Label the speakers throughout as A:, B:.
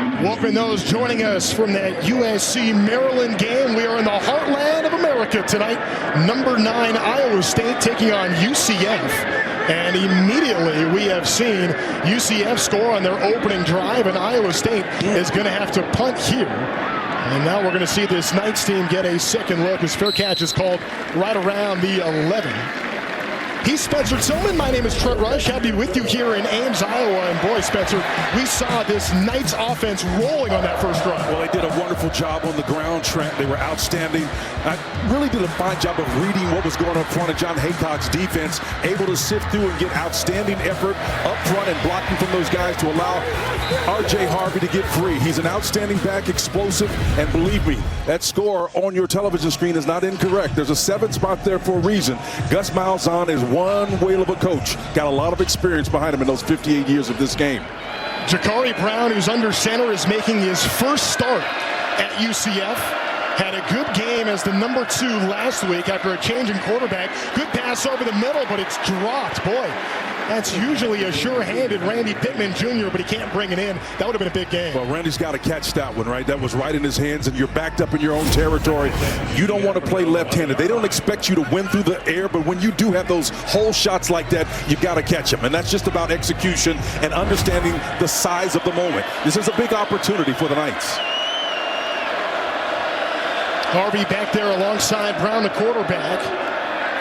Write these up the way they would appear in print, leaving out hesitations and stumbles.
A: Welcome those joining us from that USC-Maryland game. We are in the heartland of America tonight. Number 9 Iowa State taking on UCF. And immediately we have seen UCF score on their opening drive, and Iowa State is going to have to punt here. And now we're going to see this Knights team get a second look as fair catch is called right around the 11. He's Spencer Tillman. My name is Trent Rush. Happy with you here in Ames, Iowa. And boy, Spencer, we saw this Knights offense rolling on that first drive.
B: Well, they did a wonderful job on the ground, Trent. They were outstanding. I really did a fine job of reading what was going on in front of John Haycock's defense, able to sift through and get outstanding effort up front and blocking from those guys to allow R.J. Harvey to get free. He's an outstanding back, explosive, and believe me, that score on your television screen is not incorrect. There's a 7 spot there for a reason. Gus Malzahn is one whale of a coach. Got a lot of experience behind him in those 58 years of this game.
A: Jakari Brown, who's under center, is making his first start at UCF. Had a good game as the number 2 last week after a change in quarterback. Good pass over the middle, but it's dropped. Boy, that's usually a sure-handed Randy Pittman Jr., but he can't bring it in. That would have been a big game.
B: Well, Randy's got to catch that one, right? That was right in his hands, and you're backed up in your own territory. You don't want to play left-handed. They don't expect you to win through the air, but when you do have those hole shots like that, you got to catch them. And that's just about execution and understanding the size of the moment. This is a big opportunity for the Knights.
A: Harvey back there alongside Brown, the quarterback.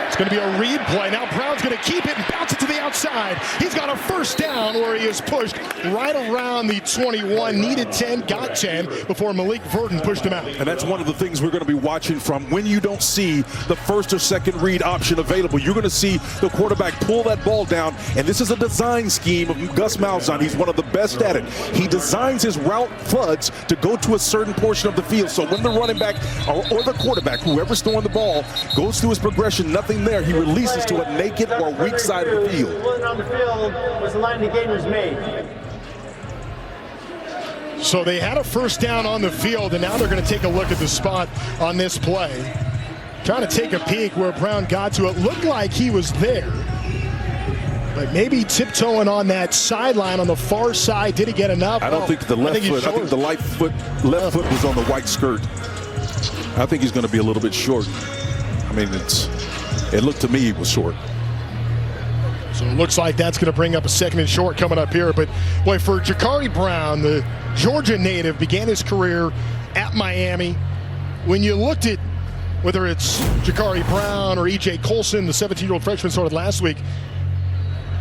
A: It's going to be a read play. Now Brown's going to keep it and bounce it to the outside. He's got a first down where he is pushed right around the 21. Needed 10, got 10 before Malik Verdon pushed him out.
B: And that's one of the things we're going to be watching from when you don't see the first or second read option available. You're going to see the quarterback pull that ball down. And this is a design scheme of Gus Malzahn. He's one of the best at it. He designs his route floods to go to a certain portion of the field. So when the running back or the quarterback, whoever's throwing the ball, goes through his progression, nothing there, he releases to a naked or weak side of the field.
C: On the field was the line the game was made.
A: So they had a first down on the field, and now they're going to take a look at the spot on this play. Trying to take a peek where Brown got to. It looked like he was there, but maybe tiptoeing on that sideline on the far side. Did he get enough?
B: I don't think the left foot. I think the left foot was on the white skirt. I think he's going to be a little bit short. I mean, it looked to me he was short.
A: So it looks like that's going to bring up a second and short coming up here. But boy, for Jakari Brown, the Georgia native, began his career at Miami. When you looked at whether it's Jakari Brown or E.J. Colson, the 17-year-old freshman started last week,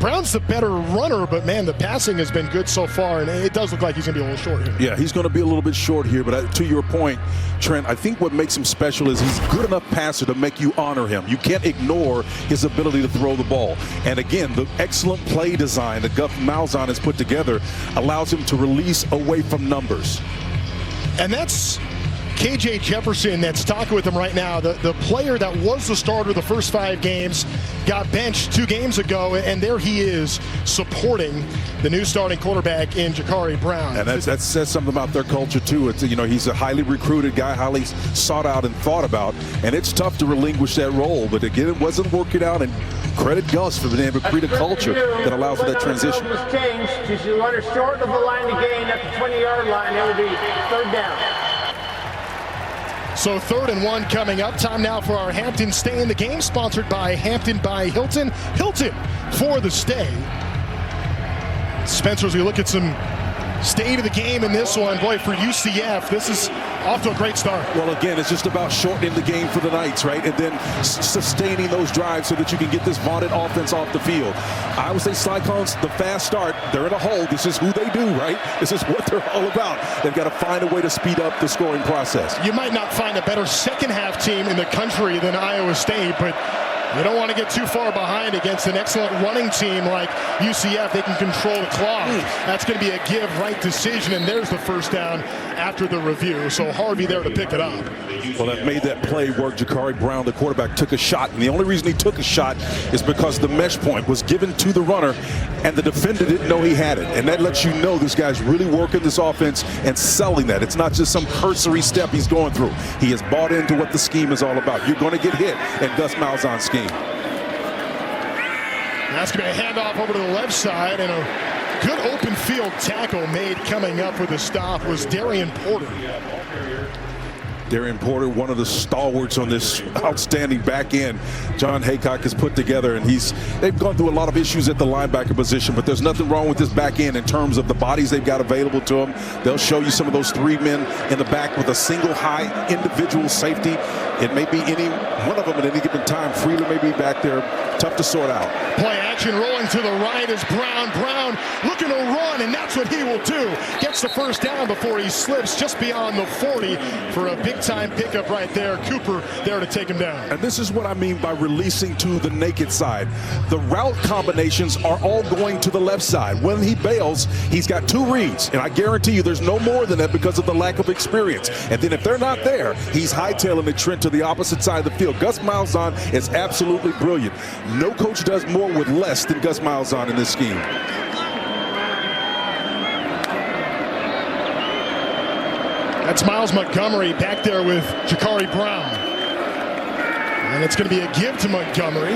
A: Brown's the better runner, but man, the passing has been good so far, and it does look like he's going to be a little short here.
B: Yeah, he's going to be a little bit short here, but to your point, Trent, I think what makes him special is he's a good enough passer to make you honor him. You can't ignore his ability to throw the ball. And again, the excellent play design that Gus Malzahn has put together allows him to release away from numbers.
A: And that's KJ Jefferson that's talking with him right now. The player that was the starter the first 5 games got benched 2 games ago, and there he is supporting the new starting quarterback in Jakari Brown.
B: And that says something about their culture too. It's, you know, he's a highly recruited guy, highly sought out and thought about, and it's tough to relinquish that role. But again, it wasn't working out, and credit Gus for being able to create a culture that allows for that transition.
C: Was changed to run short of the line to gain at the 20-yard line. It will be 3rd down.
A: So 3rd and 1 coming up. Time now for our Hampton Stay in the Game, sponsored by Hampton by Hilton. Hilton for the stay. Spencer, as we look at some stay to the game in this one, boy, for UCF, this is off to a great start.
B: Well, again, it's just about shortening the game for the Knights, right? And then sustaining those drives so that you can get this vaunted offense off the field. I would say Cyclones, the fast start, they're in a hole. This is who they do, right? This is what they're all about. They've got to find a way to speed up the scoring process.
A: You might not find a better second-half team in the country than Iowa State, but you don't want to get too far behind against an excellent running team like UCF. They can control the clock. That's going to be a give-right decision, and there's the first down after the review. So Harvey there to pick it up.
B: Well, that made that play work. Jakari Brown, the quarterback, took a shot, and the only reason he took a shot is because the mesh point was given to the runner, and the defender didn't know he had it. And that lets you know this guy's really working this offense and selling that. It's not just some cursory step he's going through. He has bought into what the scheme is all about. You're going to get hit in Gus Malzahn's scheme.
A: That's going to be a handoff over to the left side, and a good open field tackle made coming up with a stop was Darian Porter.
B: Darian Porter, one of the stalwarts on this outstanding back end John Haycock has put together, and they've gone through a lot of issues at the linebacker position, but there's nothing wrong with this back end in terms of the bodies they've got available to them. They'll show you some of those 3 men in the back with a single high individual safety. It may be any one of them at any given time. Freeland may be back there. Tough to sort out.
A: Play action rolling to the right is Brown. Brown looking to run, and that's what he will do. Gets the first down before he slips just beyond the 40 for a big-time pickup right there. Cooper there to take him down.
B: And this is what I mean by releasing to the naked side. The route combinations are all going to the left side. When he bails, he's got 2 reads, and I guarantee you there's no more than that because of the lack of experience. And then if they're not there, he's hightailing the Trent to the opposite side of the field. Gus Malzahn is absolutely brilliant. No coach does more with less than Gus Malzahn in this scheme.
A: That's Miles Montgomery back there with Jakari Brown. And it's going to be a give to Montgomery.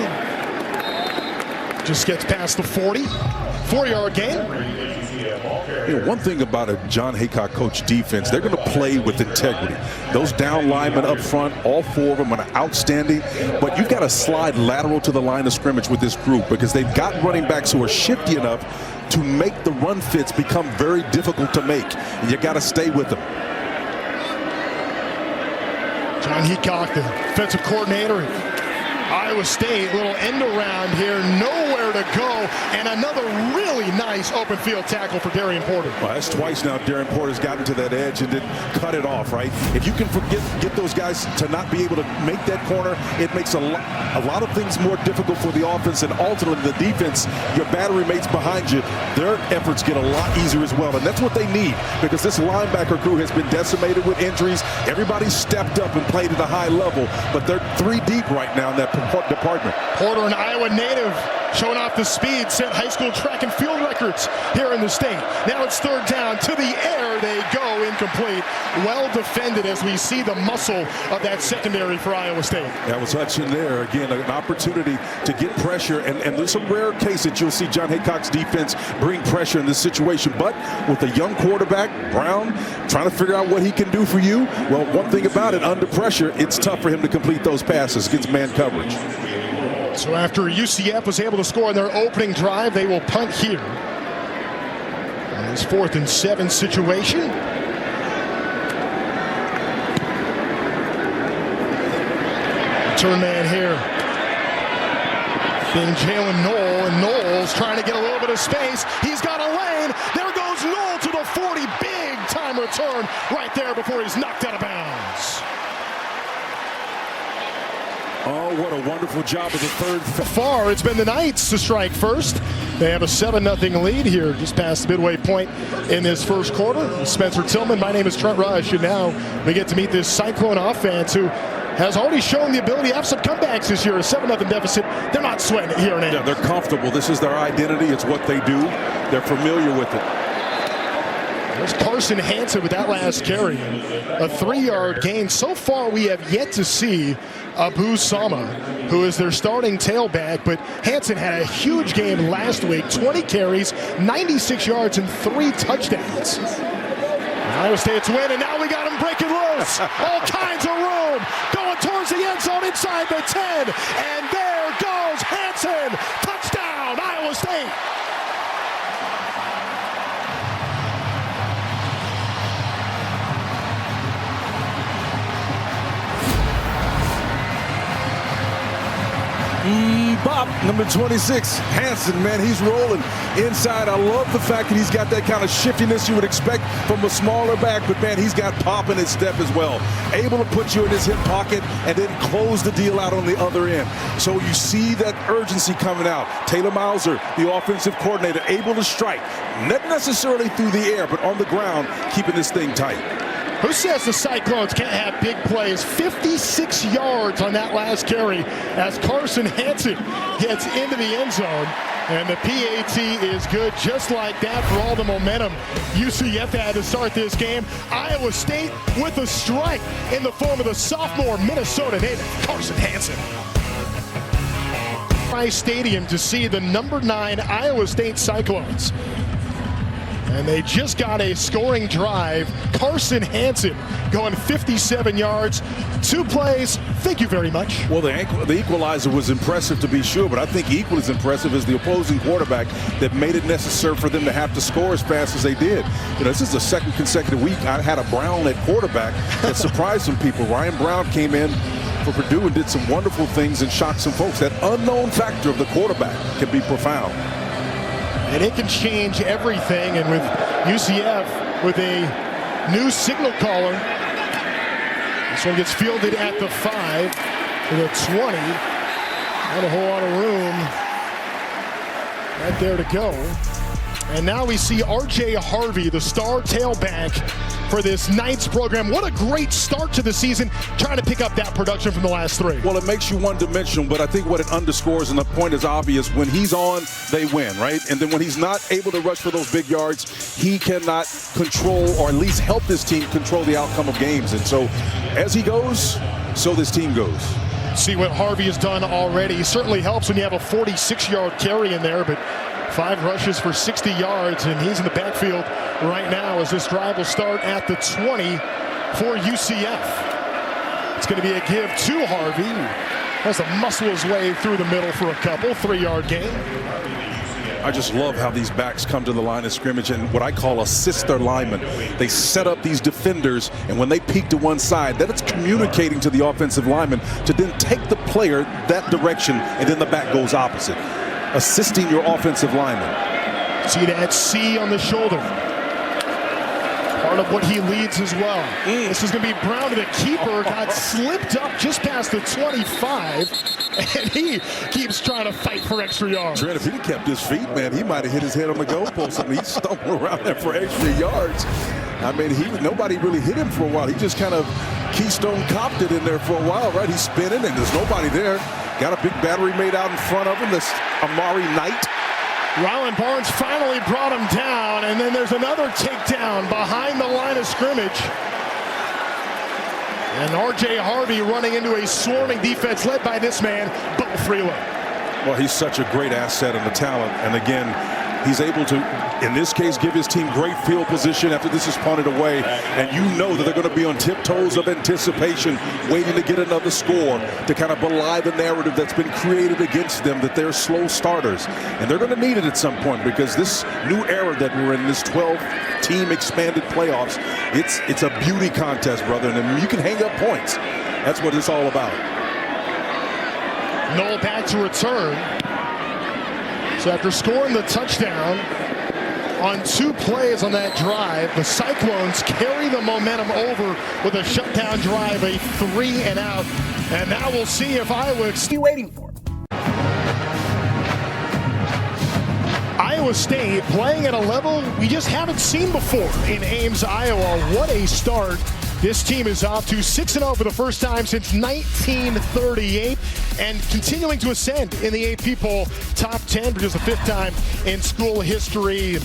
A: Just gets past the 40. 4-yard gain.
B: You know, one thing about a John Haycock coach defense, they're going to play with integrity. Those down linemen up front, all 4 of them are outstanding, but you've got to slide lateral to the line of scrimmage with this group because they've got running backs who are shifty enough to make the run fits become very difficult to make, and you got to stay with them.
A: John Haycock, the defensive coordinator at Iowa State, little end around here, nowhere to go, and another really nice open field tackle for Darian Porter.
B: Well, that's twice now Darian Porter's gotten to that edge and didn't cut it off, right? If you can get those guys to not be able to make that corner, it makes a lot of things more difficult for the offense, and ultimately the defense, your battery mates behind you, their efforts get a lot easier as well, and that's what they need because this linebacker crew has been decimated with injuries. Everybody's stepped up and played at a high level, but they're 3 deep right now in that department.
A: Porter, an Iowa native, showing off the speed, set high school track and field records here in the state. Now it's 3rd down. To the air they go, incomplete. Well defended as we see the muscle of that secondary for Iowa State.
B: That was Hudson there. Again, an opportunity to get pressure, and there's some rare cases you'll see John Haycock's defense bring pressure in this situation, but with a young quarterback, Brown, trying to figure out what he can do for you, well, one thing about it, under pressure, it's tough for him to complete those passes against man coverage.
A: So after UCF was able to score in their opening drive, they will punt here. In this 4th and 7 situation. Return man here being Jalen Knoll, and Knoll's trying to get a little bit of space. He's got a lane. There goes Knoll to the 40. Big time return right there before he's knocked out of bounds.
B: Oh, what a wonderful job of the 3rd.
A: Far, it's been the Knights to strike first. They have a 7-0 lead here just past the midway point in this first quarter. Spencer Tillman, my name is Trent Rush, and now we get to meet this Cyclone offense who has already shown the ability to have some comebacks this year. A 7-0 deficit. They're not sweating it here in
B: Yeah, they're comfortable. This is their identity. It's what they do. They're familiar with it.
A: There's Carson Hansen with that last carry. A 3-yard gain. So far, we have yet to see Abu Sama, who is their starting tailback, but Hansen had a huge game last week. 20 carries, 96 yards, and 3 touchdowns. Iowa State's win, and now we got him breaking loose. All kinds of room. Going towards the end zone inside the 10. And there goes Hansen. Touchdown, Iowa State.
B: Bob, number 26, Hansen, man, he's rolling inside. I love the fact that he's got that kind of shiftiness you would expect from a smaller back, but man, he's got pop in his step as well. Able to put you in his hip pocket and then close the deal out on the other end. So you see that urgency coming out. Taylor Mauser, the offensive coordinator, able to strike, not necessarily through the air, but on the ground, keeping this thing tight.
A: Who says the Cyclones can't have big plays? 56 yards on that last carry as Carson Hansen gets into the end zone. And the PAT is good just like that for all the momentum UCF had to start this game. Iowa State with a strike in the form of the sophomore Minnesota native, Carson Hansen. Stadium to see the number 9 Iowa State Cyclones. And they just got a scoring drive. Carson Hansen going 57 yards, 2 plays. Thank you very much.
B: Well, the equalizer was impressive to be sure, but I think equally as impressive is the opposing quarterback that made it necessary for them to have to score as fast as they did. You know, this is the second consecutive week I had a Brown at quarterback that surprised some people. Ryan Brown came in for Purdue and did some wonderful things and shocked some folks. That unknown factor of the quarterback can be profound.
A: And it can change everything. And with UCF with a new signal caller, this one gets fielded at the 5 to the 20. Not a whole lot of room right there to go. And now we see R.J. Harvey, the star tailback for this Knights program. What a great start to the season, trying to pick up that production from the last 3.
B: Well, it makes you one-dimensional, but I think what it underscores, and the point is obvious, when he's on, they win, right? And then when he's not able to rush for those big yards, he cannot control, or at least help this team control the outcome of games. And so as he goes, so this team goes.
A: See what Harvey has done already. Certainly helps when you have a 46-yard carry in there, but 5 rushes for 60 yards, and he's in the backfield right now as this drive will start at the 20 for UCF. It's going to be a give to Harvey. Has to muscle his way through the middle for a couple. 3-yard gain.
B: I just love how these backs come to the line of scrimmage and what I call assist their linemen. They set up these defenders, and when they peek to one side, that it's communicating to the offensive lineman to then take the player that direction, and then the back goes opposite. Assisting your offensive lineman.
A: See that C on the shoulder. Part of what he leads as well. This is going to be Brown to the keeper. Got slipped up just past the 25, and he keeps trying to fight for extra yards.
B: Trent, if he'd have kept his feet, man, he might have hit his head on the goalpost. I mean, he's stumbling around there for extra yards. I mean, nobody really hit him for a while. He just kind of Keystone copped it in there for a while, right? He's spinning, and there's nobody there. Got a big battery made out in front of him. This Amari Knight.
A: Ryland Barnes finally brought him down, and then there's another takedown behind the line of scrimmage. And R.J. Harvey running into a swarming defense led by this man, Bo Freeland.
B: Well, he's such a great asset and the talent. And again, he's able to, in this case, give his team great field position after this is punted away. And you know that they're going to be on tiptoes of anticipation, waiting to get another score to kind of belie the narrative that's been created against them that they're slow starters. And they're going to need it at some point, because this new era that we're in, this 12-team expanded playoffs, it's a beauty contest, brother. And you can hang up points. That's what it's all about.
A: Noel back to return. So after scoring the touchdown on 2 plays on that drive, the Cyclones carry the momentum over with a shutdown drive, a 3-and-out. And now we'll see if Iowa is waiting for. Iowa State playing at a level we just haven't seen before in Ames, Iowa. What a start. This team is off to 6-0 for the first time since 1938 and continuing to ascend in the AP poll top 10 for just the 5th time in school history.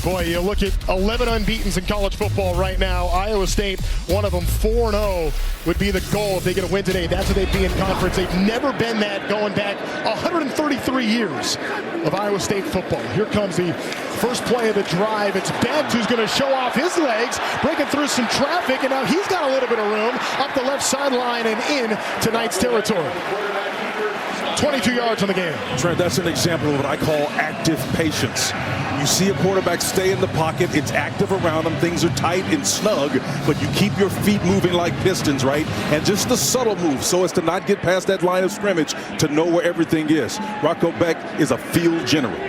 A: Boy, you look at 11 unbeatens in college football right now. Iowa State, one of them, 4-0 would be the goal if they get a win today. That's what they'd be in conference. They've never been that going back 133 years of Iowa State football. Here comes the first play of the drive. It's Bent who's going to show off his legs, breaking through some traffic, and now he's got a little bit of room up the left sideline and in tonight's territory. 22 yards on the game.
B: Trent, that's an example of what I call active patience. You see a quarterback stay in the pocket, it's active around him, things are tight and snug, but you keep your feet moving like pistons, right? And just the subtle move so as to not get past that line of scrimmage to know where everything is. Rocco Beck is a field general.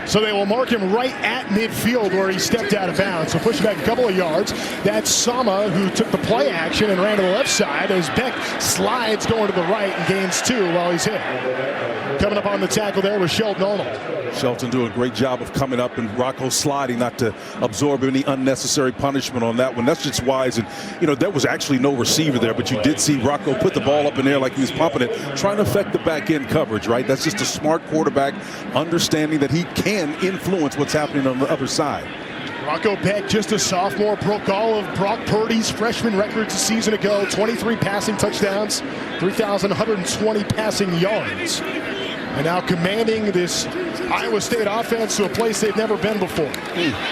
A: So they will mark him right at midfield where he stepped out of bounds. So push back a couple of yards. That's Sama who took the play action and ran to the left side as Beck slides going to the right and gains 2 while he's hit. Coming up on the tackle there was Shelton Arnold.
B: Shelton doing a great job of coming up and Rocco sliding, not to absorb any unnecessary punishment on that one. That's just wise. And, you know, there was actually no receiver there, but you did see Rocco put the ball up in there like he was pumping it, trying to affect the back end coverage, right? That's just a smart quarterback, understanding that he can influence what's happening on the other side.
A: Rocco Beck, just a sophomore, broke all of Brock Purdy's freshman records a season ago. 23 passing touchdowns, 3,120 passing yards. And now commanding this Iowa State offense to a place they've never been before.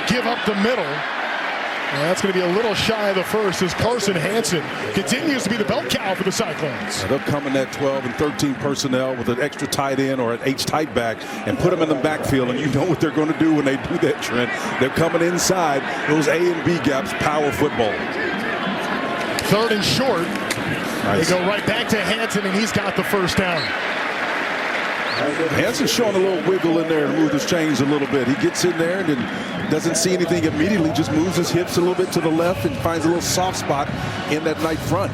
A: Give up the middle. And that's going to be a little shy of the first as Carson Hansen continues to be the bell cow for the Cyclones.
B: They'll come in that 12 and 13 personnel with an extra tight end or an H-tight back and put them in the backfield, and you know what they're going to do when they do that, Trent. They're coming inside those A and B gaps, power football.
A: 3rd and short.
B: Nice.
A: They go right back to Hansen, and he's got the first down.
B: Hansen's showing a little wiggle in there and moved his chains a little bit. He gets in there and then doesn't see anything immediately, just moves his hips a little bit to the left and finds a little soft spot in that night front.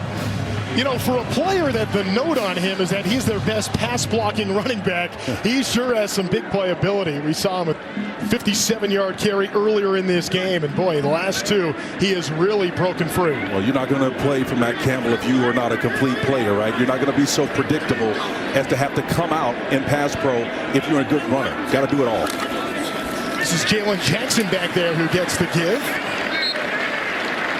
A: You know, for a player that the note on him is that he's their best pass-blocking running back, he sure has some big playability. We saw him with 57-yard carry earlier in this game, and boy, the last 2, he has really broken free.
B: Well, you're not going to play for Matt Campbell if you are not a complete player, right? You're not going to be so predictable as to have to come out in pass pro if you're a good runner. Got to do it all.
A: This is Jalen Jackson back there who gets the give.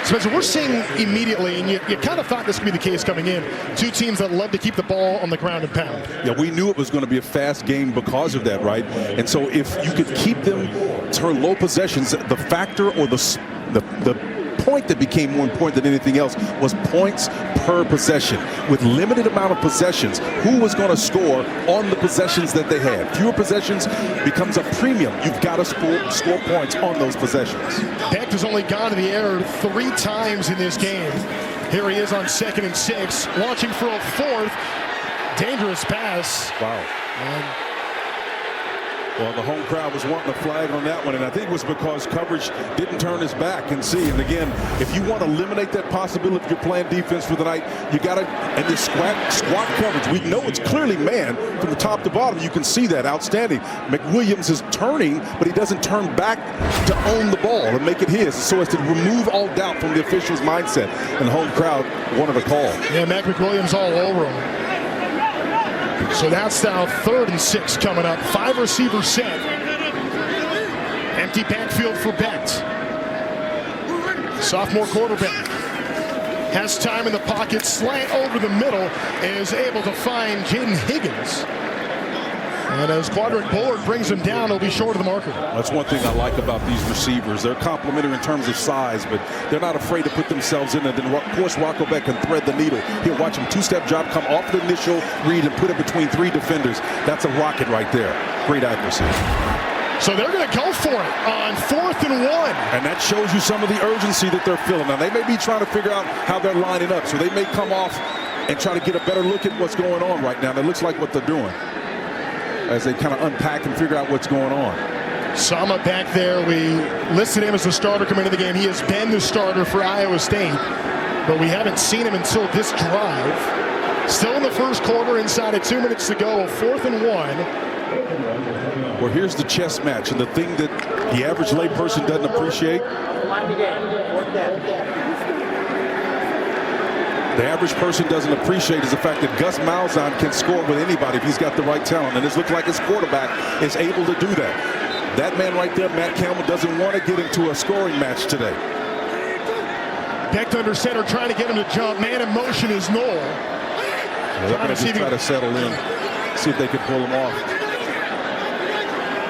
A: Spencer, we're seeing immediately, and you kind of thought this would be the case coming in, 2 teams that love to keep the ball on the ground and pound.
B: Yeah, we knew it was going to be a fast game because of that, right? And so if you could keep them to low possessions, the factor or the point that became more important than anything else was points per possession. With limited amount of possessions, who was going to score on the possessions that they had? Fewer possessions becomes a premium. You've got to score points on those possessions.
A: Beck has only gone to the air 3 times in this game. Here he is on 2nd and 6, launching for a 4th. Dangerous pass.
B: Wow. Well, the home crowd was wanting a flag on that one, and I think it was because coverage didn't turn his back and see. And again, if you want to eliminate that possibility if you're playing defense for the night, you got to, and this squat coverage, we know it's clearly man from the top to bottom. You can see that outstanding. McWilliams is turning, but he doesn't turn back to own the ball and make it his, so as to remove all doubt from the official's mindset. And the home crowd wanted a call.
A: Yeah, Mac McWilliams all over him. So that's now 3rd and 6 coming up. 5 receiver set. Empty backfield for Beck. Sophomore quarterback. Has time in the pocket. Slant over the middle. Is able to find Jaden Higgins. And as Quadrant Bullard brings him down, he'll be short of the marker.
B: That's one thing I like about these receivers. They're complementary in terms of size, but they're not afraid to put themselves in. And then, of course, Rocco Beck can thread the needle. He'll watch him 2-step drop, come off the initial read, and put it between 3 defenders. That's a rocket right there. Great accuracy.
A: So they're going to go for it on 4th and 1.
B: And that shows you some of the urgency that they're feeling. Now, they may be trying to figure out how they're lining up, so they may come off and try to get a better look at what's going on right now. That looks like what they're doing as they kind of unpack and figure out what's going on.
A: Sama back there, we listed him as the starter coming into the game. He has been the starter for Iowa State, but we haven't seen him until this drive. Still in the first quarter, inside of 2 minutes to go, 4th and 1.
B: Well, here's the chess match, and the thing that the average layperson doesn't appreciate. The average person doesn't appreciate is the fact that Gus Malzahn can score with anybody if he's got the right talent. And it looks like his quarterback is able to do that. That man right there, Matt Campbell, doesn't want to get into a scoring match today.
A: Beck under center, trying to get him to jump. Man in motion is Knoll.
B: They're going to try to settle in, see if they can pull him off.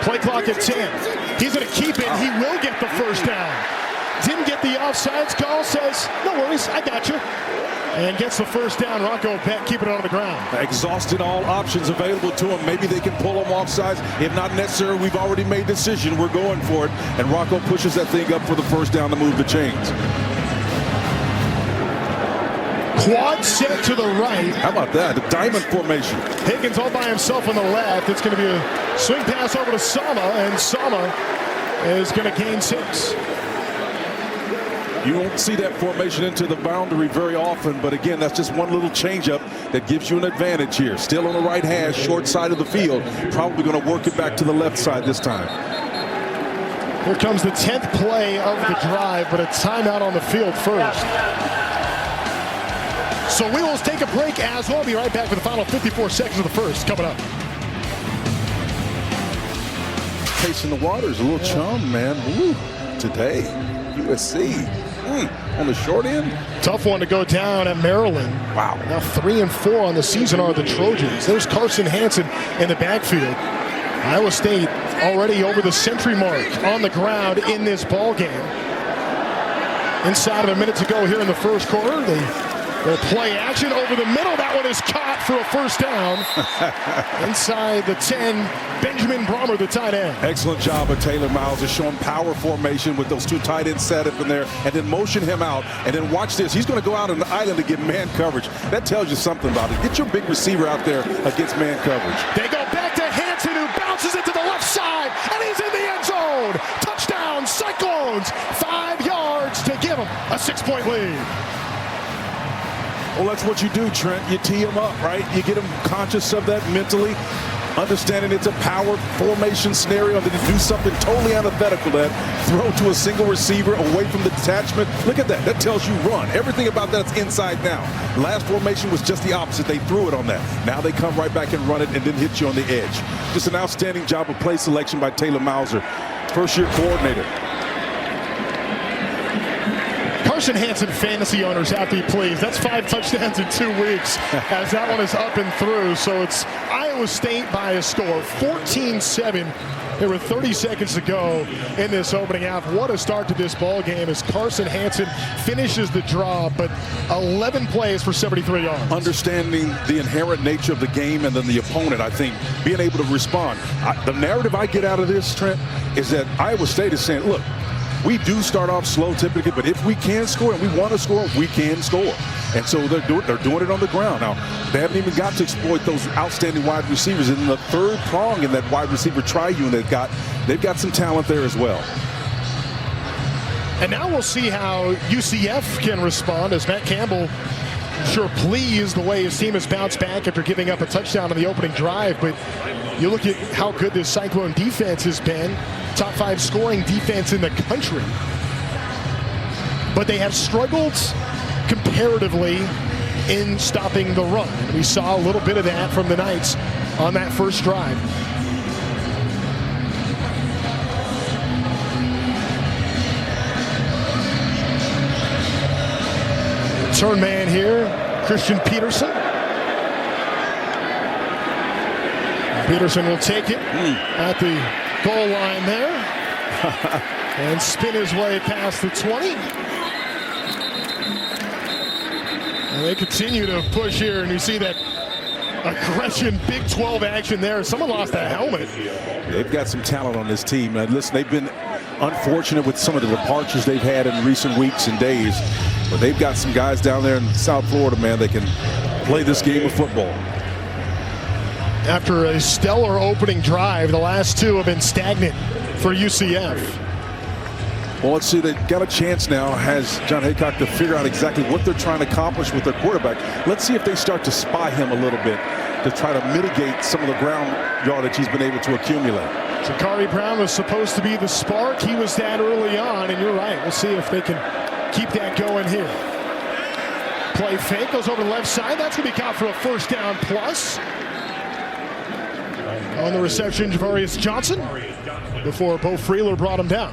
A: Play clock at 10. He's going to keep it. He will get the first down. Didn't get the offsides call, says, no worries, I got you. And gets the first down. Rocco Beck keeping it on the ground.
B: Exhausted all options available to him. Maybe they can pull him offsides. If not necessary, we've already made a decision. We're going for it. And Rocco pushes that thing up for the first down to move the chains.
A: Quad set to the right.
B: How about that? The diamond formation.
A: Higgins all by himself on the left. It's going to be a swing pass over to Sama, and Sama is going to gain 6.
B: You won't see that formation into the boundary very often, but again, that's just one little changeup that gives you an advantage here. Still on the right hash, short side of the field. Probably going to work it back to the left side this time.
A: Here comes the 10th play of the drive, but a timeout on the field first. So we will take a break as well. Be right back for the final 54 seconds of the first coming up.
B: Tasting the waters, a little chum, man. Woo. Today, USC. On the short end.
A: Tough one to go down at Maryland.
B: Wow.
A: Now 3-4 on the season are the Trojans. There's Carson Hansen in the backfield. Iowa State already over the century mark on the ground in this ball game. Inside of a minute to go here in the first quarter. They'll play action over the middle. That one is caught for a first down. Inside the 10, Benjamin Brommer, the tight end.
B: Excellent job of Taylor Miles of showing power formation with those two tight ends set up in there and then motion him out. And then watch this. He's going to go out on the island to get man coverage. That tells you something about it. Get your big receiver out there against man coverage.
A: They go back to Hansen, who bounces it to the left side, and he's in the end zone. Touchdown, Cyclones. 5 yards to give them a 6-point lead.
B: Well, that's what you do, Trent. You tee him up, right? You get him conscious of that mentally, understanding it's a power formation scenario, and then you do something totally antithetical to that. Throw to a single receiver away from the detachment. Look at that. That tells you run. Everything about that's inside now. Last formation was just the opposite. They threw it on that. Now they come right back and run it and then hit you on the edge. Just an outstanding job of play selection by Taylor Mauser, first-year coordinator.
A: Carson Hansen fantasy owners have to be pleased. That's 5 touchdowns in 2 weeks as that one is up and through. So it's Iowa State by a score, 14-7. There were 30 seconds to go in this opening half. What a start to this ball game as Carson Hansen finishes the draw, but 11 plays for 73 yards.
B: Understanding the inherent nature of the game and then the opponent, I think, being able to respond. The narrative I get out of this, Trent, is that Iowa State is saying, look, we do start off slow typically, but if we can score and we want to score, we can score. And so they're doing it on the ground. Now, they haven't even got to exploit those outstanding wide receivers. And the third prong in that wide receiver tri-unit they've got some talent there as well.
A: And now we'll see how UCF can respond as Matt Campbell, I'm sure, pleased the way his team has bounced back after giving up a touchdown on the opening drive. But you look at how good this Cyclone defense has been. Top 5 scoring defense in the country. But they have struggled comparatively in stopping the run. And we saw a little bit of that from the Knights on that first drive. Return man here, Christian Peterson. Peterson will take it at the goal line there and spin his way past the 20. And they continue to push here, and you see that aggression, Big 12 action there. Someone lost a helmet.
B: They've got some talent on this team. And listen, they've been unfortunate with some of the departures they've had in recent weeks and days. But they've got some guys down there in South Florida, man, that can play this game of football.
A: After a stellar opening drive, the last 2 have been stagnant for UCF.
B: Well, let's see, they've got a chance now, has John Haycock, to figure out exactly what they're trying to accomplish with their quarterback. Let's see if they start to spy him a little bit to try to mitigate some of the ground yardage he's been able to accumulate.
A: Jakari Brown was supposed to be the spark. He was that early on, and you're right. We'll see if they can keep that going here. Play fake, goes over to the left side. That's going to be caught for a first down plus. On the reception, Javarius Johnson, before Bo Freeler brought him down.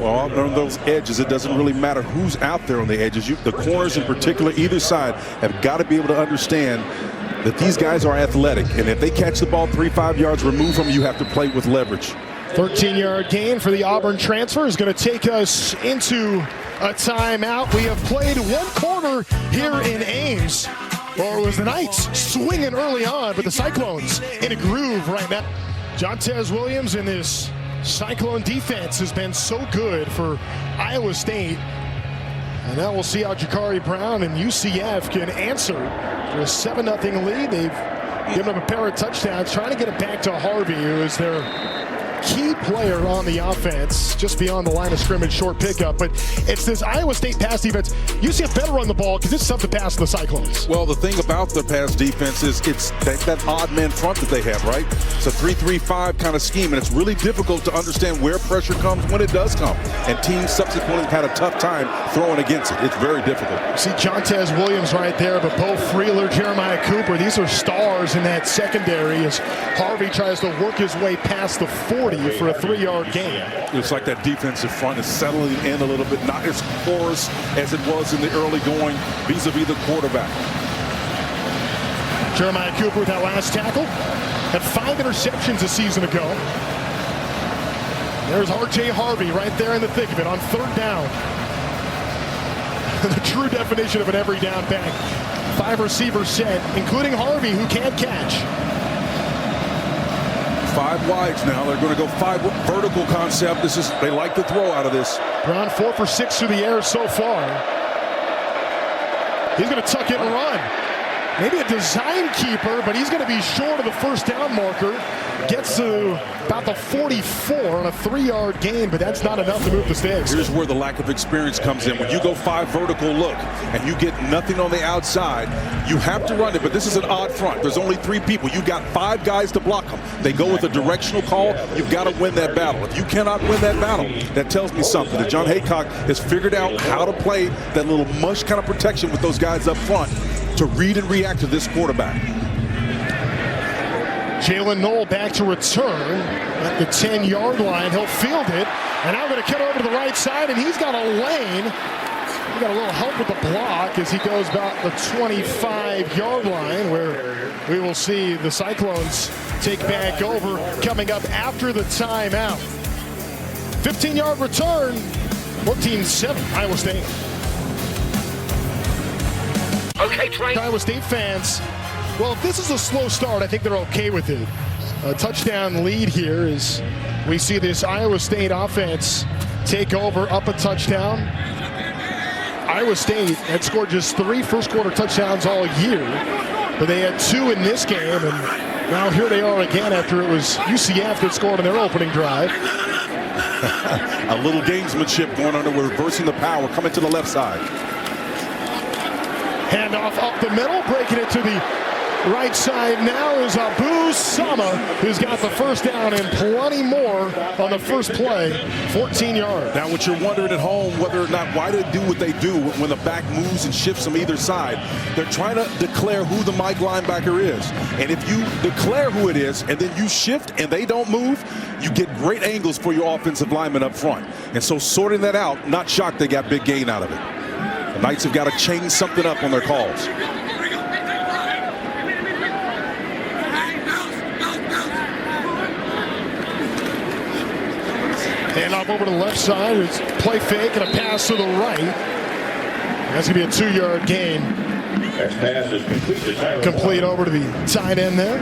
B: Well, on those edges, it doesn't really matter who's out there on the edges. The corners in particular, either side, have got to be able to understand that these guys are athletic. And if they catch the ball 3-5 yards removed from you, have to play with leverage. 13-yard gain for the Auburn transfer is going to take us into a timeout. We have played 1 quarter here in Ames. Or it was the Knights swinging early on, but the Cyclones in a groove right now. Jontez Williams in this Cyclone defense has been so good for Iowa State. And now we'll see how Jakari Brown and UCF can answer for a 7-0 lead. They've given up a pair of touchdowns, trying to get it back to Harvey, who is their key player on the offense, just beyond the line of scrimmage, short pickup. But it's this Iowa State pass defense. UCF better run the ball because it's tough to pass the Cyclones. Well, the thing about the pass defense is it's that odd man front that they have, right? It's a 3-3-5 kind of scheme, and it's really difficult to understand where pressure comes when it does come. And teams subsequently had a tough time throwing against it. It's very difficult.
A: See Jontez Williams right there, but Bo Freeler, Jeremiah Cooper, these are stars in that secondary as Harvey tries to work his way past the 40. 40 for a 3-yard gain.
B: It's like that defensive front is settling in a little bit, not as porous as it was in the early going vis-a-vis the quarterback.
A: Jeremiah Cooper with that last tackle. Had 5 interceptions a season ago. There's R.J. Harvey right there in the thick of it on 3rd down. The true definition of an every down back. 5 receiver set, including Harvey, who can't catch.
B: 5 wides now. They're going to go 5 vertical concept. They like to throw out of this.
A: Brown 4 for 6 through the air so far. He's going to tuck it and run. Maybe a design keeper, but he's going to be short of the 1st down marker. Gets to about the 44 on a 3-yard gain, but that's not enough to move the sticks.
B: Here's where the lack of experience comes in. When you go 5 vertical look and you get nothing on the outside, you have to run it, but this is an odd front. There's only 3 people. You got 5 guys to block them. They go with a directional call. You've got to win that battle. If you cannot win that battle, that tells me something. That John Haycock has figured out how to play that little mush kind of protection with those guys up front to read and react to this quarterback.
A: Jalen Knoll back to return at the 10-yard line. He'll field it, and now going to cut over to the right side, and he's got a lane. He got a little help with the block as he goes about the 25-yard line, where we will see the Cyclones take back over coming up after the timeout. 15-yard return, 14-7, Iowa State.
C: Okay, Trey.
A: Iowa State fans, well, if this is a slow start, I think they're okay with it. A touchdown lead here as we see this Iowa State offense take over, up a touchdown. Iowa State had scored just 3 first-quarter touchdowns all year, but they had 2 in this game, and now here they are again after it was UCF that scored on their opening drive.
B: A little gamesmanship going on. We're reversing the power, coming to the left side.
A: Handoff up the middle, breaking it to the right side now is Abu Sama, who's got the 1st down and plenty more on the first play, 14 yards.
B: Now, what you're wondering at home, whether or not, why they do what they do when the back moves and shifts from either side, they're trying to declare who the Mike linebacker is. And if you declare who it is and then you shift and they don't move, you get great angles for your offensive linemen up front. And so sorting that out, not shocked they got big gain out of it. The Knights have got to change something up on their calls.
A: Hand off over to the left side. It's play fake and a pass to the right. That's going to be a 2-yard gain.
D: Pass is
A: complete over to the tight end there.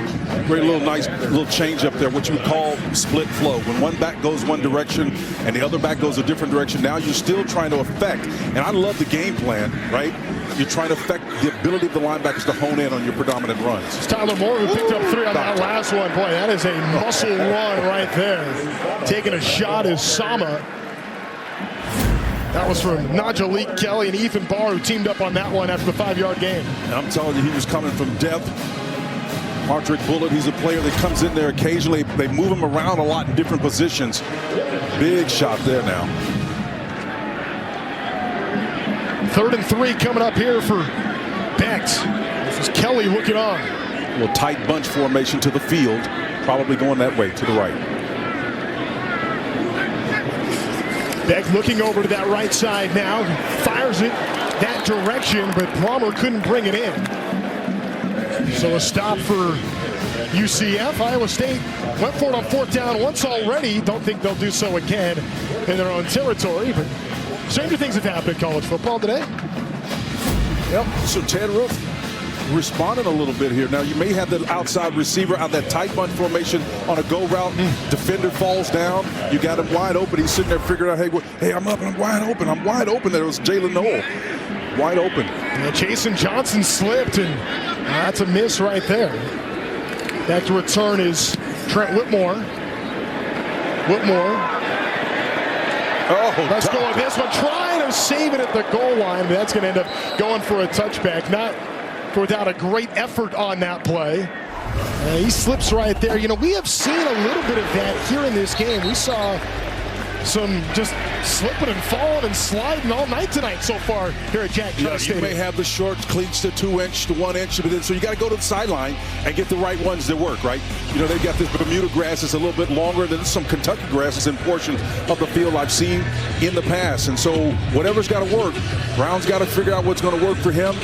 B: Great little nice little change up there, what you would call split flow. When one back goes one direction and the other back goes a different direction, now you're still trying to affect. And I love the game plan, right? You're trying to affect the ability of the linebackers to hone in on your predominant runs.
A: It's Tyler Moore who picked up 3 on that last one. Boy, that is a muscle run right there. Taking a shot is Sama. That was from Najee Kelly and Ethan Barr, who teamed up on that one after the 5-yard gain.
B: And I'm telling you, he was coming from depth. Martrick Bullitt, he's a player that comes in there occasionally. They move him around a lot in different positions. Big shot there now.
A: 3rd and 3 coming up here for Bex. This is Kelly looking on.
B: A little tight bunch formation to the field. Probably going that way, to the right.
A: Beck looking over to that right side now. Fires it that direction, but Plummer couldn't bring it in. So a stop for UCF. Iowa State went for it on 4th down once already. Don't think they'll do so again in their own territory, but stranger things have happened in college football today.
B: Yep. So Ted Roof responded a little bit here. Now you may have the outside receiver out that tight bunch formation on a go route. Defender falls down. You got him wide open. He's sitting there figuring out, hey, I'm up. I'm wide open. I'm wide open. There was Jalen Knoll. Wide open.
A: And Jason Johnson slipped, and that's a miss right there. Back to return is Trent Whitmore.
B: Oh,
A: let's go with this one. Trying to save it at the goal line, but that's going to end up going for a touchback. Not without a great effort on that play. He slips right there. You know, we have seen a little bit of that here in this game. We saw some just slipping and falling and sliding all night tonight so far here at Jack Trice
B: You
A: Stadium.
B: may have the short cleats to 2-inch to 1-inch, but then so you got to go to the sideline and get the right ones that work, right? You know, they've got this Bermuda grass that's a little bit longer than some Kentucky grasses in portions of the field I've seen in the past. And so whatever's got to work, Brown's got to figure out what's going to work for him.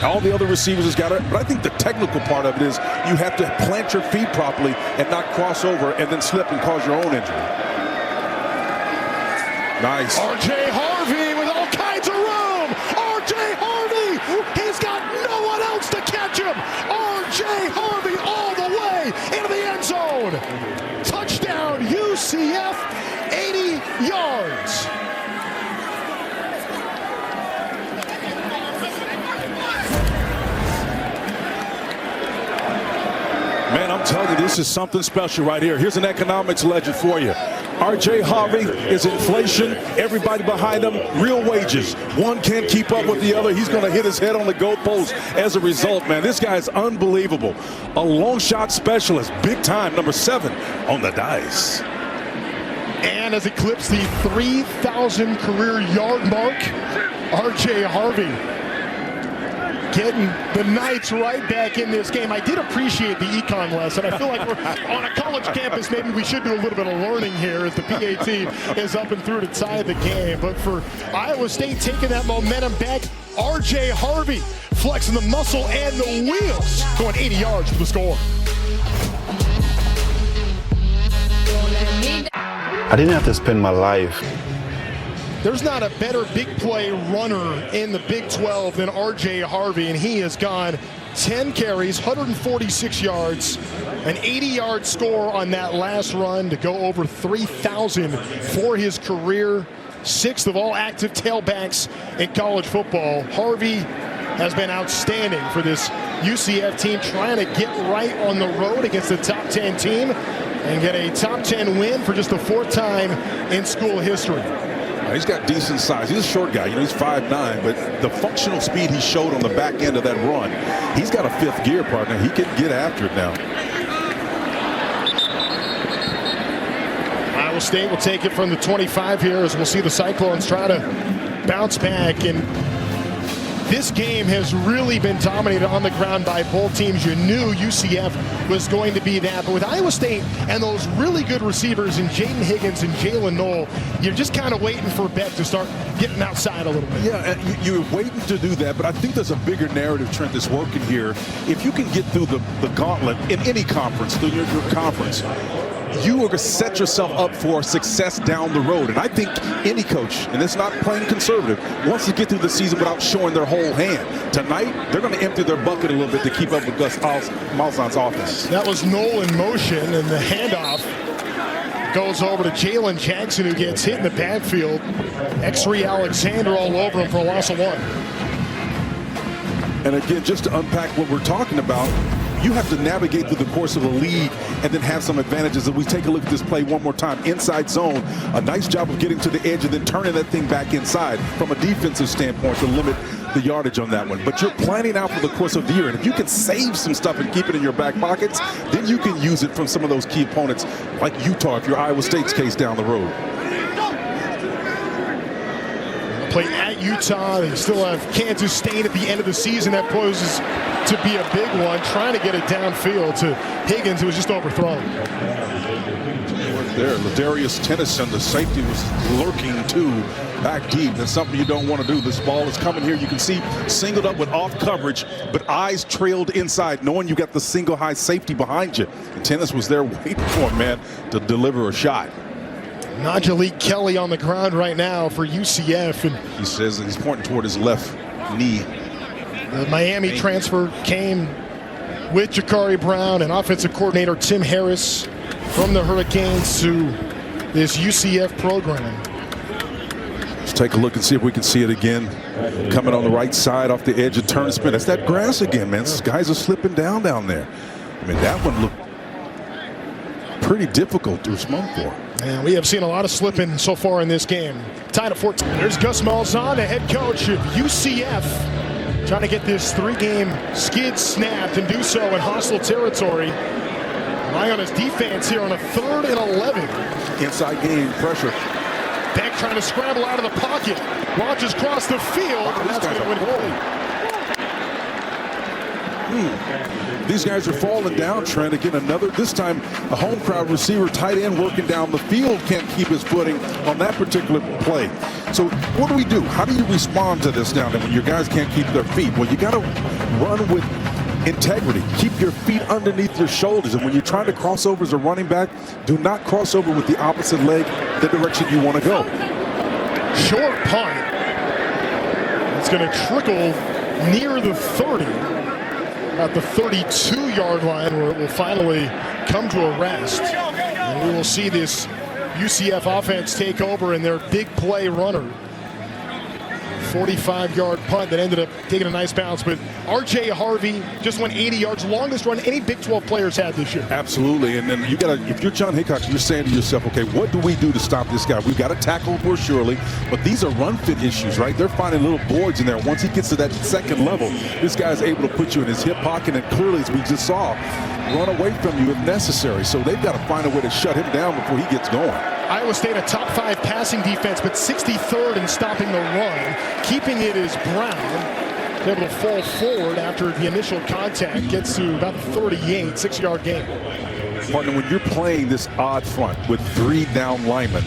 B: All the other receivers has got to, but I think the technical part of it is you have to plant your feet properly and not cross over and then slip and cause your own injury. Nice.
A: R.J. Harvey with all kinds of room. R.J. Harvey, he's got no one else to catch him. R.J. Harvey all the way into the end zone. Touchdown UCF, 80 yards.
B: Man, I'm telling you, this is something special right here. Here's an economics legend for you. R.J. Harvey is inflation. Everybody behind him, real wages. One can't keep up with the other. He's going to hit his head on the goalpost as a result, man. This guy is unbelievable. A long shot specialist, big time, number 7 on the dice.
A: And as he clips the 3,000 career yard mark, R.J. Harvey getting the Knights right back in this game. I did appreciate the econ lesson. I feel like we're on a college campus. Maybe we should do a little bit of learning here as the PAT is up and through to tie the game. But for Iowa State taking that momentum back, R.J. Harvey flexing the muscle and the wheels, going 80 yards for the score.
E: I didn't have to spend my life.
A: There's not a better big play runner in the Big 12 than R.J. Harvey, and he has gone 10 carries, 146 yards, an 80-yard score on that last run to go over 3,000 for his career. 6th of all active tailbacks in college football. Harvey has been outstanding for this UCF team, trying to get right on the road against the top 10 team and get a top 10 win for just the 4th time in school history.
B: He's got decent size. He's a short guy. You know, he's 5'9", but the functional speed he showed on the back end of that run, he's got a 5th gear, partner. He can get after it now.
A: Iowa State will take it from the 25 here as we'll see the Cyclones try to bounce back. And this game has really been dominated on the ground by both teams. You knew UCF was going to be that, but with Iowa State and those really good receivers in Jaden Higgins and Jalen Knoll, you're just kind of waiting for Beck to start getting outside a little bit.
B: Yeah, you're waiting to do that, but I think there's a bigger narrative trend that's working here. If you can get through the gauntlet in any conference, through your conference, you are going to set yourself up for success down the road. And I think any coach, and it's not playing conservative, wants to get through the season without showing their whole hand. Tonight, they're going to empty their bucket a little bit to keep up with Gus Malzahn's offense.
A: That was Knoll in motion, and the handoff goes over to Jalen Jackson, who gets hit in the backfield. X3 Alexander all over him for a loss of 1.
B: And again, just to unpack what we're talking about, you have to navigate through the course of the league and then have some advantages. If we take a look at this play one more time, inside zone, a nice job of getting to the edge and then turning that thing back inside from a defensive standpoint to limit the yardage on that one. But you're planning out for the course of the year, and if you can save some stuff and keep it in your back pockets, then you can use it from some of those key opponents like Utah, if you're Iowa State's case down the road.
A: Play at Utah. They still have Kansas State at the end of the season. That poses to be a big one, trying to get it downfield to Higgins, who was just overthrown.
B: There, Ladarius Tennyson, the safety, was lurking too back deep. That's something you don't want to do. This ball is coming here. You can see singled up with off coverage, but eyes trailed inside, knowing you got the single high safety behind you. And Tennis was there waiting for him, man, to deliver a shot.
A: Najee Kelly on the ground right now for UCF. And
B: he says that he's pointing toward his left knee.
A: The Miami transfer came with Jakari Brown and offensive coordinator Tim Harris from the Hurricanes to this UCF program.
B: Let's take a look and see if we can see it again. Coming on the right side off the edge of turn spin. That's that grass again, man. These guys are slipping down there. I mean, that one looked pretty difficult to respond for.
A: And we have seen a lot of slipping so far in this game. Tied at 14. There's Gus Malzahn, the head coach of UCF, trying to get this 3-game skid snapped and do so in hostile territory. Relying on his defense here on a 3rd and 11.
B: Inside game pressure.
A: Beck trying to scramble out of the pocket. Launches across the field. And that's going to win it.
B: These guys are falling down, Trent. Again, this time a home crowd receiver, tight end working down the field can't keep his footing on that particular play. So what do? How do you respond to this now when your guys can't keep their feet? Well, you got to run with integrity. Keep your feet underneath your shoulders. And when you're trying to cross over as a running back, do not cross over with the opposite leg the direction you want to go.
A: Short punt. It's going to trickle near the 30. At the 32-yard line where it will finally come to a rest. And we will see this UCF offense take over in their big play runner. 45-yard punt that ended up taking a nice bounce, but R.J. Harvey just went 80 yards, longest run any Big 12 players had this year.
B: Absolutely, and then you got to, if you're John Haycock, you're saying to yourself, okay, what do we do to stop this guy? We've got to tackle more surely, but these are run fit issues, right? They're finding little voids in there. Once he gets to that second level, this guy's able to put you in his hip pocket, and clearly, as we just saw, run away from you if necessary. So they've got to find a way to shut him down before he gets going.
A: Iowa State a top 5 passing defense, but 63rd in stopping the run. Keeping it is Brown, able to fall forward after the initial contact, gets to about 38, 6-yard gain.
B: Partner, when you're playing this odd front with 3 down linemen,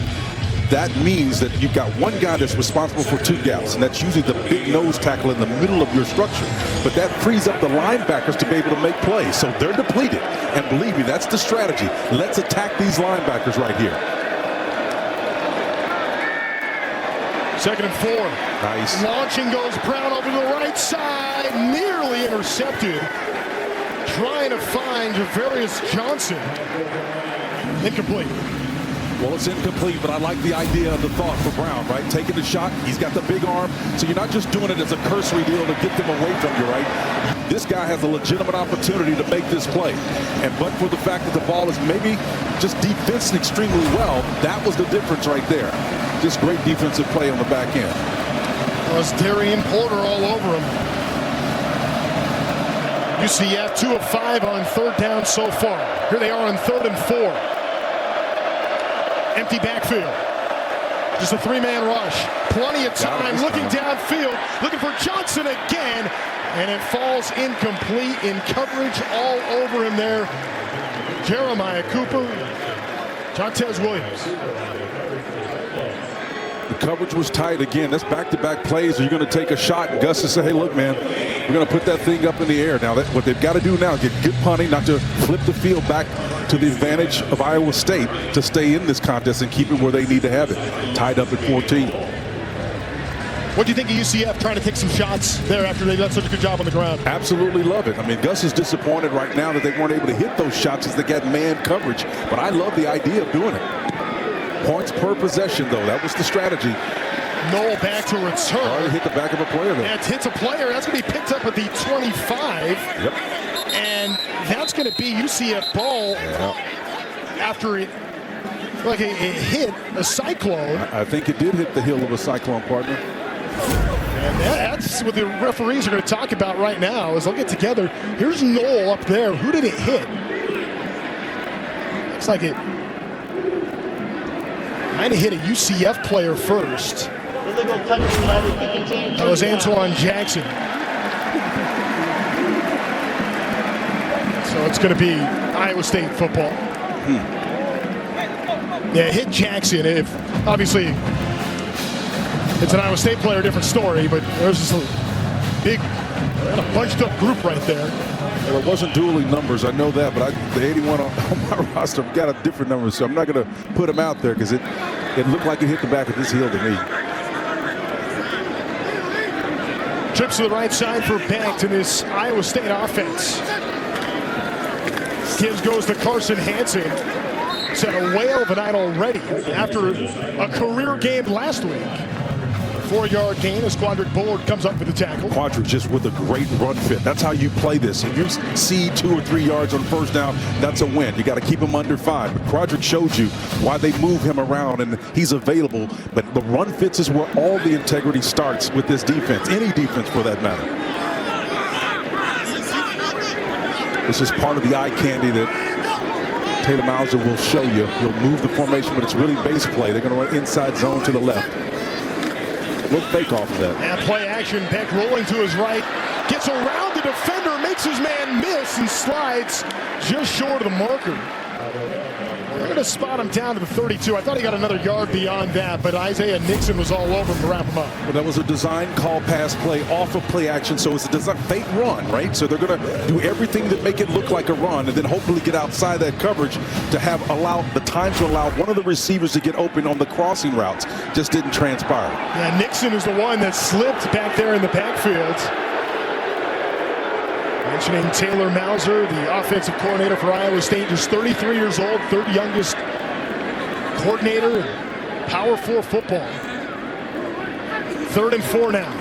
B: that means that you've got one guy that's responsible for 2 gaps, and that's usually the big nose tackle in the middle of your structure. But that frees up the linebackers to be able to make plays. So they're depleted. And believe me, that's the strategy. Let's attack these linebackers right here.
A: 2nd and 4.
B: Nice.
A: Launching goes Brown over to the right side, nearly intercepted. Trying to find Javarius Johnson. Incomplete.
B: Well, it's incomplete, but I like the idea of the thought for Brown, right? Taking the shot, he's got the big arm, so you're not just doing it as a cursory deal to get them away from you, right? This guy has a legitimate opportunity to make this play. And but for the fact that the ball is maybe just defensed extremely well, that was the difference right there. Just great defensive play on the back end.
A: Was Darian Porter all over him. UCF 2 of 5 on 3rd down so far. Here they are on 3rd and 4. Empty backfield. Just a 3-man rush. Plenty of time looking downfield. Looking for Johnson again. And it falls incomplete in coverage all over him there. Jeremiah Cooper. Jontez Williams.
B: The coverage was tight again. That's back-to-back plays. You're going to take a shot, and Gus to say, hey, look, man, we're going to put that thing up in the air. Now, what they've got to do now is get good punting, not to flip the field back to the advantage of Iowa State to stay in this contest and keep it where they need to have it. Tied up at 14.
A: What do you think of UCF trying to take some shots there after they done such a good job on the ground?
B: Absolutely love it. I mean, Gus is disappointed right now that they weren't able to hit those shots as they got man coverage, but I love the idea of doing it. Points per possession, though. That was the strategy.
A: Noel back to return.
B: Already hit the back of a player, though.
A: Yeah, it hits a player. That's going to be picked up at the 25.
B: Yep.
A: And that's going to be UCF ball after it, like it hit a Cyclone.
B: I think it did hit the heel of a Cyclone, partner.
A: And that's what the referees are going to talk about right now as they'll get together. Here's Noel up there. Who did it hit? Looks like it might have hit a UCF player first. That was Antoine Jackson. So it's going to be Iowa State football. Yeah, hit Jackson. If obviously it's an Iowa State player, different story, but there's this big, a bunched up group right there.
B: Well, it wasn't dueling numbers, I know that, but the 81 on my roster got a different number, so I'm not going to put him out there because it looked like it hit the back of his heel to me.
A: Trips to the right side for Beck to this Iowa State offense. Gibbs goes to Carson Hansen. He's had a whale of a night already after a career game last week. 4-yard gain as Quadric Bullard comes up with the tackle.
B: Quadric just with a great run fit. That's how you play this. If you see 2 or 3 yards on first down, that's a win. You got to keep him under 5. But Quadric showed you why they move him around and he's available. But the run fits is where all the integrity starts with this defense, any defense for that matter. This is part of the eye candy that Taylor Mauser will show you. He'll move the formation, but it's really base play. They're going to run inside zone to the left. A little fake off of that.
A: And play action. Beck rolling to his right. Gets around the defender, makes his man miss, and slides just short of the marker. We're going to spot him down to the 32. I thought he got another yard beyond that, but Isaiah Nixon was all over him to wrap him up.
B: Well, that was a design call pass play off of play action, so it's a design fake run, right? So they're going to do everything to make it look like a run, and then hopefully get outside that coverage to have the time to allow one of the receivers to get open on the crossing routes. Just didn't transpire.
A: Yeah, Nixon is the one that slipped back there in the backfield. Mentioning Taylor Mauser, the offensive coordinator for Iowa State, just 33 years old, third youngest coordinator in Power 4 football. 3rd and 4 now.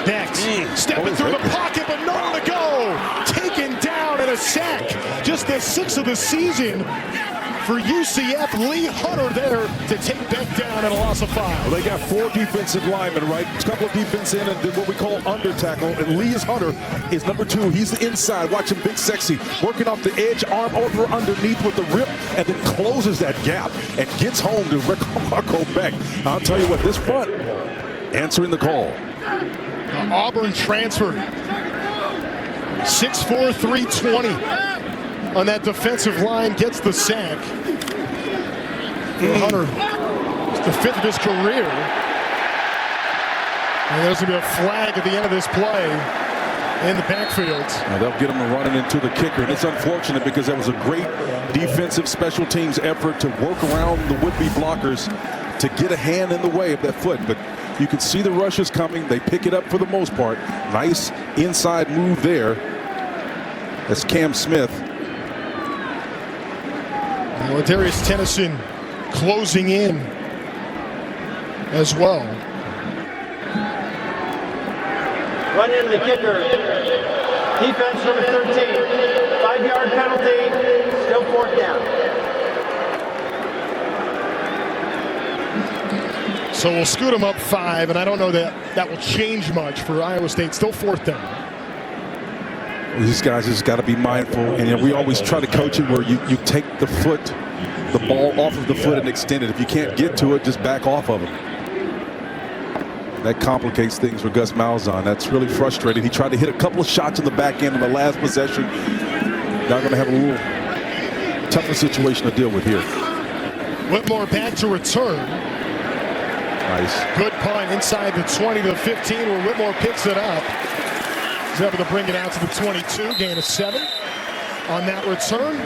A: Beck stepping through the pocket, but nowhere to go. Taken down and a sack. Just the 6th of the season for UCF. Lee Hunter there to take Beck down and a loss of 5.
B: Well, they got 4 defensive linemen, right? A couple of defense in and then what we call under tackle. And Lee Hunter is number 2. He's the inside. Watch him, Big Sexy, working off the edge, arm over underneath with the rip, and then closes that gap and gets home to Marco Beck. I'll tell you what, this front answering the call.
A: Auburn transfer. 6'4", 320 on that defensive line, gets the sack. Hunter, it's the 5th of his career. And there's going to be a flag at the end of this play in the backfield.
B: Now they'll get him running into the kicker. And it's unfortunate because that was a great defensive special teams effort to work around the would-be blockers to get a hand in the way of that foot. But you can see the rushes coming. They pick it up for the most part. Nice inside move there. That's Cam Smith.
A: Darius Tennyson closing in as well.
C: Run into the kicker. Defense number 13. 5-yard penalty. Still 4th down.
A: So we'll scoot him up 5, and I don't know that that will change much for Iowa State. Still 4th down.
B: These guys just got to be mindful, and we always try to coach it where you take the ball off of the foot and extend it. If you can't get to it, just back off of it. That complicates things for Gus Malzahn. That's really frustrating. He tried to hit a couple of shots in the back end of the last possession. Now going to have a little tougher situation to deal with here.
A: Whitmore back to return.
B: Nice.
A: Good punt inside the 20 to the 15 where Whitmore picks it up. He's able to bring it out to the 22, gain of 7 on that return.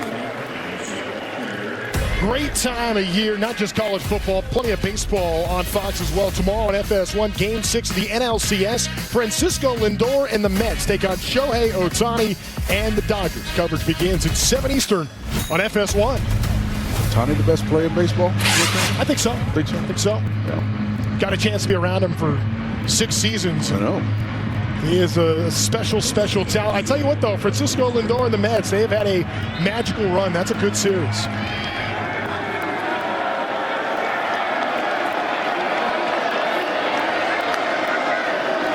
A: Great time of year, not just college football, plenty of baseball on Fox as well. Tomorrow on FS1, Game 6 of the NLCS. Francisco Lindor and the Mets take on Shohei Ohtani and the Dodgers. Coverage begins at 7 Eastern on FS1.
B: Ohtani the best player in baseball?
A: I think so. I think so.
B: Yeah.
A: Got a chance to be around him for 6 seasons.
B: I know.
A: He is a special talent. I tell you what, though, Francisco Lindor and the Mets, they have had a magical run. That's a good series.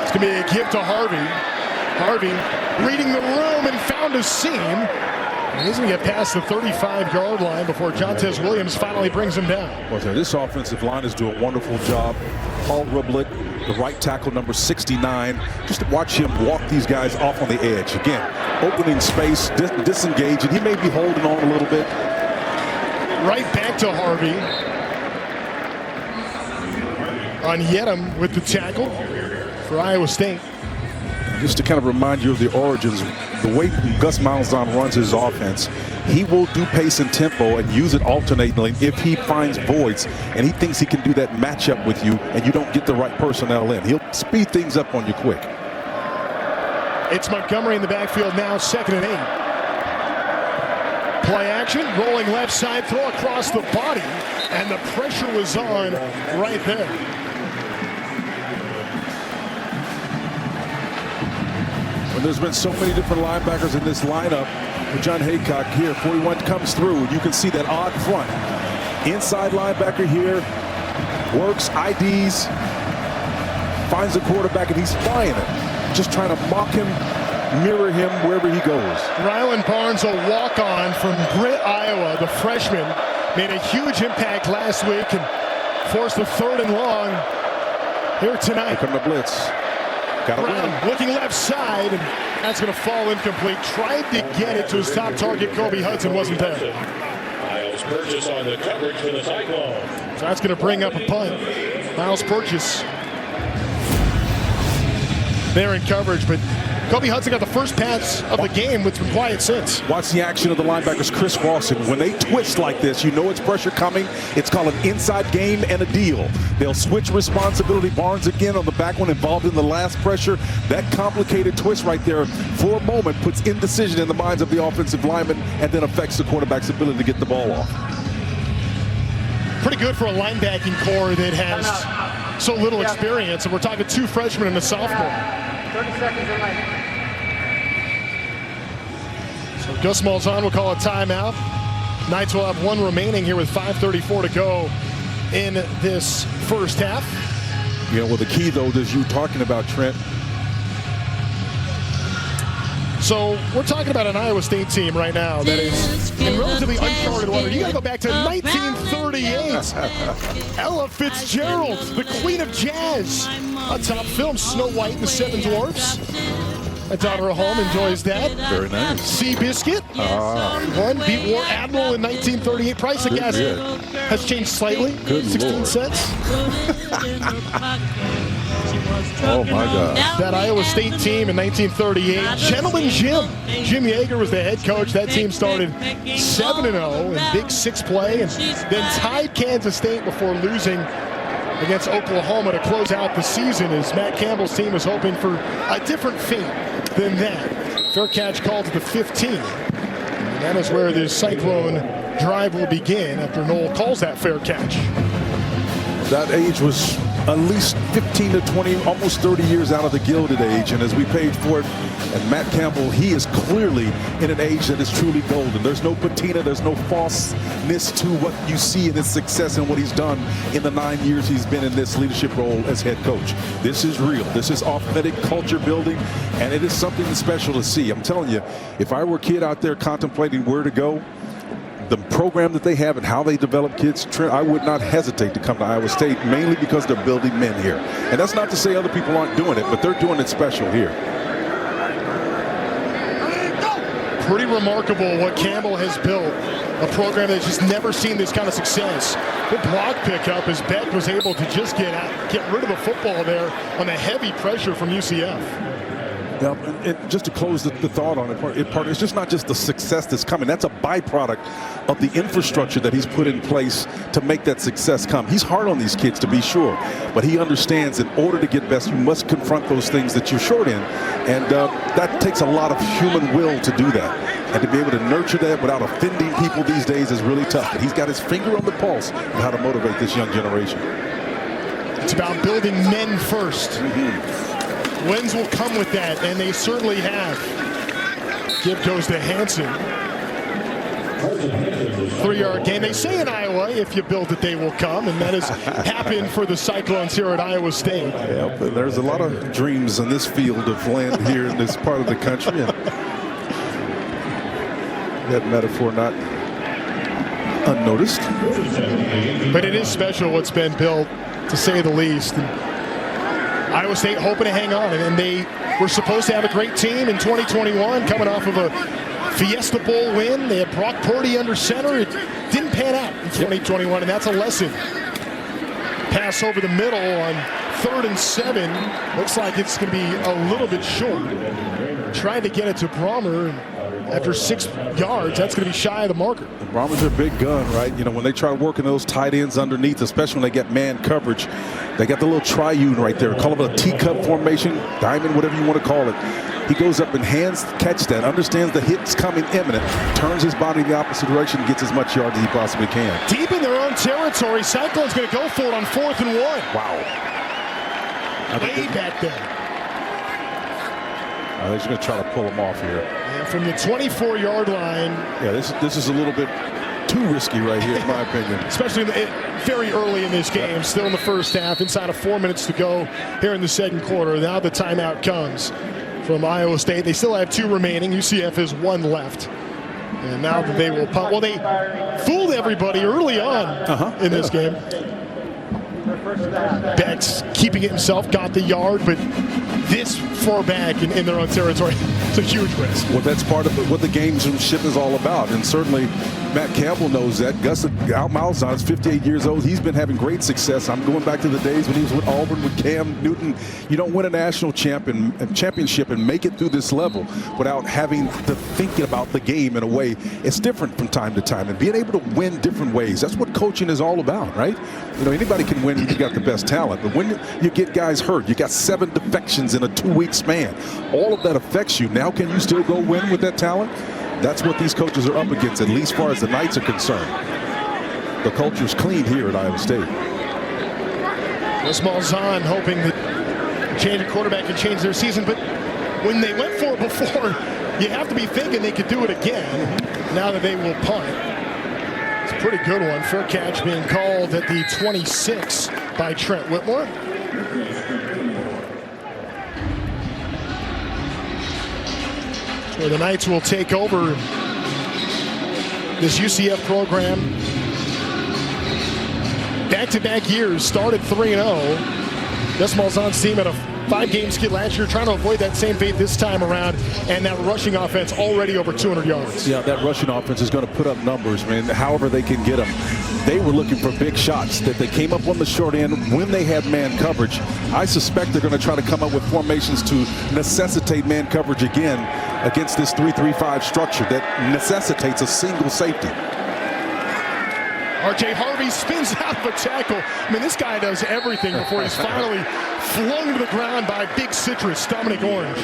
A: It's going to be a give to Harvey. Harvey reading the room and found a seam. And he's going to get past the 35-yard line before Jontez Williams finally brings him down.
B: Well, this offensive line is doing a wonderful job. Paul Rublick, the right tackle, number 69. Just to watch him walk these guys off on the edge. Again, opening space, disengage, and he may be holding on a little bit.
A: Right back to Harvey. On Yedem with the tackle for Iowa State.
B: Just to kind of remind you of the origins, the way Gus Malzahn runs his offense, he will do pace and tempo and use it alternately if he finds voids and he thinks he can do that matchup with you and you don't get the right personnel in. He'll speed things up on you quick.
A: It's Montgomery in the backfield now, 2nd and 8. Play action, rolling left side, throw across the body, and the pressure was on right there.
B: When there's been so many different linebackers in this lineup, with John Haycock here, 41 comes through. You can see that odd front. Inside linebacker here, works, IDs, finds the quarterback, and he's flying it. Just trying to mock him mirror him wherever he goes.
A: Rylan Barnes, a walk-on from Britt, Iowa, the freshman, made a huge impact last week and forced the 3rd and long here tonight.
B: Here come the blitz. Got
A: Brown looking left side, and that's going to fall incomplete. Tried to get it to his top target, Kobe Hudson, wasn't there.
D: Miles Burgess on the coverage for the Cyclones.
A: So that's going to bring up a punt. Miles Burgess there in coverage, but Kobe Hudson got the first pass of the game, which has been quiet since.
B: Watch the action of the linebackers, Chris Rawson. When they twist like this, you know it's pressure coming. It's called an inside game and a deal. They'll switch responsibility. Barnes again on the back one, involved in the last pressure. That complicated twist right there for a moment puts indecision in the minds of the offensive lineman and then affects the quarterback's ability to get the ball off.
A: Pretty good for a linebacking core that has so little experience. And we're talking 2 freshmen and a sophomore.
C: 30 seconds remaining.
A: So Gus Malzahn will call a timeout. Knights will have 1 remaining here with 5:34 to go in this first half.
B: You know, well, the key, though, is you talking about, Trent.
A: So we're talking about an Iowa State team right now that is in relatively uncharted water. You got to go back to 1938. Ella Fitzgerald, the Queen of Jazz. On top film, Snow White and the 7 Dwarfs. My daughter at home enjoys that.
B: Very nice.
A: Seabiscuit. Won, beat War Admiral in 1938. Price of gas has changed slightly.
B: Good
A: 16
B: Lord.
A: cents.
B: Oh, my God.
A: That Iowa State team in 1938. Gentleman Jim. Jim Yeager was the head coach. That team started 7-0 in Big 6 play and then tied Kansas State before losing against Oklahoma to close out the season, as Matt Campbell's team was hoping for a different fate than that. Fair catch called to the 15. And that is where this Cyclone drive will begin after Noel calls that fair catch.
B: That age was at least 15 to 20, almost 30 years out of the Gilded Age. And as we paid for it, and Matt Campbell, he is clearly in an age that is truly golden. There's no patina, there's no falseness to what you see in his success and what he's done in the 9 years he's been in this leadership role as head coach. This is real. This is authentic culture building, and it is something special to see. I'm telling you, if I were a kid out there contemplating where to go, the program that they have and how they develop kids, I would not hesitate to come to Iowa State, mainly because they're building men here. And that's not to say other people aren't doing it, but they're doing it special here.
A: Pretty remarkable what Campbell has built. A program that's just never seen this kind of success. Good block pickup as Beck was able to just get rid of the football there on the heavy pressure from UCF.
B: Yeah, and just to close the thought on it, it's just not just the success that's coming. That's a byproduct of the infrastructure that he's put in place to make that success come. He's hard on these kids, to be sure, but he understands in order to get best, you must confront those things that you're short in, and that takes a lot of human will to do that. And to be able to nurture that without offending people these days is really tough. But he's got his finger on the pulse of how to motivate this young generation.
A: It's about building men first. Wins will come with that, and they certainly have. Give goes to Hansen. 3-yard gain. They say in Iowa, if you build it, they will come, and that has happened for the Cyclones here at Iowa State.
B: Yeah, but there's a lot of dreams in this field of land here in this part of the country. And that metaphor not unnoticed.
A: But it is special what's been built, to say the least. And Iowa State hoping to hang on, and they were supposed to have a great team in 2021, coming off of a Fiesta Bowl win. They had Brock Purdy under center. It didn't pan out in 2021, and that's a lesson. Pass over the middle on 3rd and 7. Looks like it's going to be a little bit short. Trying to get it to Brommer, and after 6 yards, that's going to be shy of the marker.
B: The Brommer's a big gun, right? You know, when they try working those tight ends underneath, especially when they get man coverage, they got the little triune right there. Call it a teacup formation, diamond, whatever you want to call it. He goes up and hands catch that, understands the hit's coming imminent, turns his body in the opposite direction, gets as much yards as he possibly can.
A: Deep in their own territory, Cyclone's going to go for it on 4th and 1.
B: Wow.
A: Way back there.
B: They're just going to try to pull him off here.
A: And from the 24-yard line.
B: Yeah, this is a little bit too risky right here, in my opinion.
A: Especially very early in this game, still in the first half, inside of 4 minutes to go here in the second quarter. Now the timeout comes from Iowa State. They still have 2 remaining. UCF has 1 left. And now that they will punt. Well, they fooled everybody early on in this game. Beck's keeping it himself, got the yard, but this far back in their own territory, it's a huge risk.
B: Well, that's part of what the gamesmanship is all about, and certainly Matt Campbell knows that. Gus Malzahn is 58 years old. He's been having great success. I'm going back to the days when he was with Auburn with Cam Newton. You don't win a national championship and make it through this level without having to think about the game in a way. It's different from time to time, and being able to win different ways. That's what coaching is all about, right? You know, anybody can win when you got the best talent, but when you get guys hurt, you got 7 defections in a 2-week span. All of that affects you. Now can you still go win with that talent? That's what these coaches are up against, at least as far as the Knights are concerned. The culture's clean here at Iowa State.
A: Gus Malzahn hoping that change a quarterback can change their season, but when they went for it before, you have to be thinking they could do it again now that they will punt. It's a pretty good one. Fair catch being called at the 26 by Trent Whitmore. Where the Knights will take over this UCF program. Back-to-back years, started 3-0. Gus Malzahn's team had a 5-game skid last year, trying to avoid that same fate this time around, and that rushing offense already over 200 yards.
B: Yeah, that rushing offense is going to put up numbers, man, however they can get them. They were looking for big shots that they came up on the short end when they had man coverage. I suspect they're going to try to come up with formations to necessitate man coverage again against this 3-3-5 structure that necessitates a single safety.
A: R.J. Harvey spins out of a tackle. I mean, this guy does everything before he's finally flung to the ground by Big Citrus, Dominic Orange.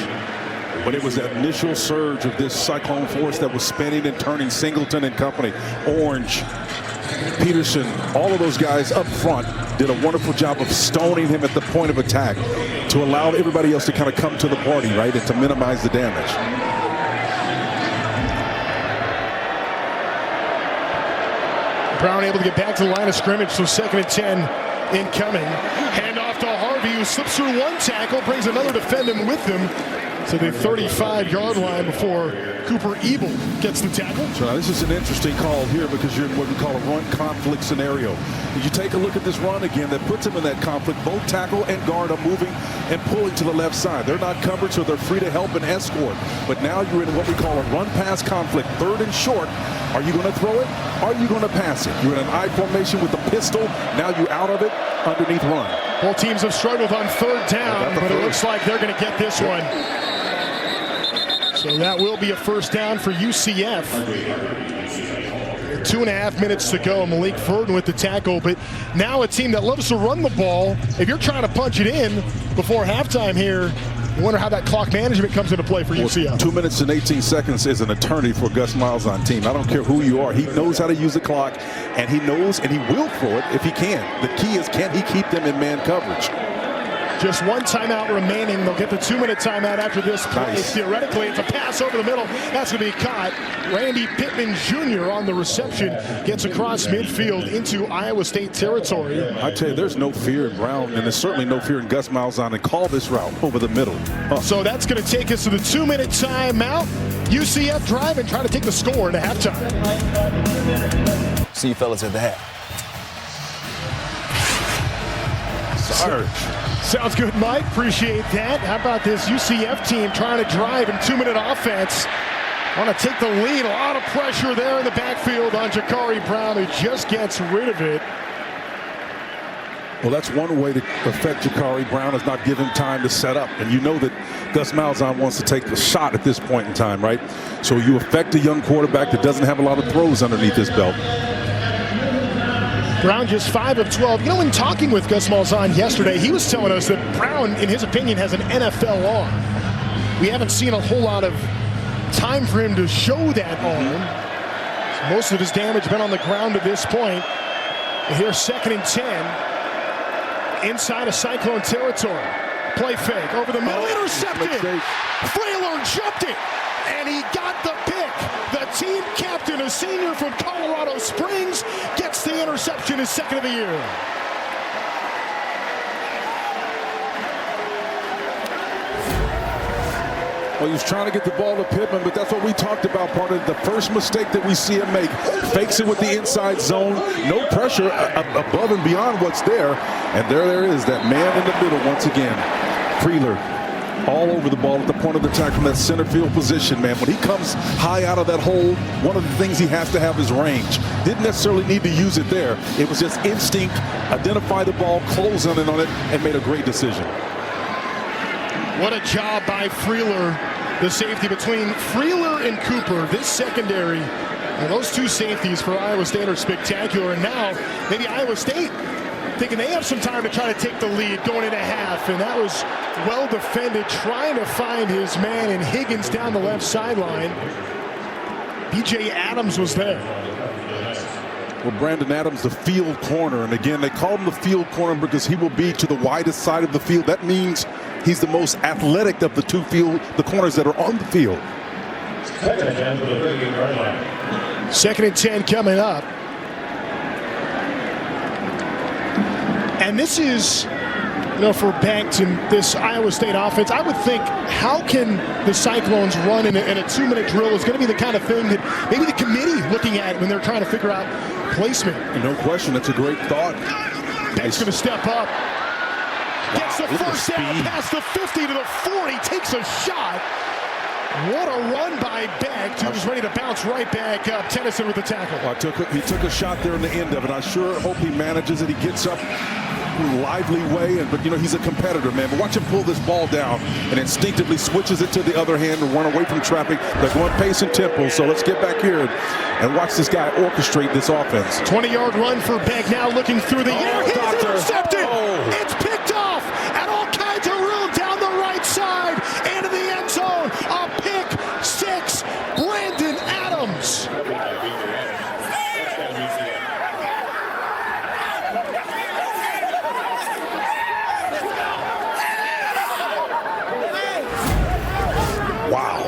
B: But it was that initial surge of this cyclone force that was spinning and turning. Singleton and company, Orange, Peterson, all of those guys up front did a wonderful job of stoning him at the point of attack to allow everybody else to kind of come to the party, right, and to minimize the damage.
A: Brown able to get back to the line of scrimmage, so 2nd and 10 incoming. Hand off to Harvey, who slips through 1 tackle, brings another defendant with him to the 35-yard line before Cooper Ebel gets the tackle.
B: So now this is an interesting call here because you're in what we call a run conflict scenario. You take a look at this run again that puts them in that conflict. Both tackle and guard are moving and pulling to the left side. They're not covered, so they're free to help and escort. But now you're in what we call a run-pass conflict. 3rd and short. Are you going to throw it? Are you going to pass it? You're in an I formation with the pistol. Now you're out of it underneath run.
A: Both teams have struggled on 3rd down, but it looks like they're going to get this one. So that will be a 1st down for UCF. 2.5 minutes to go. Malik Verdon with the tackle, but now a team that loves to run the ball. If you're trying to punch it in before halftime here, you wonder how that clock management comes into play for UCF.
B: 2 minutes and 18 seconds is an eternity for Gus Malzahn team. I don't care who you are. He knows how to use the clock, and he knows and he will throw it if he can. The key is, can he keep them in man coverage?
A: Just 1 timeout remaining. They'll get the 2-minute timeout after this play.
B: Nice.
A: Theoretically, it's a pass over the middle. That's going to be caught. Randy Pittman Jr. on the reception gets across midfield into Iowa State territory.
B: I tell you, there's no fear in Brown, and there's certainly no fear in Gus Malzahn to call this route over the middle.
A: So that's going to take us to the 2-minute timeout. UCF driving, trying to take the score into halftime.
F: See you fellas at the half.
B: Sarge.
A: Sounds good, Mike. Appreciate that. How about this UCF team trying to drive in 2-minute offense? Want to take the lead. A lot of pressure there in the backfield on Jakari Brown, who just gets rid of it.
B: Well, that's one way to affect Jakari Brown, is not give him time to set up. And you know that Gus Malzahn wants to take the shot at this point in time, right? So you affect a young quarterback that doesn't have a lot of throws underneath his belt.
A: Brown just 5 of 12. You know, in talking with Gus Malzahn yesterday, he was telling us that Brown, in his opinion, has an NFL arm. We haven't seen a whole lot of time for him to show that arm. So most of his damage been on the ground to this point. And here's 2nd and 10 inside of Cyclone territory. Play fake over the middle, intercepted. Frailer jumped it, and he got the pick. The team captain, a senior from Colorado Springs, gets the interception, his 2nd of the year.
B: Well, he was trying to get the ball to Pittman, but that's what we talked about, partner. The first mistake that we see him make, fakes it with the inside zone, no pressure above and beyond what's there. And there is, that man in the middle once again. Freeler all over the ball at the point of the attack from that center field position, man. When he comes high out of that hole, one of the things he has to have is range. Didn't necessarily need to use it there. It was just instinct, identify the ball, close in on it, and made a great decision.
A: What a job by Freeler, the safety between Freeler and Cooper. This secondary, and those two safeties for Iowa State are spectacular. And now maybe Iowa State thinking they have some time to try to take the lead going into half. And that was well defended, trying to find his man in Higgins down the left sideline. B.J. Adams was there.
B: Well, Brandon Adams, the field corner. And again, they call him the field corner because he will be to the widest side of the field. That means he's the most athletic of the the corners that are on the field.
D: Second and 10 for the 30-yard line.
A: 2nd and 10 coming up. And this is, for Banks and this Iowa State offense, I would think, how can the Cyclones run in a 2-minute drill is going to be the kind of thing that maybe the committee looking at when they're trying to figure out placement.
B: No question, that's a great thought.
A: Banks going to step up. Gets the first down past the 50 to the 40, takes a shot. What a run by Banks, who was ready to bounce right back up. Tennyson with the tackle.
B: Well, he took a shot there in the end of it. I sure hope he manages it. He gets up in a lively way, but he's a competitor, man. But watch him pull this ball down and instinctively switches it to the other hand and run away from traffic. They're going pace and tempo, so let's get back here and watch this guy orchestrate this offense.
A: 20-yard run for Beck, now looking through the air. He's intercepted!
B: Oh.
A: It's picked off at all kinds of room down the right side into the end zone. A pick six, Brandon Adams.
B: Wow.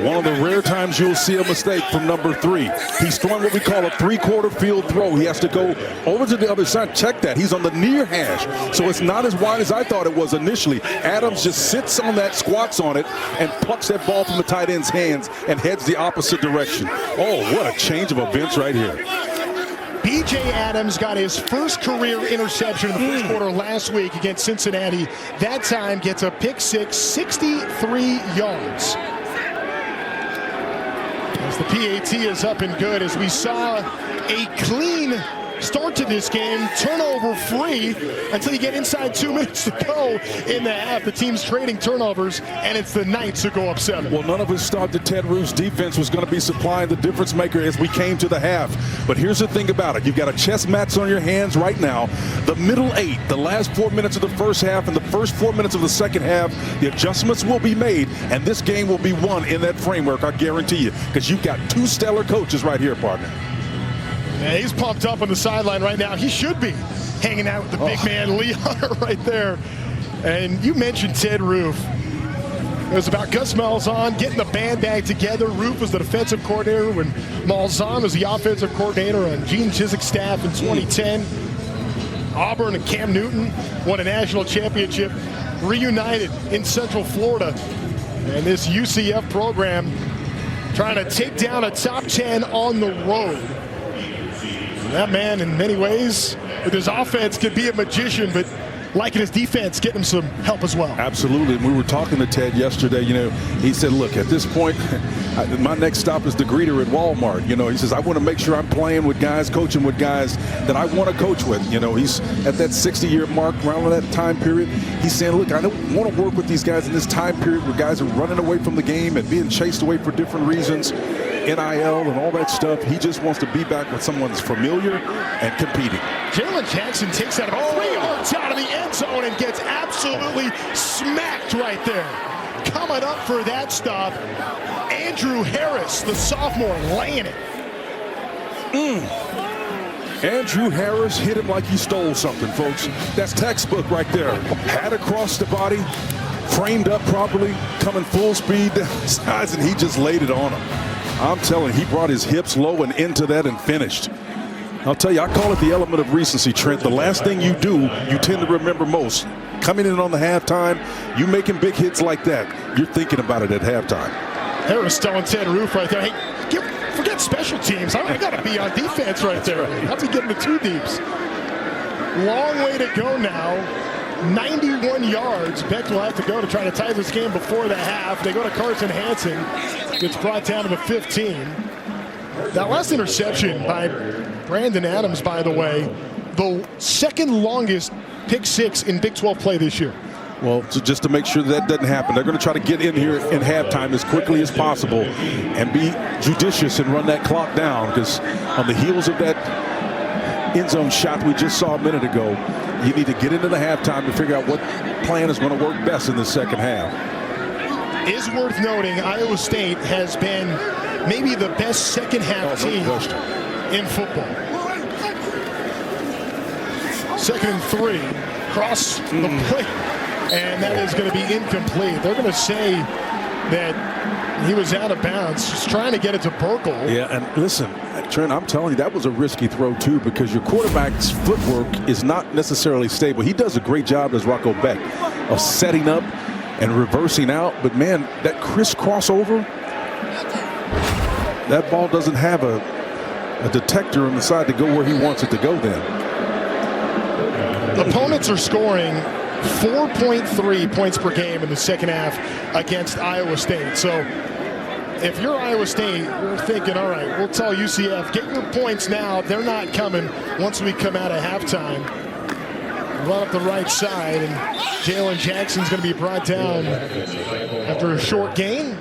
B: One of the rare times you'll see a mistake from number 3. He's throwing what we call a 3-quarter field throw. He has to go over to the other side. Check that. He's on the near hash. So it's not as wide as I thought it was initially. Adams just sits on that, squats on it, and plucks that ball from the tight end's hands and heads the opposite direction. Oh, what a change of events right here.
A: B.J. Adams got his first career interception in the first quarter last week against Cincinnati. That time gets a pick six, 63 yards. As the PAT is up and good, as we saw a clean start to this game, turnover free until you get inside 2 minutes to go in the half. The team's trading turnovers, and it's the Knights who go up 7.
B: Well, none of us thought that Ted Roof's defense was going to be supplying the difference maker as we came to the half. But here's the thing about it. You've got a chess match on your hands right now. The middle 8, the last 4 minutes of the first half and the first 4 minutes of the second half, the adjustments will be made, and this game will be won in that framework, I guarantee you, because you've got 2 stellar coaches right here, partner.
A: Yeah, he's pumped up on the sideline right now. He should be hanging out with the big man, Lee Hunter, right there. And you mentioned Ted Roof. It was about Gus Malzahn getting the band back together. Roof was the defensive coordinator when Malzahn was the offensive coordinator on Gene Chiswick's staff in 2010. Auburn and Cam Newton won a national championship, reunited in Central Florida. And this UCF program trying to take down a top 10 on the road. That man, in many ways, with his offense, could be a magician, but liking his defense, getting him some help as well.
B: Absolutely. And we were talking to Ted yesterday. He said, look, at this point, my next stop is the greeter at Walmart. He says, I want to make sure I'm playing with guys, coaching with guys that I want to coach with. He's at that 60-year mark, around that time period. He's saying, look, I don't want to work with these guys in this time period where guys are running away from the game and being chased away for different reasons. NIL and all that stuff. He just wants to be back with someone that's familiar and competing.
A: Jalen Jackson takes that about 3 yards out of the end zone and gets absolutely smacked right there. Coming up for that stop, Andrew Harris, the sophomore, laying it.
B: Andrew Harris hit him like he stole something, folks. That's textbook right there. Had across the body, framed up properly, coming full speed, size, and he just laid it on him. I'm telling you, he brought his hips low and into that and finished. I'll tell you, I call it the element of recency, Trent. The last thing you do, you tend to remember most. Coming in on the halftime, you making big hits like that, you're thinking about it at halftime.
A: Harris telling Ted Roof right there, hey, forget special teams. I got to be on defense right there. I'll be getting the two deeps. Long way to go now. 91 yards. Beck will have to go to try to tie this game before the half. They go to Carson Hansen. Gets brought down to the 15. That last interception by Brandon Adams, by the way, the second longest pick six in Big 12 play this year.
B: Well, so just to make sure that doesn't happen, they're going to try to get in here in halftime as quickly as possible and be judicious and run that clock down, because on the heels of that end zone shot we just saw a minute ago, you need to get into the halftime to figure out what plan is going to work best in the second half.
A: Is worth noting, Iowa State has been maybe the best second half team in football. 2nd and 3, cross the plate, and that is going to be incomplete. They're going to say that he was out of bounds, just trying to get it to Burkle.
B: Yeah, and listen, Trent, I'm telling you, that was a risky throw too, because your quarterback's footwork is not necessarily stable. He does a great job, as Rocco Beck, of setting up and reversing out, but man, that crisscross over, that ball doesn't have a detector on the side to go where he wants it to go then.
A: Opponents are scoring 4.3 points per game in the second half against Iowa State. So if you're Iowa State, you're thinking, all right, we'll tell UCF, get your points now. They're not coming once we come out of halftime. Run up the right side, and Jalen Jackson's going to be brought down after a short gain.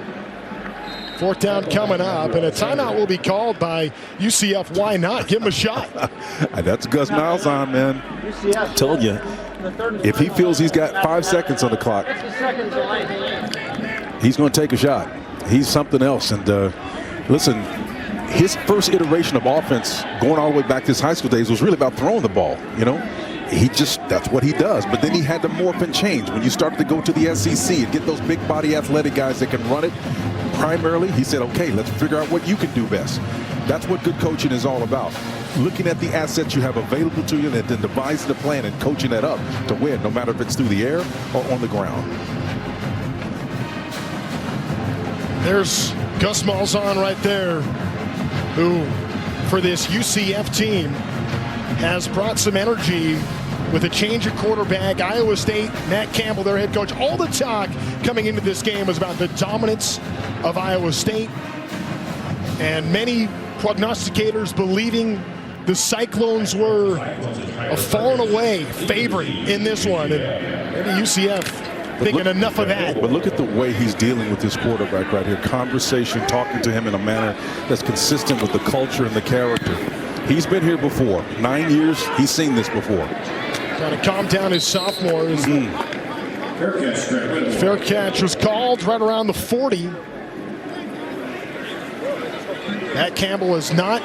A: 4th down coming up, and a timeout will be called by UCF. Why not? Give him a shot.
B: That's Gus Miles on, man. I told you, if he feels he's got 5 seconds on the clock, he's going to take a shot. He's something else. And listen, his first iteration of offense going all the way back to his high school days was really about throwing the ball, you know. That's what he does. But then he had to morph and change. When you started to go to the SEC and get those big body athletic guys that can run it, primarily, he said, okay, let's figure out what you can do best. That's what good coaching is all about. Looking at the assets you have available to you and then devising the plan and coaching that up to win, no matter if it's through the air or on the ground.
A: There's Gus Malzahn right there, who, for this UCF team, has brought some energy with a change of quarterback. Iowa State, Matt Campbell, their head coach. All the talk coming into this game was about the dominance of Iowa State, and many prognosticators believing the Cyclones were a fallen away favorite in this one, and maybe UCF thinking enough of that.
B: But look at the way he's dealing with this quarterback right here. Conversation, talking to him in a manner that's consistent with the culture and the character. He's been here before. 9 years, he's seen this before.
A: Trying to calm down his sophomores. Fair catch was called right around the 40. Matt Campbell has not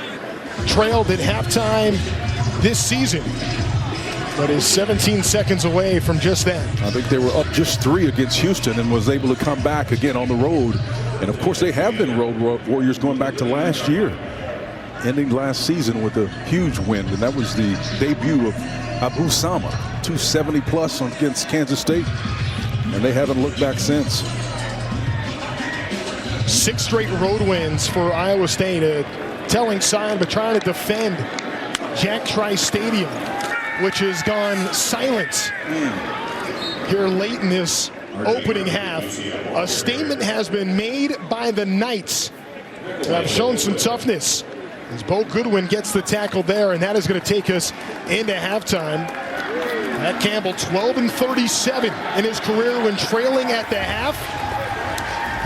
A: trailed at halftime this season, but is 17 seconds away from just that.
B: I think they were up just 3 against Houston and was able to come back again on the road. And of course, they have been road warriors going back to last year, ending last season with a huge win, and that was the debut of Abu Sama, 270 plus against Kansas State, and they haven't looked back since.
A: 6 straight road wins for Iowa State, a telling sign, but trying to defend Jack Trice Stadium, which has gone silent here late in this opening half. A statement has been made by the Knights that have shown some toughness, as Bo Goodwin gets the tackle there, and that is going to take us into halftime. Matt Campbell, 12-37 in his career when trailing at the half.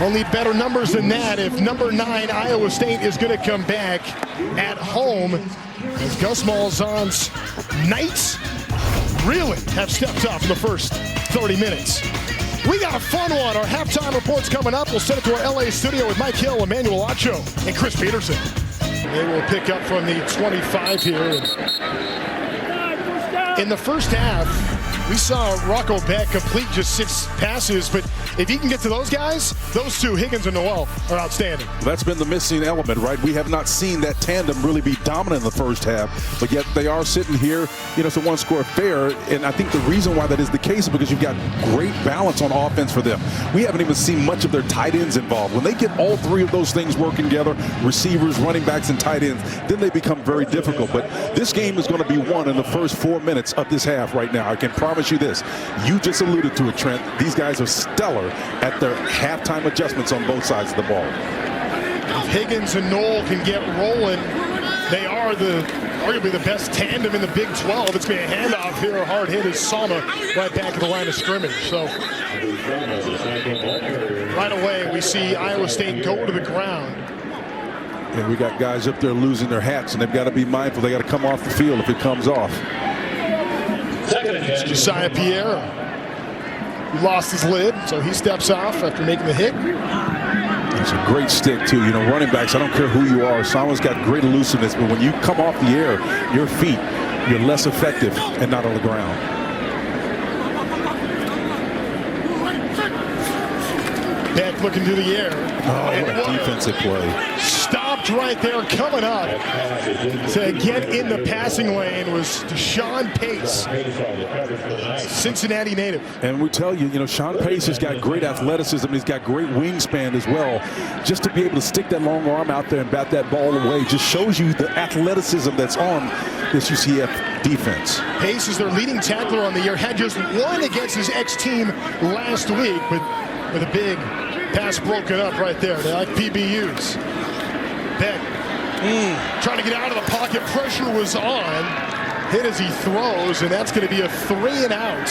A: Only better numbers than that if number 9 Iowa State is going to come back at home, as Gus Malzahn's Knights really have stepped up in the first 30 minutes. We got a fun one. Our halftime report's coming up. We'll send it to our LA studio with Mike Hill, Emmanuel Acho, and Chris Peterson. They will pick up from the 25 here. In the first half, We saw Rocco Beck complete just 6 passes, but if he can get to those guys, those two, Higgins and Noel, are outstanding.
B: That's been the missing element, right? We have not seen that tandem really be dominant in the first half, but yet they are sitting here. You know, it's a one-score affair, and I think the reason why that is the case is because you've got great balance on offense for them. We haven't even seen much of their tight ends involved. When they get all 3 of those things working together, receivers, running backs, and tight ends, then they become very difficult. But this game is going to be won in the first 4 minutes of this half right now. I can promise you this. You just alluded to it, Trent. These guys are stellar at their halftime adjustments on both sides of the ball.
A: If Higgins and Noel can get rolling, they are arguably the best tandem in the Big 12. It's been a handoff here. A hard hit is Sama right back at the line of scrimmage. So right away we see Iowa State go to the ground.
B: And we got guys up there losing their hats, and they've got to be mindful. They got to come off the field if it comes off.
A: It's Josiah Pierre. He lost his lid, so he steps off after making the hit.
B: It's a great stick, too. You know, running backs, I don't care who you are. Sama's got great elusiveness, but when you come off the air, your feet, you're less effective and not on the ground.
A: Beck looking to the air.
B: Oh, what a defensive play.
A: Stopped right there, coming up to get in the passing lane was Sean Pace, Cincinnati native.
B: And we tell you, you know, Sean Pace has got great athleticism. He's got great wingspan as well. Just to be able to stick that long arm out there and bat that ball away just shows you the athleticism that's on this UCF defense.
A: Pace is their leading tackler on the year. Had just one against his ex-team last week, but with a big pass broken up right there. They like PBUs. Beck trying to get out of the pocket. Pressure was on. Hit as he throws, and that's going to be a 3 and out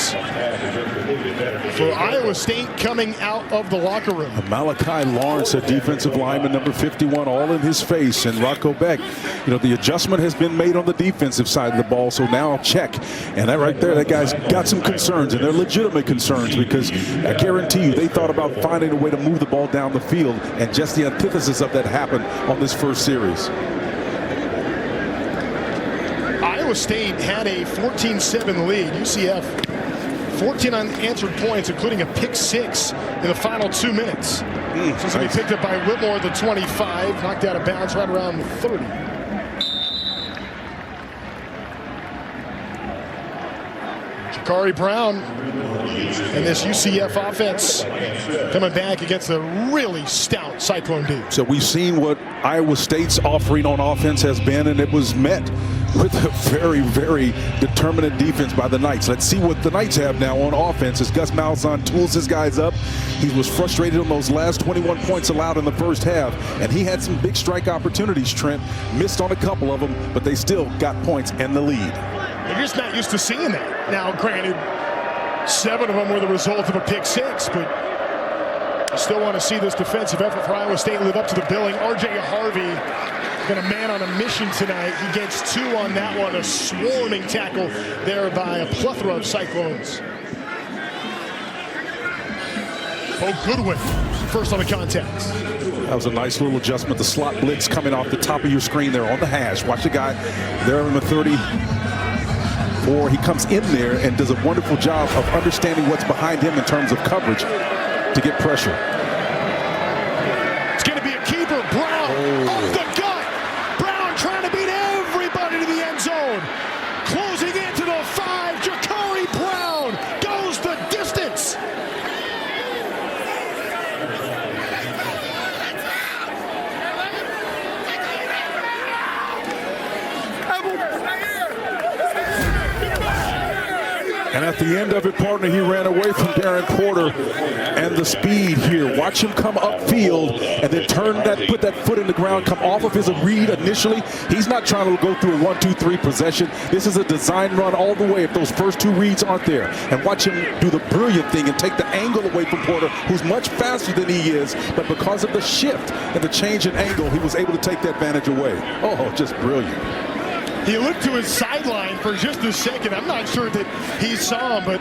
A: for Iowa State coming out of the locker room.
B: Malachi Lawrence, a defensive lineman, number 51, all in his face. And Rocco Beck, you know, the adjustment has been made on the defensive side of the ball, so now check. And that right there, that guy's got some concerns, and they're legitimate concerns, because I guarantee you they thought about finding a way to move the ball down the field, and just the antithesis of that happened on this first series.
A: Iowa State had a 14-7 lead. UCF 14 unanswered points, including a pick 6 in the final 2 minutes. So it's going to be picked up by Whitmore at the 25, knocked out of bounds right around the 30. Jakari Brown and this UCF offense coming back against a really stout Cyclone D.
B: So we've seen what Iowa State's offering on offense has been, and it was met with a very, very determined defense by the Knights. Let's see what the Knights have now on offense as Gus Malzahn tools his guys up. He was frustrated on those last 21 points allowed in the first half, and he had some big strike opportunities, Trent. Missed on a couple of them, but they still got points and the lead.
A: You're just not used to seeing that. Now, granted, 7 of them were the result of a pick 6, but I still want to see this defensive effort for Iowa State live up to the billing. R.J. Harvey got a man on a mission tonight. He gets 2 on that one. A swarming tackle there by a plethora of Cyclones. Bo Goodwin, first on the contact.
B: That was a nice little adjustment. The slot blitz coming off the top of your screen there on the hash. Watch the guy there in the 34. He comes in there and does a wonderful job of understanding what's behind him in terms of coverage to get pressure.
A: It's going to be a keeper. Brown off the gut. Brown trying to beat everybody to the end zone. Closing into the 5. Jakari Brown goes the distance.
B: And at the end of it, partner, he ran away from Darren Porter, and the speed here. Watch him come upfield and then put that foot in the ground, come off of his read initially. He's not trying to go through a 1-2-3 possession. This is a design run all the way if those first 2 reads aren't there. And watch him do the brilliant thing and take the angle away from Porter, who's much faster than he is, but because of the shift and the change in angle, he was able to take that advantage away. Oh, just brilliant.
A: He looked to his sideline for just a second. I'm not sure that he saw him, but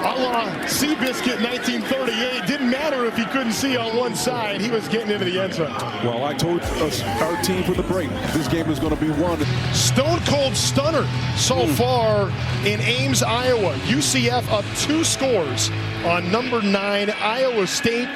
A: A la Seabiscuit 1938. Didn't matter if he couldn't see on one side. He was getting into the end zone.
B: Well, I told us, our team for the break, this game is going to be won.
A: Stone cold stunner so far in Ames, Iowa. UCF up 2 scores on number 9 Iowa State.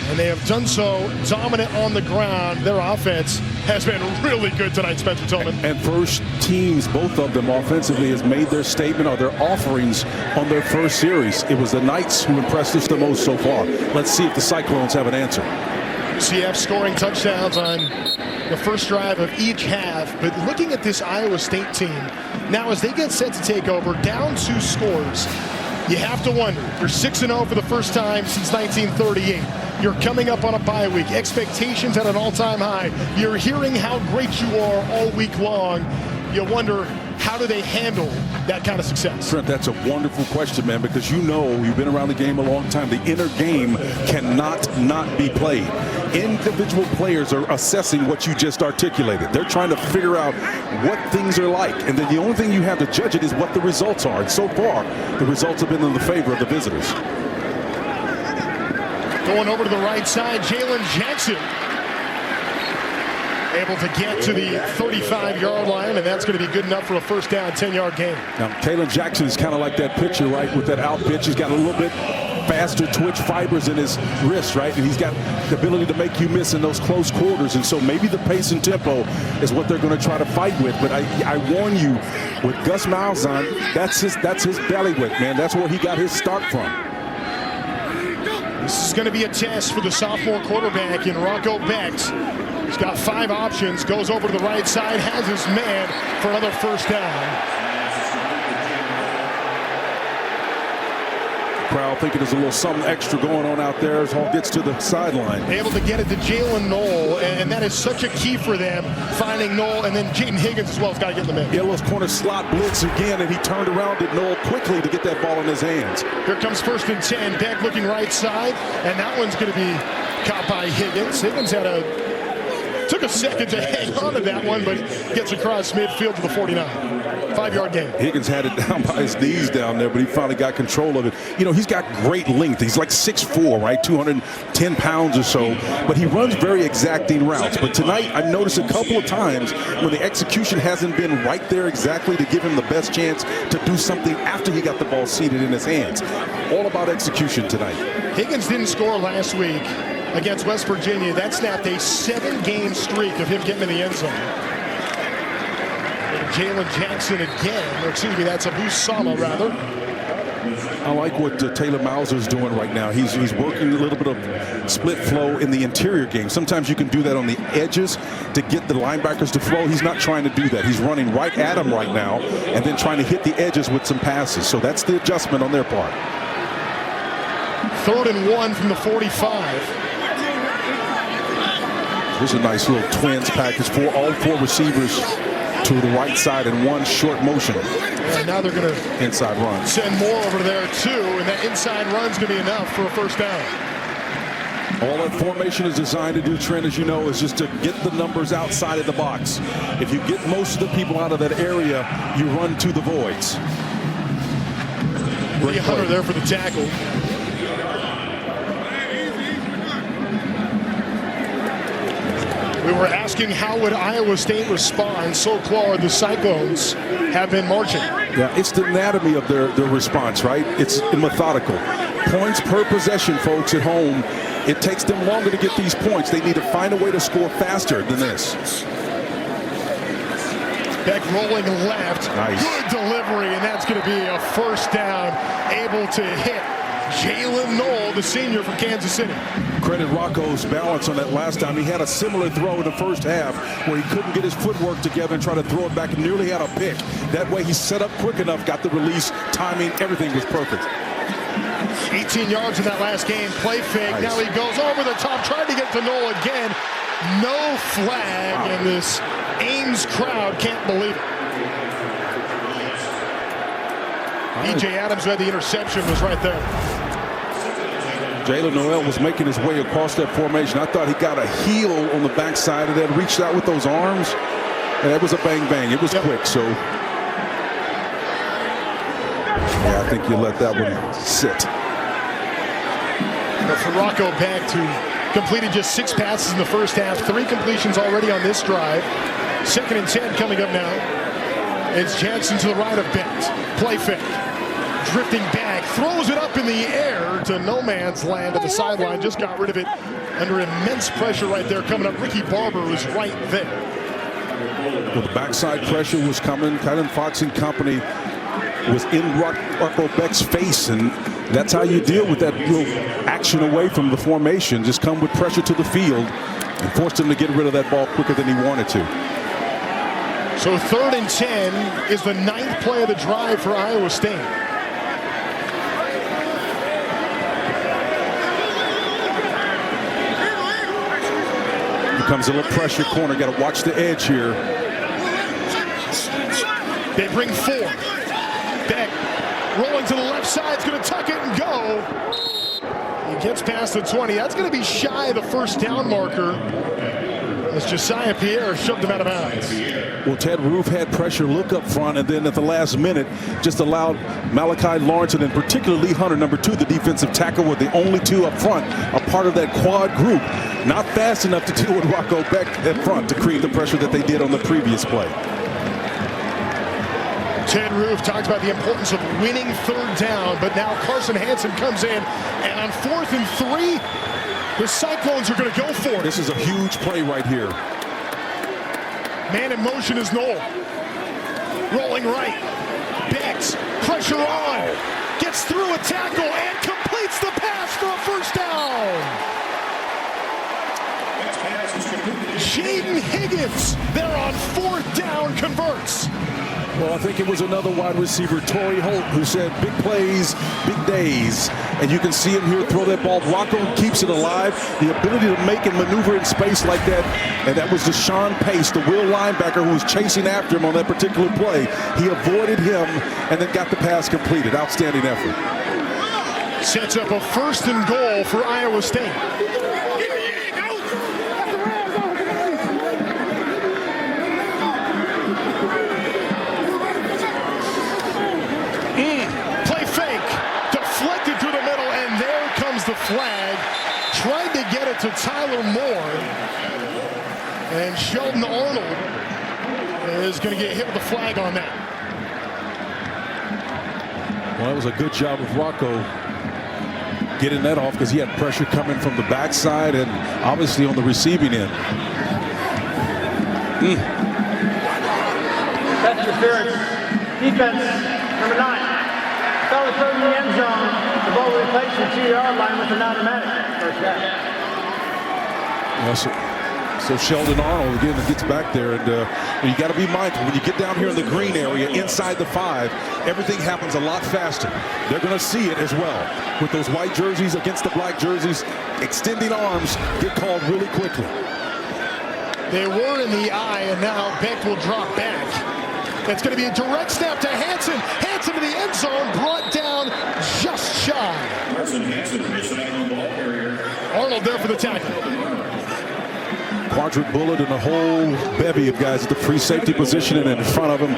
A: And they have done so dominant on the ground. Their offense has been really good tonight, Spencer Tillman.
B: And first teams, both of them offensively, has made their statement or their offerings on their first series. It was the Knights who impressed us the most so far. Let's see if the Cyclones have an answer.
A: UCF scoring touchdowns on the first drive of each half. But looking at this Iowa State team, now as they get set to take over, down 2 scores, you have to wonder. You're 6-0 for the first time since 1938. You're coming up on a bye week. Expectations at an all-time high. You're hearing how great you are all week long. You wonder, how do they handle that kind of success?
B: Trent, that's a wonderful question, man, because you know, you've been around the game a long time. The inner game cannot not be played. Individual players are assessing what you just articulated. They're trying to figure out what things are like. And then the only thing you have to judge it is what the results are. And so far, the results have been in the favor of the visitors.
A: Going over to the right side, Jalen Jackson able to get to the 35-yard line, and that's going to be good enough for a first down, 10-yard gain.
B: Now, Jalen Jackson is kind of like that pitcher, right, with that out pitch. He's got a little bit faster twitch fibers in his wrist, right, and he's got the ability to make you miss in those close quarters, and so maybe the pace and tempo is what they're going to try to fight with. But I warn you, with Gus Malzahn, that's his bailiwick, man. That's where he got his start from.
A: This is going to be a test for the sophomore quarterback in Rocco Becht. He's got 5 options, goes over to the right side, has his man for another first down.
B: Crowd thinking there's a little something extra going on out there as Hall gets to the sideline.
A: Able to get it to Jalen Knoll, and that is such a key for them, finding Knoll, and then Jaden Higgins as well has got to get in the mix.
B: Yellow's corner slot blitz again, and he turned around at Knoll quickly to get that ball in his hands.
A: Here comes 1st and 10. Beck looking right side, and that one's going to be caught by Higgins. Higgins took a second to hang on to that one, but gets across midfield to the 49. 5-yard gain.
B: Higgins had it down by his knees down there, but he finally got control of it. You know, he's got great length. He's like 6'4", right? 210 pounds or so, but he runs very exacting routes. But tonight, I've noticed a couple of times when the execution hasn't been right there exactly to give him the best chance to do something after he got the ball seated in his hands. All about execution tonight.
A: Higgins didn't score last week against West Virginia. That snapped a 7-game streak of him getting in the end zone. Jalen Jackson again, or excuse me, that's Abu Sama rather.
B: I like what Taylor Mauser's doing right now. He's working a little bit of split flow in the interior game. Sometimes you can do that on the edges to get the linebackers to flow. He's not trying to do that. He's running right at them right now and then trying to hit the edges with some passes. So that's the adjustment on their part.
A: 3rd and 1 from the 45.
B: Here's a nice little twins package for all 4 receivers to the right side in one short motion.
A: And now they're going to
B: inside run.
A: Send more over there too, and that inside run's going to be enough for a first down.
B: All that formation is designed to do, Trent, as you know, is just to get the numbers outside of the box. If you get most of the people out of that area, you run to the voids.
A: Great Hunter there for the tackle. We were asking how would Iowa State respond. So far, the Cyclones have been marching.
B: Yeah, it's the anatomy of their response, right? It's methodical. Points per possession, folks, at home. It takes them longer to get these points. They need to find a way to score faster than this.
A: Beck rolling left.
B: Nice.
A: Good delivery, and that's going to be a first down. Able to hit Jalen Knoll, the senior from Kansas City.
B: Credit Rocco's balance on that last time. He had a similar throw in the first half where he couldn't get his footwork together and try to throw it back and nearly had a pick. That way he set up quick enough, got the release, timing, everything was perfect.
A: 18 yards in that last game. Play fake. Nice. Now he goes over the top, tried to get to Knoll again. No flag, and this Ames crowd can't believe it. E.J. Adams, who had the interception, was right there.
B: Jalen Noel was making his way across that formation. I thought he got a heel on the backside of that, reached out with those arms, and that was a bang-bang. It was quick, so. Yeah, I think you let that one sit.
A: But for Rocco Beck, who completed just 6 passes in the first half, 3 completions already on this drive. 2nd and 10 coming up now. It's Jansen to the right of Beck. Play fake. Drifting back, throws it up in the air to no man's land at the sideline. Just got rid of it under immense pressure right there. Coming up, Ricky Barber was right there.
B: Well, the backside pressure was coming. Kylan Fox and company was in Rocco Beck's face, and that's how you deal with that little action away from the formation. Just come with pressure to the field and forced him to get rid of that ball quicker than he wanted to.
A: So 3rd and 10 is the 9th play of the drive for Iowa State.
B: Comes a little pressure corner. Got to watch the edge here.
A: They bring 4. Beck rolling to the left side. Is going to tuck it and go. He gets past the 20. That's going to be shy of the first down marker as Josiah Pierre shoved him out of bounds.
B: Well, Ted Roof had pressure look up front, and then at the last minute just allowed Malachi Lawrence and in particular Lee Hunter, number 2, the defensive tackle, were the only 2 up front, a part of that quad group. Not fast enough to deal with Rocco Beck at front to create the pressure that they did on the previous play.
A: Ted Roof talks about the importance of winning 3rd down, but now Carson Hansen comes in, and on 4th and 3, the Cyclones are going to go for it.
B: This is a huge play right here.
A: Man in motion is Knoll. Rolling right. Becks, pressure on. Gets through a tackle and completes the pass for a 1st down. Jaden Higgins there on 4th down converts.
B: Well, I think it was another wide receiver, Torrey Holt, who said big plays, big days. And you can see him here throw that ball. Rocco keeps it alive. The ability to make and maneuver in space like that. And that was Deshaun Pace, the Will linebacker who was chasing after him on that particular play. He avoided him and then got the pass completed. Outstanding effort.
A: Sets up a 1st and goal for Iowa State. Play fake, deflected through the middle, and there comes the flag. Tried to get it to Tyler Moore, and Sheldon Arnold is going to get hit with the flag on that.
B: Well, that was a good job of Rocco getting that off because he had pressure coming from the backside and obviously on the receiving end.
C: Pass interference. Defense, number 9. Fellas thrown in the end zone. The ball will be placed at the 2-yard line with an automatic 1st down.
B: Yes, so Sheldon Arnold again gets back there, and you got to be mindful when you get down here in the green area inside the 5. Everything happens a lot faster. They're going to see it as well with those white jerseys against the black jerseys. Extending arms get called really quickly.
A: They were in the eye, and now Beck will drop back. It's going to be a direct snap to Hansen. Hansen to the end zone, brought down just shy. Arnold there for the tackle.
B: Quadrant bullet and a whole bevy of guys at the free safety position and in front of him,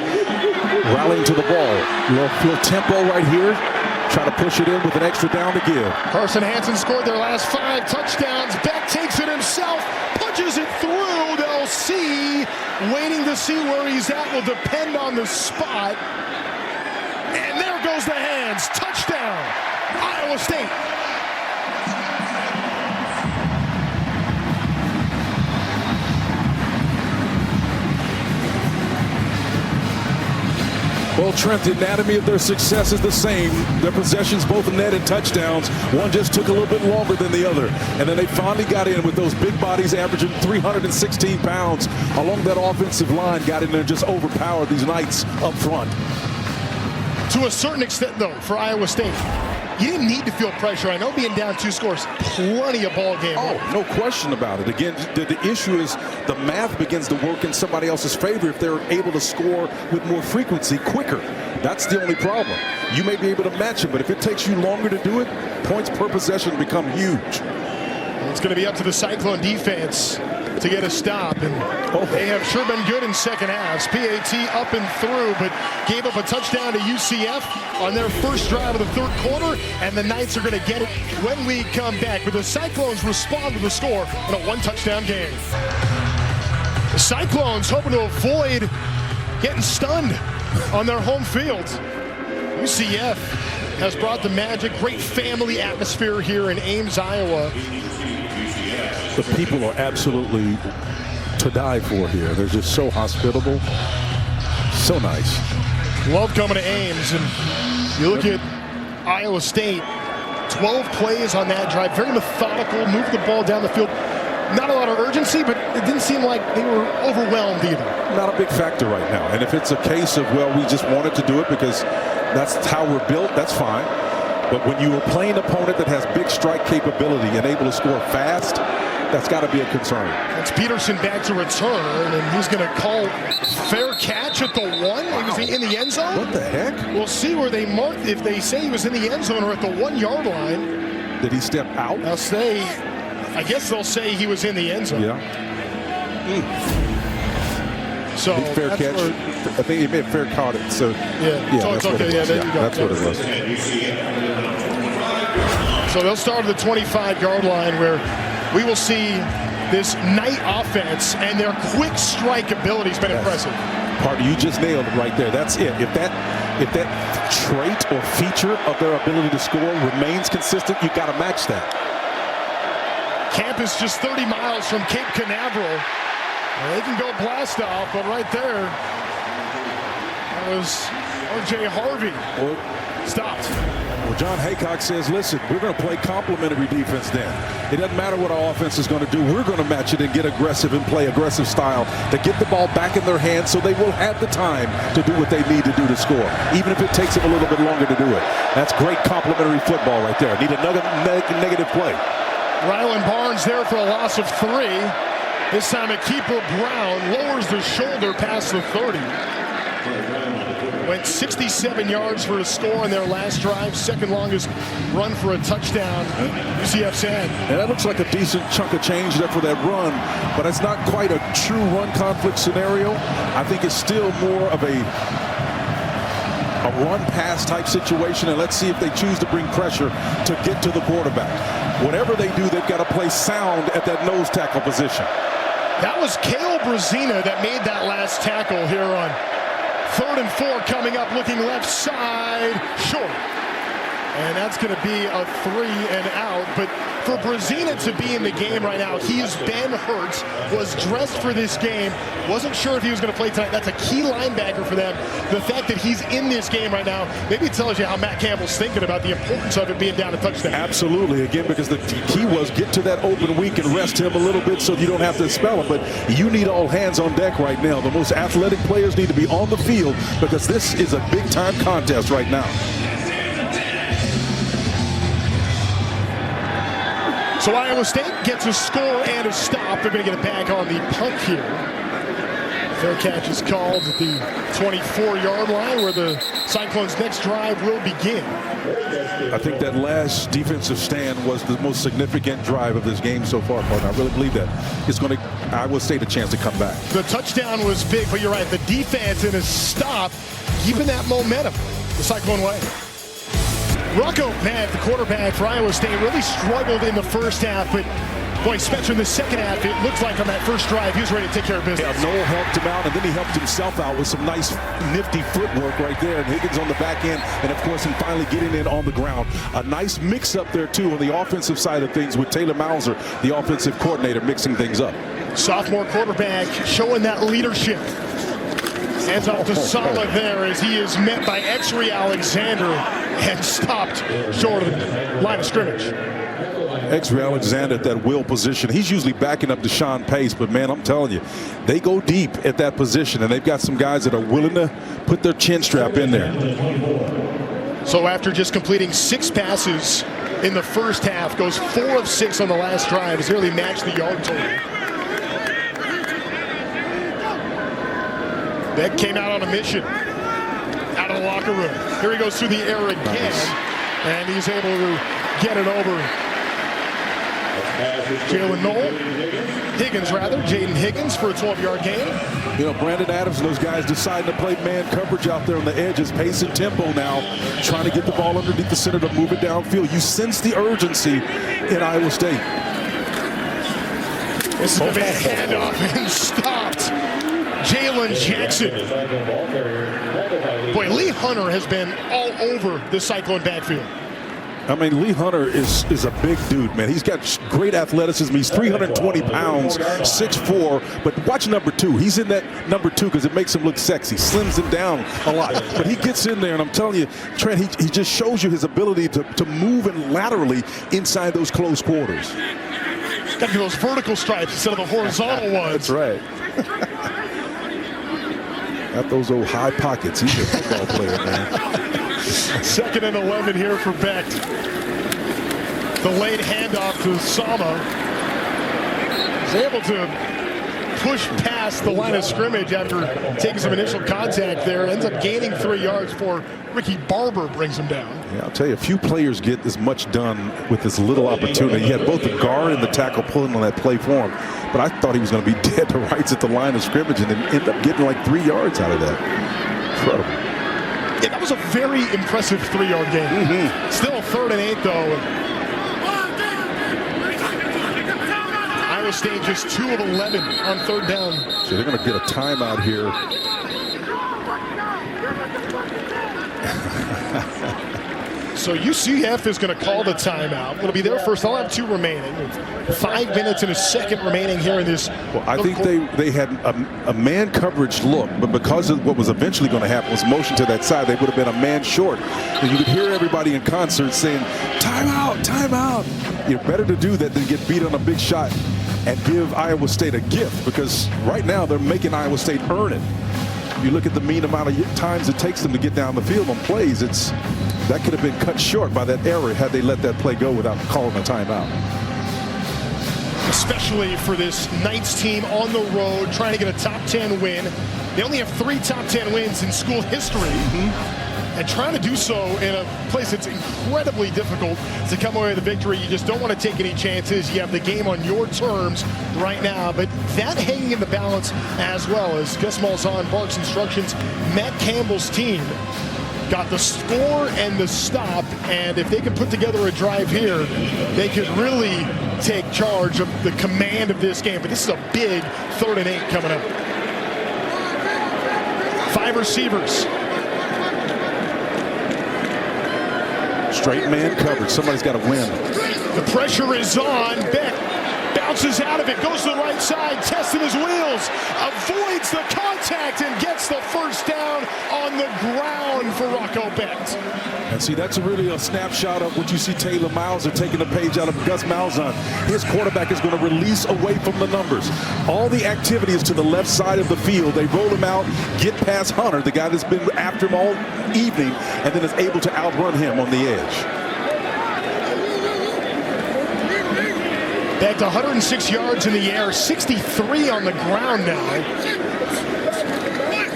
B: rallying to the ball. Little field tempo right here. Try to push it in with an extra down to give.
A: Carson Hansen scored their last 5 touchdowns. Beck takes it himself, punches it through. They'll see. Waiting to see where he's at will depend on the spot. And there goes the hands. Touchdown, Iowa State.
B: Well, Trent, the anatomy of their success is the same. Their possessions, both net and touchdowns. One just took a little bit longer than the other. And then they finally got in with those big bodies averaging 316 pounds along that offensive line. Got in there and just overpowered these Knights up front.
A: To a certain extent, though, for Iowa State, you didn't need to feel pressure. I know being down 2 scores, plenty of ball game.
B: Oh, no question about it. Again, the issue is the math begins to work in somebody else's favor if they're able to score with more frequency quicker. That's the only problem. You may be able to match it, but if it takes you longer to do it, points per possession become huge.
A: It's going to be up to the Cyclone defense to get a stop, and they have sure been good in second halves. PAT up and through, but gave up a touchdown to UCF on their first drive of the third quarter, and the Knights are going to get it when we come back. But the Cyclones respond to the score in a one-touchdown game. The Cyclones hoping to avoid getting stunned on their home field. UCF has brought the magic. Great family atmosphere here in Ames, Iowa.
B: The people are absolutely to die for here. They're just so hospitable, so nice.
A: Love coming to Ames, and you look at Iowa State, 12 plays on that drive, very methodical, moved the ball down the field. Not a lot of urgency, but it didn't seem like they were overwhelmed either.
B: Not a big factor right now. And if it's a case of, well, we just wanted to do it because that's how we're built, that's fine. But when you are playing an opponent that has big strike capability and able to score fast, that's got to be a concern.
A: It's Peterson back to return, and he's going to call fair catch at the 1. Wow. Was he in the end zone?
B: What the heck?
A: We'll see where they mark, if they say he was in the end zone or at the 1 yard line.
B: Did he step out?
A: They'll say, I guess they'll say he was in the end zone.
B: Yeah.
A: So
B: fair catch. I think he may have fair caught it. So
A: yeah, so
B: that's
A: it's okay.
B: Yeah, there you go. That's what it was.
A: So they'll start at the 25-yard line, where we will see this Knight offense, and their quick strike ability has been impressive.
B: Partner, you just nailed it right there. That's it. If that trait or feature of their ability to score remains consistent, you got to match that.
A: Campus just 30 miles from Cape Canaveral. Well, they can go blast off, but right there, that was R.J. Harvey. Stopped.
B: Well, John Haycock says, listen, we're going to play complementary defense then. It doesn't matter what our offense is going to do. We're going to match it and get aggressive and play aggressive style to get the ball back in their hands so they will have the time to do what they need to do to score, even if it takes them a little bit longer to do it. That's great complementary football right there. Need another negative play.
A: Ryland Barnes there for a loss of 3. This time a keeper Brown lowers the shoulder past the 30. Went 67 yards for a score on their last drive. Second longest run for a touchdown UCF's had.
B: And that looks like a decent chunk of change there for that run, but it's not quite a true run conflict scenario. I think it's still more of a run pass type situation, and let's see if they choose to bring pressure to get to the quarterback. Whatever they do, they've got to play sound at that nose tackle position.
A: That was Kale Brazina that made that last tackle here on 3rd and 4, coming up, looking left side, short. And that's going to be a 3 and out. But for Brazina to be in the game right now, he has been hurt, was dressed for this game, wasn't sure if he was going to play tonight. That's a key linebacker for them. The fact that he's in this game right now, maybe it tells you how Matt Campbell's thinking about the importance of it being down a touchdown.
B: Absolutely. Again, because the key was get to that open week and rest him a little bit so you don't have to spell him. But you need all hands on deck right now. The most athletic players need to be on the field because this is a big-time contest right now.
A: So Iowa State gets a score and a stop. They're going to get it back on the punt here. Fair catch is called at the 24-yard line, where the Cyclones' next drive will begin.
B: I think that last defensive stand was the most significant drive of this game so far, partner. I really believe that. It's going to, Iowa State, a chance to come back.
A: The touchdown was big, but you're right. The defense in a stop, keeping that momentum the Cyclone way. Rocco Matt, the quarterback for Iowa State, really struggled in the first half, but boy, Spencer, in the second half, it looked like on that first drive, he was ready to take care of business.
B: Yeah, Noel helped him out, and then he helped himself out with some nice, nifty footwork right there. And Higgins on the back end, and of course, him finally getting in on the ground. A nice mix-up there, too, on the offensive side of things with Taylor Mauser, the offensive coordinator, mixing things up.
A: Sophomore quarterback showing that leadership. Hands off to Sala there as he is met by X-Ray Alexander and stopped short of the line of scrimmage.
B: X-Ray Alexander at that will position. He's usually backing up Deshaun Pace, but man, I'm telling you, they go deep at that position, and they've got some guys that are willing to put their chin strap in there.
A: So after just completing 6 passes in the first half, goes 4 of 6 on the last drive, has nearly matched the yard total. That came out on a mission out of the locker room. Here he goes through the air again, and he's able to get it over Jalen Knoll. Higgins, rather. Jaden Higgins for a 12-yard gain.
B: You know, Brandon Adams and those guys deciding to play man coverage out there on the edges, pace and tempo now, trying to get the ball underneath the center to move it downfield. You sense the urgency in Iowa State.
A: This is the big handoff and stopped. Jalen Jackson. Boy, Lee Hunter has been all over the Cyclone backfield.
B: I mean, Lee Hunter is a big dude, man. He's got great athleticism. He's 320 pounds, 6'4", but watch number 2. He's in that number 2 because it makes him look sexy, slims him down a lot. But he gets in there, and I'm telling you, Trent, he just shows you his ability to move and laterally inside those close quarters.
A: Got to do those vertical stripes instead of the horizontal ones.
B: That's right. Got those old high pockets. He's a football player, man.
A: 2nd and 11 here for Becht. The late handoff to Sama. He's able to push past the line of scrimmage after taking some initial contact there. Ends up gaining 3 yards before Ricky Barber brings him down.
B: Yeah, I'll tell you, a few players get as much done with this little opportunity. He had both the guard and the tackle pulling on that play for him. But I thought he was going to be dead to rights at the line of scrimmage and then end up getting like 3 yards out of that. Incredible.
A: Yeah, that was a very impressive 3-yard gain. Still 3rd and 8, though. Iowa State just 2 of 11 on 3rd down.
B: So they're going to get a timeout here.
A: So UCF is going to call the timeout. It'll be their first. They'll have 2 remaining. 5 minutes and a second remaining here in this.
B: Well, I think they had a man coverage look, but because of what was eventually going to happen was motion to that side, they would have been a man short. And you could hear everybody in concert saying, timeout, timeout. You're better to do that than get beat on a big shot and give Iowa State a gift, because right now they're making Iowa State earn it. You look at the mean amount of times it takes them to get down the field on plays, that could have been cut short by that error had they let that play go without calling a timeout.
A: Especially for this Knights team on the road, trying to get a top 10 win. They only have 3 top 10 wins in school history. And trying to do so in a place that's incredibly difficult to come away with a victory. You just don't want to take any chances. You have the game on your terms right now. But that hanging in the balance as well as Gus Malzahn, Park's instructions. Matt Campbell's team got the score and the stop, and if they can put together a drive here, they could really take charge of the command of this game. But this is a big 3rd and 8 coming up. 5 receivers.
B: Straight man coverage. Somebody's got to win.
A: The pressure is on. Becht bounces out of it, goes to the right side, testing his wheels, avoids the contact, and gets the first down on the ground for Rocco Becht.
B: And see, that's really a snapshot of what you see Taylor Mauser taking the page out of Gus Malzahn. His quarterback is going to release away from the numbers. All the activity is to the left side of the field. They roll him out, get past Hunter, the guy that's been after him all evening, and then is able to outrun him on the edge.
A: Becht 106 yards in the air, 63 on the ground now.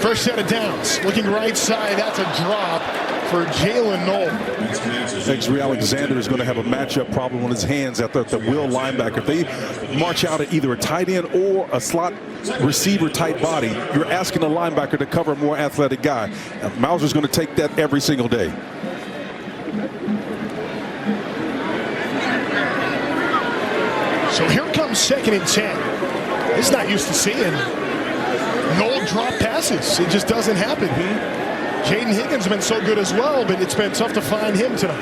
A: First set of downs. Looking right side, that's a drop for Jalen Knoll.
B: Xavier Alexander is going to have a matchup problem on his hands at the will linebacker. If they march out at either a tight end or a slot receiver type body, you're asking a linebacker to cover a more athletic guy. Mauser's going to take that every single day.
A: So here comes 2nd and 10. It's not used to seeing Knoll drop passes. It just doesn't happen. Jaden Higgins has been so good as well, but it's been tough to find him tonight.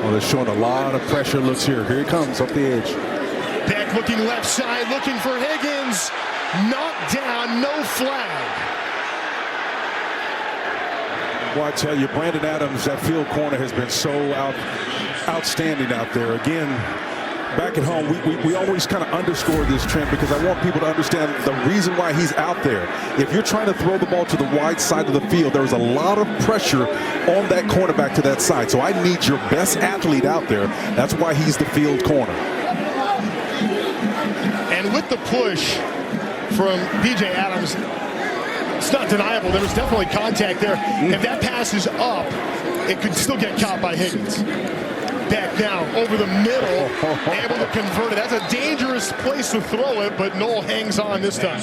B: Well, they're showing a lot of pressure looks here. Here he comes up the edge.
A: Becht looking left side, looking for Higgins. Knocked down, no flag.
B: Well, I tell you, Brandon Adams, that field corner has been so outstanding out there. Again, back at home, we always kind of underscore this trend because I want people to understand the reason why he's out there. If you're trying to throw the ball to the wide side of the field, there's a lot of pressure on that cornerback to that side. So I need your best athlete out there. That's why he's the field corner.
A: And with the push from B.J. Adams, it's not deniable. There was definitely contact there. If that pass is up, it could still get caught by Higgins. Back now over the middle, able to convert it. That's a dangerous place to throw it, but Knoll hangs on this time.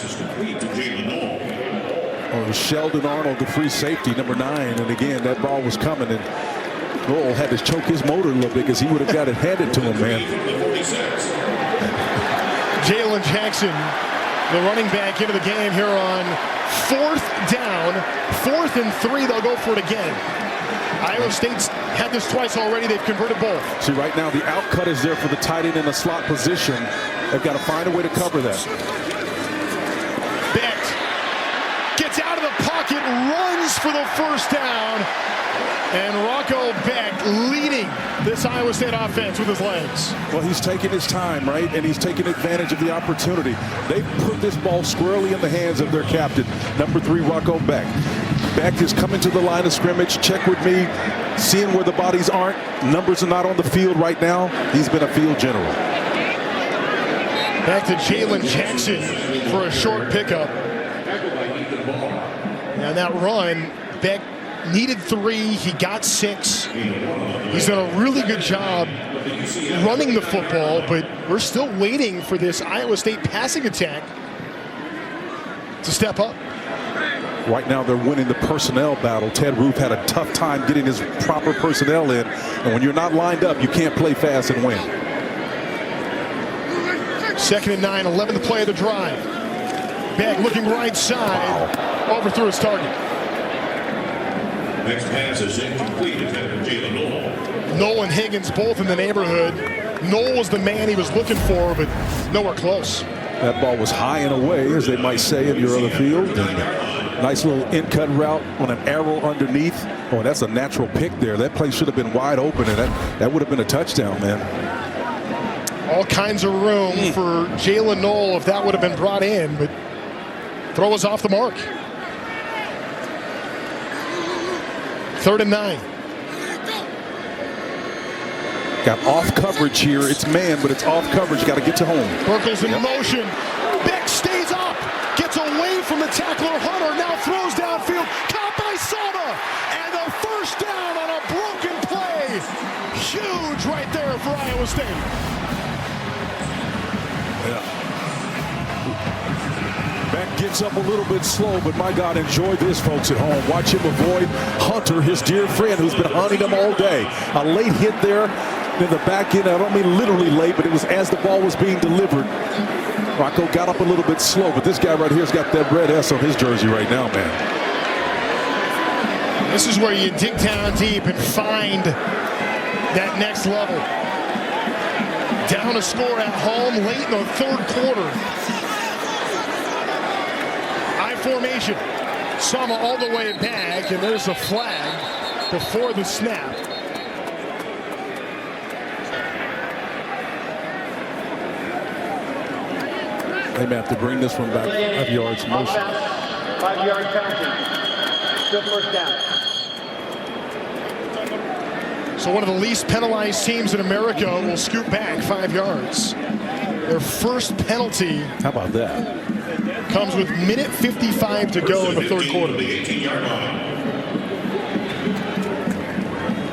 B: Oh, Sheldon Arnold, the free safety, number 9. And again, that ball was coming, and Knoll had to choke his motor a little bit because he would have got it handed to him, man.
A: Jalen Jackson, the running back, into the game here on 4th down. 4th and 3, they'll go for it again. Iowa State's had this twice already. They've converted both.
B: See, right now, the out cut is there for the tight end in the slot position. They've got to find a way to cover that.
A: Beck gets out of the pocket, runs for the first down. And Rocco Beck leading this Iowa State offense with his legs.
B: Well, he's taking his time, right? And he's taking advantage of the opportunity. They put this ball squarely in the hands of their captain, number 3, Rocco Beck. Beck is coming to the line of scrimmage. Check with me, seeing where the bodies aren't. Numbers are not on the field right now. He's been a field general.
A: Back to Jalen Jackson for a short pickup. And that run, Beck needed 3. He got 6. He's done a really good job running the football, but we're still waiting for this Iowa State passing attack to step up.
B: Right now, they're winning the personnel battle. Ted Roof had a tough time getting his proper personnel in. And when you're not lined up, you can't play fast and win.
A: 2nd and 9, 11th play of the drive. Beck looking right side. Wow. Overthrew his target.
D: Next pass is incomplete. Jalen Knoll.
A: Knoll and Higgins both in the neighborhood. Knoll was the man he was looking for, but nowhere close.
B: That ball was high and away, as they might say in your other field. And nice little in-cut route on an arrow underneath. Oh, that's a natural pick there. That play should have been wide open, and that would have been a touchdown, man.
A: All kinds of room for Jalen Knoll if that would have been brought in, but throw was off the mark. 3rd and 9.
B: Got off coverage here. It's man, but it's off coverage. Got to get to home.
A: Burkle's in motion. Beck stays up. Gets away from the tackler. Hunter now throws downfield. Caught by Sama. And the first down on a broken play. Huge right there for Iowa State.
B: Beck gets up a little bit slow, but my God, enjoy this, folks at home. Watch him avoid Hunter, his dear friend, who's been hunting him all day. A late hit there in the back end. I don't mean literally late, but it was as the ball was being delivered. Rocco got up a little bit slow, but this guy right here's got that red S on his jersey right now, man.
A: This is where you dig down deep and find that next level. Down a score at home late in the 3rd quarter. Formation. Sama all the way back, and there's a flag before the snap.
B: They may have to bring this one back 5 yards motion.
C: 5-yard penalty. Still first down.
A: So one of the least penalized teams in America will scoot back 5 yards. Their first penalty.
B: How about that?
A: Comes with minute 55 to go in the 3rd quarter.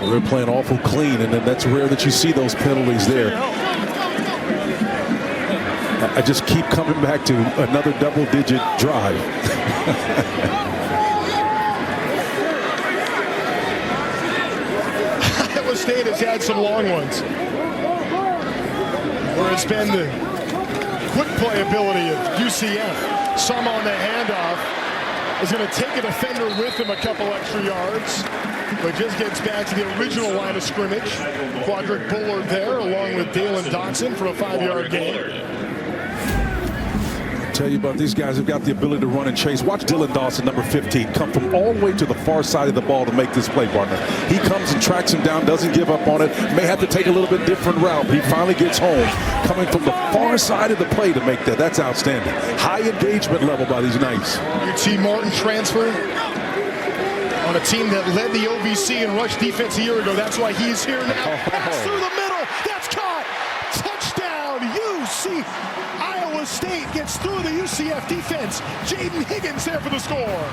B: Well, they're playing awful clean, and then that's rare that you see those penalties there. I just keep coming back to another double-digit drive.
A: Iowa State has had some long ones where it's been the quick play ability of UCF. Some on the handoff is going to take a defender with him a couple extra yards, but just gets back to the original line of scrimmage. Quadric Bullard there, along with Dalen Dotson for a 5-yard gain.
B: Tell you about these guys who've got the ability to run and chase. Watch Dylan Dawson, number 15, come from all the way to the far side of the ball to make this play, partner. He comes and tracks him down, doesn't give up on it. May have to take a little bit different route, but he finally gets home, coming from the far side of the play to make that. That's outstanding. High engagement level by these Knights.
A: UT Martin transfer on a team that led the OVC in rush defense a year ago. That's why he's here now. Pass through the middle. That's caught. Touchdown, UC. Iowa State gets through the UCF defense. Jaden Higgins there for the score.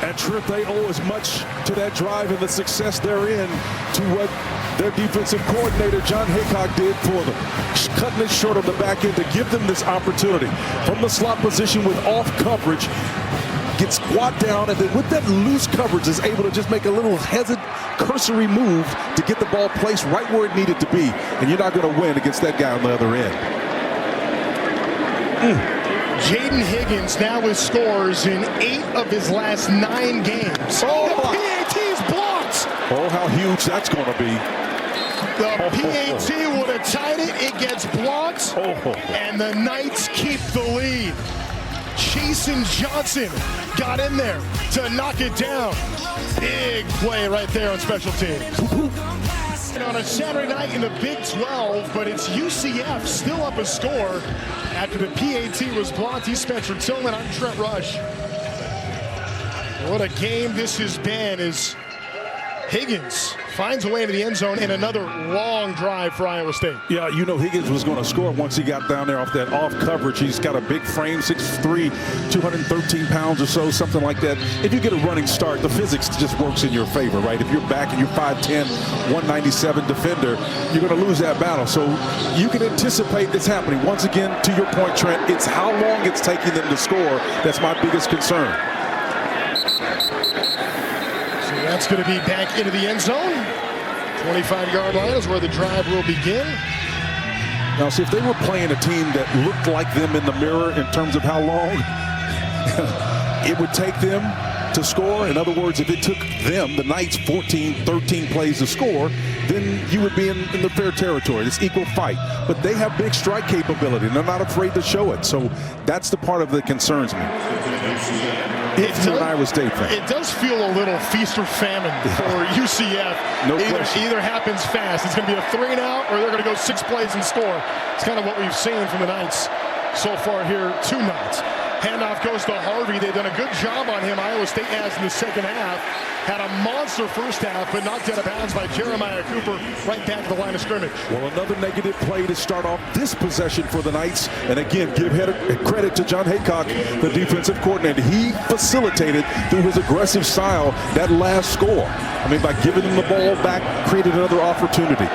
B: And Trip, they owe as much to that drive and the success they're in to what their defensive coordinator, John Haycock, did for them. Cutting it short on the back end to give them this opportunity. From the slot position with off coverage, gets squat down, and then with that loose coverage is able to just make a little cursory move to get the ball placed right where it needed to be. And you're not going to win against that guy on the other end.
A: Jaden Higgins now with scores in 8 of his last 9 games.
B: Oh,
A: the PAT's blocked.
B: Oh, how huge that's going to be.
A: The PAT would have tied it. It gets blocked. And the Knights keep the lead. Jason Johnson got in there to knock it down. Big play right there on special teams. And on a Saturday night in the Big 12, but it's UCF still up a score after the PAT was blocked. He's Spencer Tillman. I'm Trent Rush. What a game this has been as Higgins finds a way into the end zone in another long drive for Iowa State.
B: Yeah, you know Higgins was going to score once he got down there off that off coverage. He's got a big frame, 6'3", 213 pounds or so, something like that. If you get a running start, the physics just works in your favor, right? If you're back and you're 5'10", 197 defender, you're going to lose that battle. So you can anticipate this happening. Once again, to your point, Trent, it's how long it's taking them to score that's my biggest concern.
A: That's going to be back into the end zone. 25-yard line is where the drive will begin.
B: Now, see, if they were playing a team that looked like them in the mirror in terms of how long it would take them to score, in other words, if it took them, the Knights, 14, 13 plays to score, then you would be in the fair territory. It's equal fight. But they have big strike capability, and they're not afraid to show it. So that's the part of that concerns me. If you're an Iowa State fan.
A: It does feel a little feast or famine for UCF.
B: No question.
A: Either happens fast. It's going to be a 3-and-out, or they're going to go 6 plays and score. It's kind of what we've seen from the Knights so far here tonight. Handoff goes to Harvey. They've done a good job on him. Iowa State has in the second half. Had a monster first half, but knocked out of bounds by Jeremiah Cooper right back to the line of scrimmage.
B: Well, another negative play to start off this possession for the Knights. And again, give credit to John Haycock, the defensive coordinator. He facilitated through his aggressive style that last score. I mean, by giving them the ball back, created another opportunity.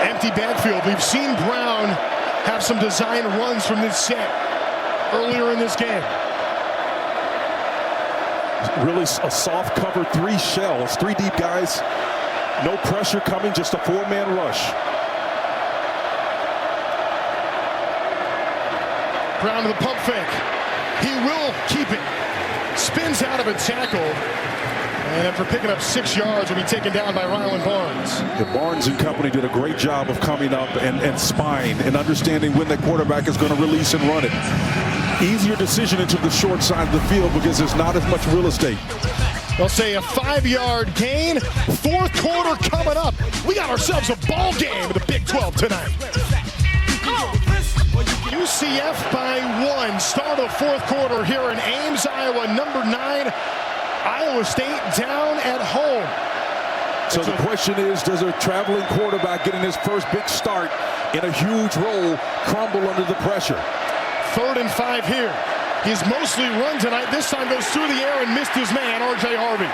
A: Empty backfield. We've seen Brown have some design runs from this set earlier in this game.
B: Really a soft cover 3 shells, 3 deep guys, no pressure coming, just a 4-man rush.
A: Brown to the pump fake. He will keep it. Spins out of a tackle. And after picking up 6 yards, will be taken down by Ryland Barnes.
B: The Barnes and company did a great job of coming up and spying and understanding when the quarterback is going to release and run it. Easier decision into the short side of the field because there's not as much real estate.
A: They'll say a 5-yard gain. 4th quarter coming up. We got ourselves a ball game in the Big 12 tonight. UCF by 1. Start of 4th quarter here in Ames, Iowa. Number 9. Iowa State down at home.
B: So the question is, does a traveling quarterback getting his first big start in a huge role crumble under the pressure?
A: 3rd and 5 here. He's mostly run tonight. This time goes through the air and missed his man, R.J. Harvey.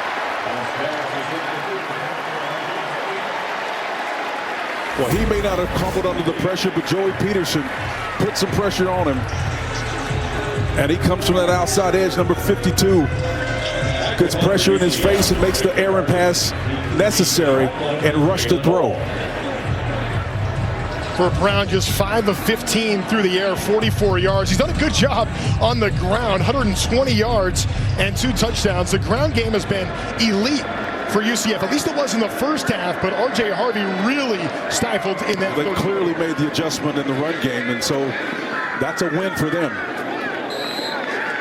B: Well, he may not have crumbled under the pressure, but Joey Peterson put some pressure on him. And he comes from that outside edge, number 52. Gets pressure in his face and makes the errant pass necessary and rush to throw.
A: For Brown, just 5 of 15 through the air, 44 yards. He's done a good job on the ground, 120 yards and 2 touchdowns. The ground game has been elite for UCF. At least it was in the first half, but R.J. Harvey really stifled in that.
B: They clearly made the adjustment in the run game, and so that's a win for them.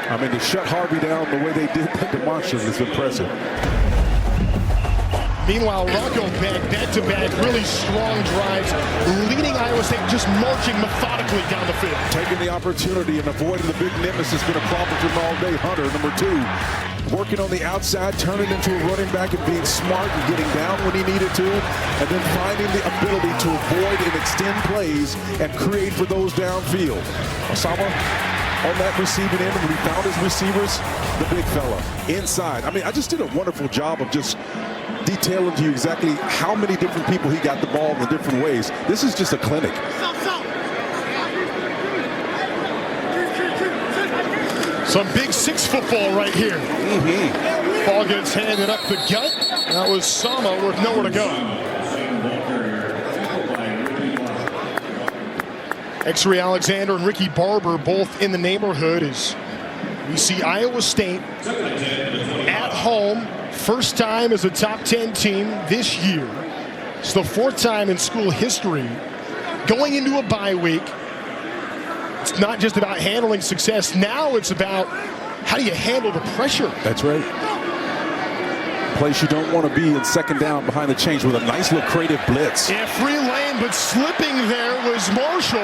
B: I mean, to shut Harvey down the way they did that demonstration is impressive.
A: Meanwhile, Rocco back-to-back, really strong drives, leading Iowa State, just marching methodically down the field.
B: Taking the opportunity and avoiding the big nimbus has been a problem for them all day. Hunter, number 2, working on the outside, turning into a running back and being smart and getting down when he needed to, and then finding the ability to avoid and extend plays and create for those downfield. Osama on that receiving end. When he found his receivers, the big fella inside. I mean, I just did a wonderful job of just detailing to you exactly how many different people he got the ball in different ways. This is just a clinic.
A: Some big 6 football right here. Ball gets handed up the gut. That was Sama with nowhere to go. X-Ray Alexander and Ricky Barber both in the neighborhood as we see Iowa State at home. First time as a top 10 team this year. It's the 4th time in school history going into a bye week. It's not just about handling success. Now it's about how do you handle the pressure.
B: That's right. Place you don't want to be in second down behind the chains with a nice little creative blitz.
A: Yeah, free lane, but slipping there was Marshall,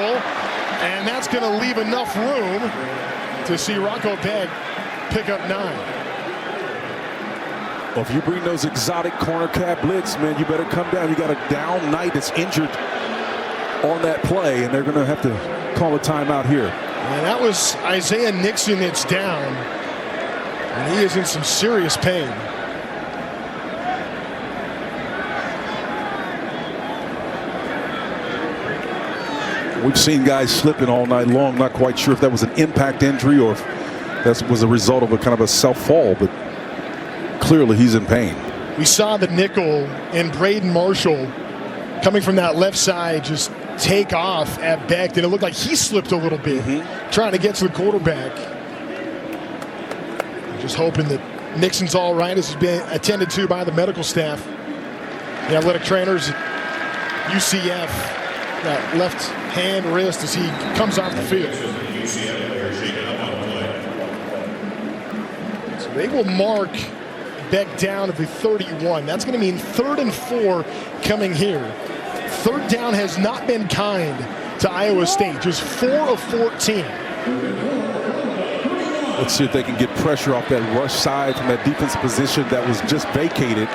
A: and that's going to leave enough room to see Rocco Beck pick up 9.
B: Well, if you bring those exotic corner cap blitz, man, you better come down. You got a down Knight that's injured on that play, and they're going to have to call a timeout here.
A: And that was Isaiah Nixon that's down, and he is in some serious pain.
B: We've seen guys slipping all night long. Not quite sure if that was an impact injury or if that was a result of a kind of a self-fall, but clearly he's in pain.
A: We saw the nickel and Braden Marshall coming from that left side just take off at Beck, and it looked like he slipped a little bit, trying to get to the quarterback. Just hoping that Nixon's all right as he's been attended to by the medical staff. The athletic trainers at UCF. That left hand wrist as he comes off the field. So they will mark Beck down at the 31. That's going to mean 3rd and 4 coming here. 3rd down has not been kind to Iowa State, just 4 of 14.
B: Let's see if they can get pressure off that rush side from that defensive position that was just vacated.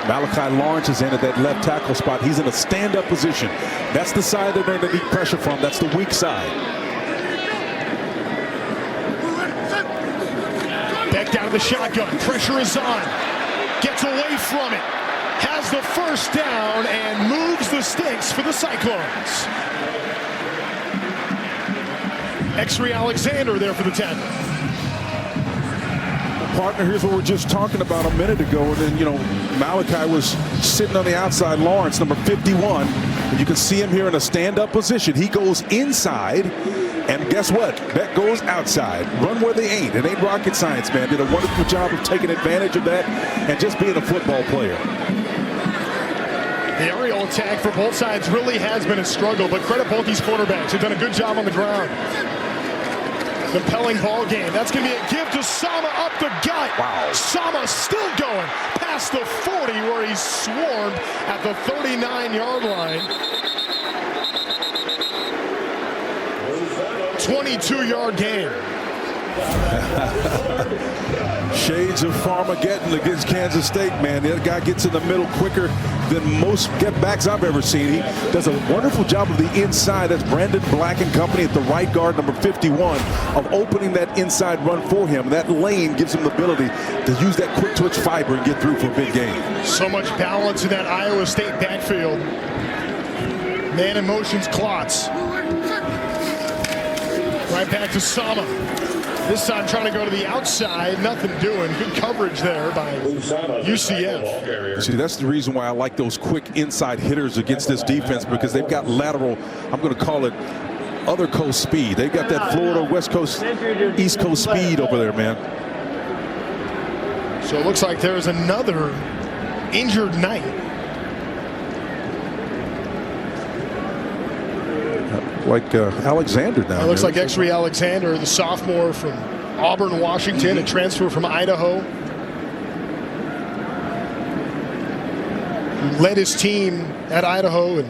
B: Malachi Lawrence is in at that left tackle spot. He's in a stand-up position. That's the side they're going to need pressure from. That's the weak side.
A: Back down to the shotgun. Pressure is on. Gets away from it. Has the first down and moves the sticks for the Cyclones. X-Ray Alexander there for the tackle.
B: Partner, here's what we're just talking about a minute ago. And then, you know, Malachi was sitting on the outside. Lawrence, number 51. And you can see him here in a stand-up position. He goes inside. And guess what? Beck goes outside. Run where they ain't. It ain't rocket science, man. Did a wonderful job of taking advantage of that and just being a football player.
A: The aerial attack for both sides really has been a struggle, but credit both these quarterbacks. They've done a good job on the ground. Compelling ball game. That's going to be a give to Sama up the gut. Wow. Sama still going past the 40 where he's swarmed at the 39-yard line. 22-yard gain.
B: Shades of Farmageddon against Kansas State, man. The other guy gets in the middle quicker than most get backs I've ever seen. He does a wonderful job of the inside. That's Brandon Black and company at the right guard, number 51, of opening that inside run for him. That lane gives him the ability to use that quick twitch fiber and get through for a big game.
A: So much balance in that Iowa State backfield. Man in motion's Klotz. Right back to Sama. This time trying to go to the outside, nothing doing. Good coverage there by UCF.
B: See, that's the reason why I like those quick inside hitters against this defense, because they've got lateral, I'm going to call it other coast speed. They've got that Florida West Coast, East Coast speed over there, man.
A: So it looks like there's another injured Knight.
B: Like Alexander now.
A: It looks like X-Ray Alexander, the sophomore from Auburn, Washington, a transfer from Idaho. He led his team at Idaho and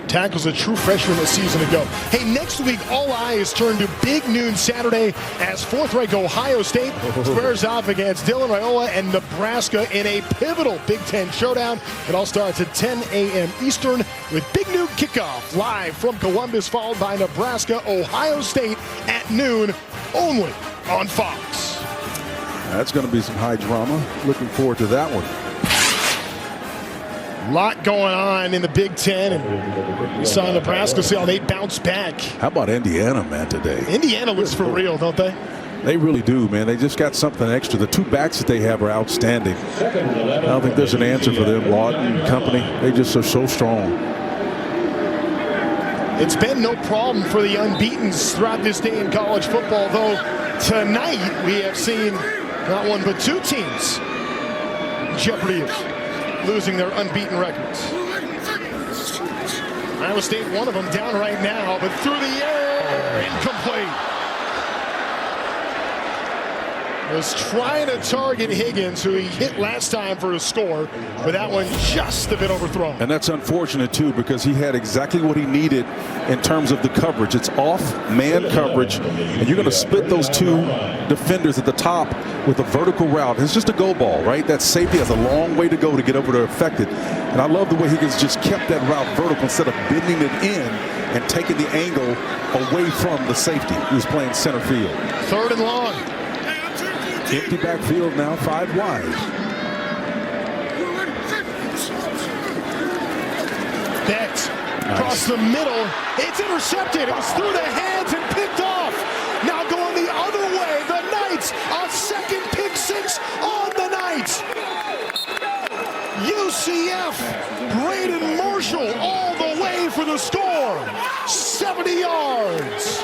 A: Tackles a true freshman a season ago. Hey, next week, all eyes turn to Big Noon Saturday as fourth-ranked Ohio State squares off against Dillon, Iowa, and Nebraska in a pivotal Big Ten showdown. It all starts at 10 a.m. Eastern with Big Noon Kickoff live from Columbus, followed by Nebraska, Ohio State at noon, only on Fox.
B: That's going to be some high drama. Looking forward to that one.
A: A lot going on in the Big Ten, and we saw Nebraska see how they bounce back.
B: How about Indiana, man, today?
A: Indiana looks for real, don't they?
B: They really do, man. They just got something extra. The two backs that they have are outstanding. I don't think there's an answer for them, Lawton and company. They just are so strong.
A: It's been no problem for the unbeatens throughout this day in college football, though tonight we have seen not one but two teams jeopardy of losing their unbeaten records. Iowa State, one of them, down right now, but through the air, incomplete. Was trying to target Higgins, who he hit last time for a score, but that one just a bit overthrown.
B: And that's unfortunate, too, because he had exactly what he needed in terms of the coverage. It's off-man coverage, and you're going to split those two defenders at the top with a vertical route. It's just a go ball, right? That safety has a long way to go to get over to affected. And I love the way Higgins just kept that route vertical instead of bending it in and taking the angle away from the safety who's playing center field.
A: 3rd and long.
B: Empty backfield now, 5 wide.
A: Betts across the middle. It's intercepted. It was through the hands and picked off. Now going the other way. The Knights, a second pick six on the night. UCF, Braden Marshall all the way for the score. 70 yards.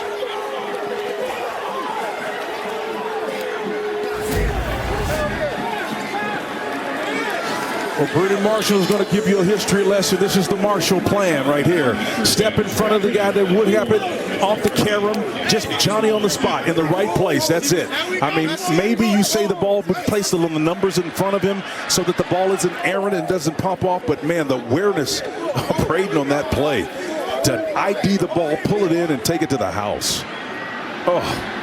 B: Well, Braden Marshall is going to give you a history lesson. This is the Marshall plan right here. Step in front of the guy that would happen off the carom. Just Johnny on the spot in the right place. That's it. I mean, maybe you say the ball would place the numbers in front of him so that the ball isn't errant and doesn't pop off. But, man, the awareness of Braden on that play to ID the ball, pull it in, and take it to the house. Oh.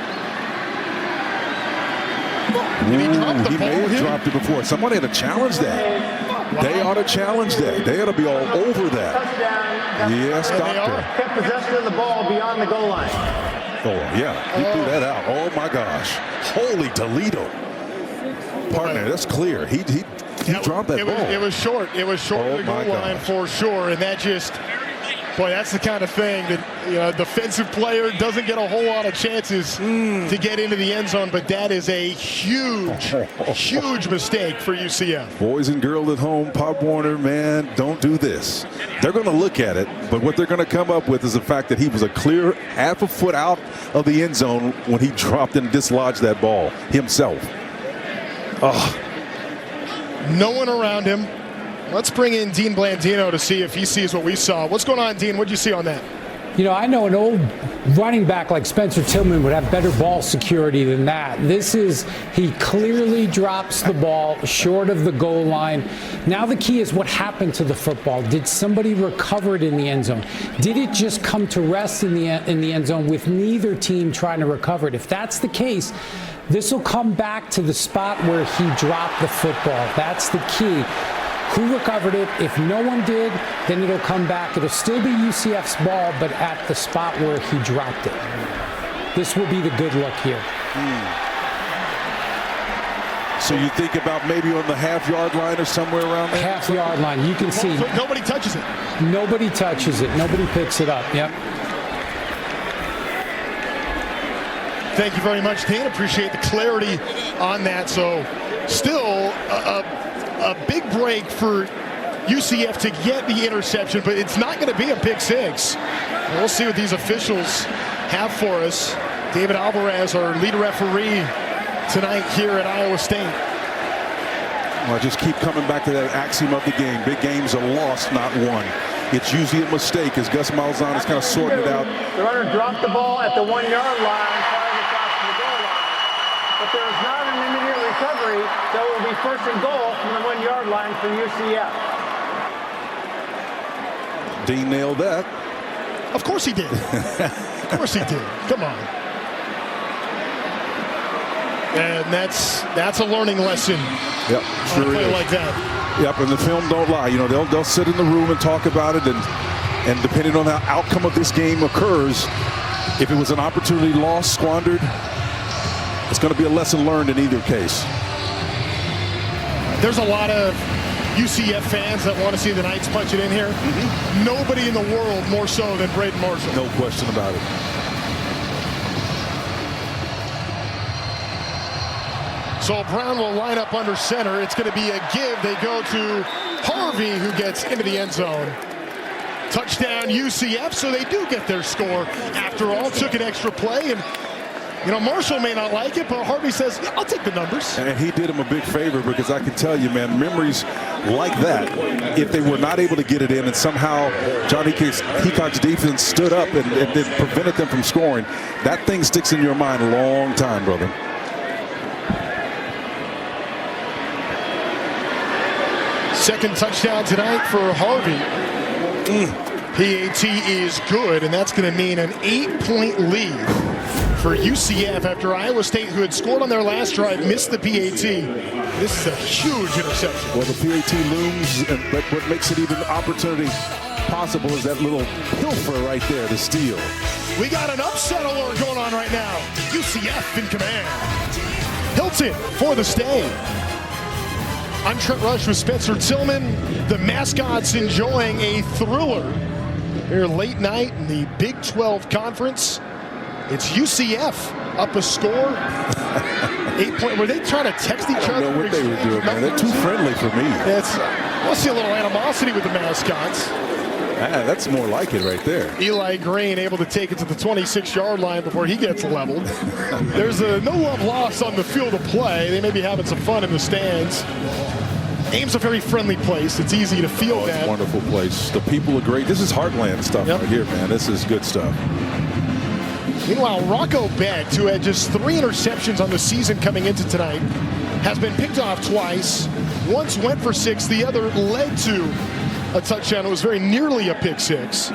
B: Ooh, he may have dropped it before. Somebody had to challenge that. They ought to challenge that. They ought to be all over that. Yes, doctor.
C: Kept possession of the ball beyond the goal line.
B: Oh, yeah. He threw that out. Oh, my gosh. Holy Toledo. Partner, that's clear. He dropped that ball.
A: It was short. It was short of the goal line for sure. And that just, boy, that's the kind of thing that, you know, defensive player doesn't get a whole lot of chances to get into the end zone, but that is a huge, huge mistake for UCF.
B: Boys and girls at home, Pop Warner, man, don't do this. They're going to look at it, but what they're going to come up with is the fact that he was a clear half a foot out of the end zone when he dropped and dislodged that ball himself. Oh.
A: No one around him. Let's bring in Dean Blandino to see if he sees what we saw. What's going on, Dean? What did you see on that?
F: You know, I know an old running back like Spencer Tillman would have better ball security than that. He clearly drops the ball short of the goal line. Now the key is what happened to the football. Did somebody recover it in the end zone? Did it just come to rest in the end zone with neither team trying to recover it? If that's the case, this will come back to the spot where he dropped the football. That's the key. Who recovered it? If no one did, then it'll come back. It'll still be UCF's ball, but at the spot where he dropped it. This will be the good look here.
B: So you think about maybe on the half-yard line or somewhere around there?
F: Half-yard line. You can see.
A: So nobody touches it.
F: Nobody touches it. Nobody picks it up. Yep.
A: Thank you very much, Dean. Appreciate the clarity on that. So still a big break for UCF to get the interception, but it's not going to be a pick six. We'll see what these officials have for us. David Alvarez, our lead referee tonight here at Iowa State.
B: Well, just keep coming back to that axiom of the game. Big games are lost, not won. It's usually a mistake as Gus Malzahn is kind of sorting it out.
C: The runner dropped the ball at the 1 yard line prior to crossing the goal line. But there is not an immediate recovery, so it will be first and goal from the 1 yard line for UCF.
B: Dean nailed that.
A: Of course he did. Of course he did. Come on. And that's a learning lesson.
B: Yep,
A: on a play like that.
B: Yep, and the film don't lie. You know, they'll sit in the room and talk about it, and depending on how outcome of this game occurs, if it was an opportunity lost, squandered, it's going to be a lesson learned in either case.
A: There's a lot of UCF fans that want to see the Knights punch it in here. Nobody in the world more so than Braden Marshall.
B: No question about it.
A: So Brown will line up under center. It's going to be a give. They go to Harvey, who gets into the end zone. Touchdown UCF, so they do get their score. After all, took an extra play, and you know, Marshall may not like it, but Harvey says, yeah, I'll take the numbers.
B: And he did him a big favor, because I can tell you, man, memories like that, if they were not able to get it in and somehow John Heacock's defense stood up and prevented them from scoring, that thing sticks in your mind a long time, brother.
A: Second touchdown tonight for Harvey. PAT is good, and that's going to mean an 8-point lead for UCF after Iowa State, who had scored on their last drive, missed the PAT. This is a huge interception.
B: Well, the PAT looms, but what makes it even opportunity possible is that little pilfer right there, the steal.
A: We got an upset alert going on right now. UCF in command. Hilton for the stay. I'm Trent Rush with Spencer Tillman. The mascots enjoying a thriller here late night in the Big 12 Conference. It's UCF up a score. 8-point. Were they trying to text each other?
B: I don't know what they were doing, man. They're too friendly for me.
A: I see a little animosity with the mascots.
B: That's more like it right there.
A: Eli Green able to take it to the 26-yard line before he gets leveled. There's no love lost on the field of play. They may be having some fun in the stands. Ames a very friendly place. It's easy to feel that.
B: It's a wonderful place. The people are great. This is heartland stuff right here, man. This is good stuff.
A: Meanwhile, Rocco Begg, who had just 3 interceptions on the season coming into tonight, has been picked off twice. Once went for 6. The other led to a touchdown. It was very nearly a pick 6.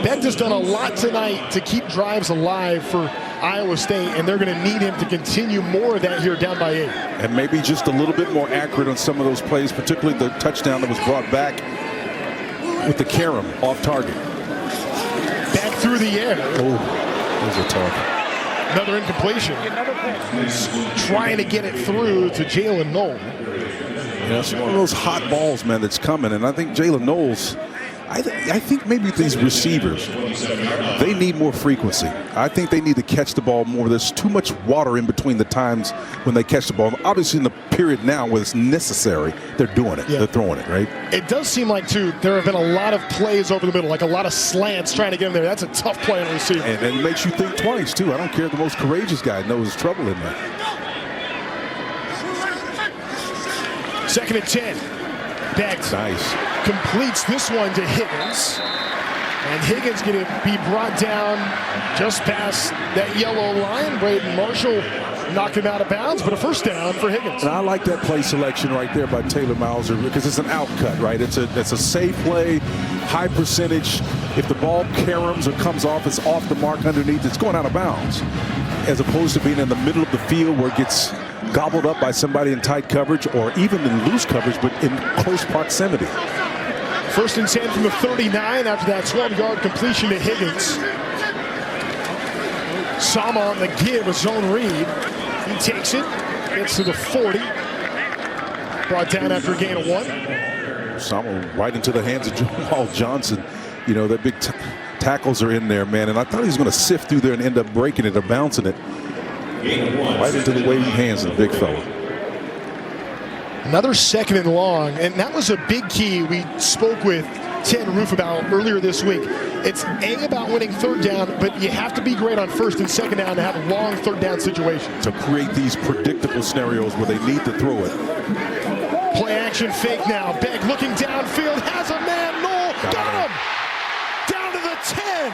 A: Begg has done a lot tonight to keep drives alive for Iowa State, and they're going to need him to continue more of that here down by 8.
B: And maybe just a little bit more accurate on some of those plays, particularly the touchdown that was brought back with the carom off target.
A: Back through the air.
B: Oh, those are tough.
A: Another incompletion. Trying to get it through to Jalen Knoll.
B: Yeah, it's one of those hot balls, man, that's coming. And I think Jalen Knowles, I think maybe these receivers, they need more frequency. I think they need to catch the ball more. There's too much water in between the times when they catch the ball. Obviously, in the period now where it's necessary, they're doing it. Yeah. They're throwing it, right? It
A: does seem like, too, there have been a lot of plays over the middle, like a lot of slants trying to get in there. That's a tough play on receiver.
B: And it makes you think twice, too. I don't care if the most courageous guy knows there's trouble in there.
A: 2nd and 10. Begg completes this one to Higgins. And Higgins going to be brought down just past that yellow line. Braden Marshall knocked him out of bounds, but a first down for Higgins.
B: And I like that play selection right there by Taylor Mauser, because it's an outcut, right? It's a safe play, high percentage. If the ball caroms or comes off, it's off the mark underneath. It's going out of bounds, as opposed to being in the middle of the field where it gets gobbled up by somebody in tight coverage or even in loose coverage, but in close proximity.
A: 1st and 10 from the 39 after that 12-yard completion to Higgins. Sama on the give, a zone read. He takes it, gets to the 40. Brought down after a gain of 1.
B: Sama right into the hands of Jamal Johnson. You know, that big tackles are in there, man. And I thought he was going to sift through there and end up breaking it or bouncing it. Right into the waving hands of the big fella.
A: Another 2nd and long, and that was a big key we spoke with Ted Roof about earlier this week. It's about winning 3rd down, but you have to be great on 1st and 2nd down to have long 3rd down situations.
B: To create these predictable scenarios where they need to throw it.
A: Play action fake now. Begg looking downfield, has a man. Knoll got him! Down to the 10.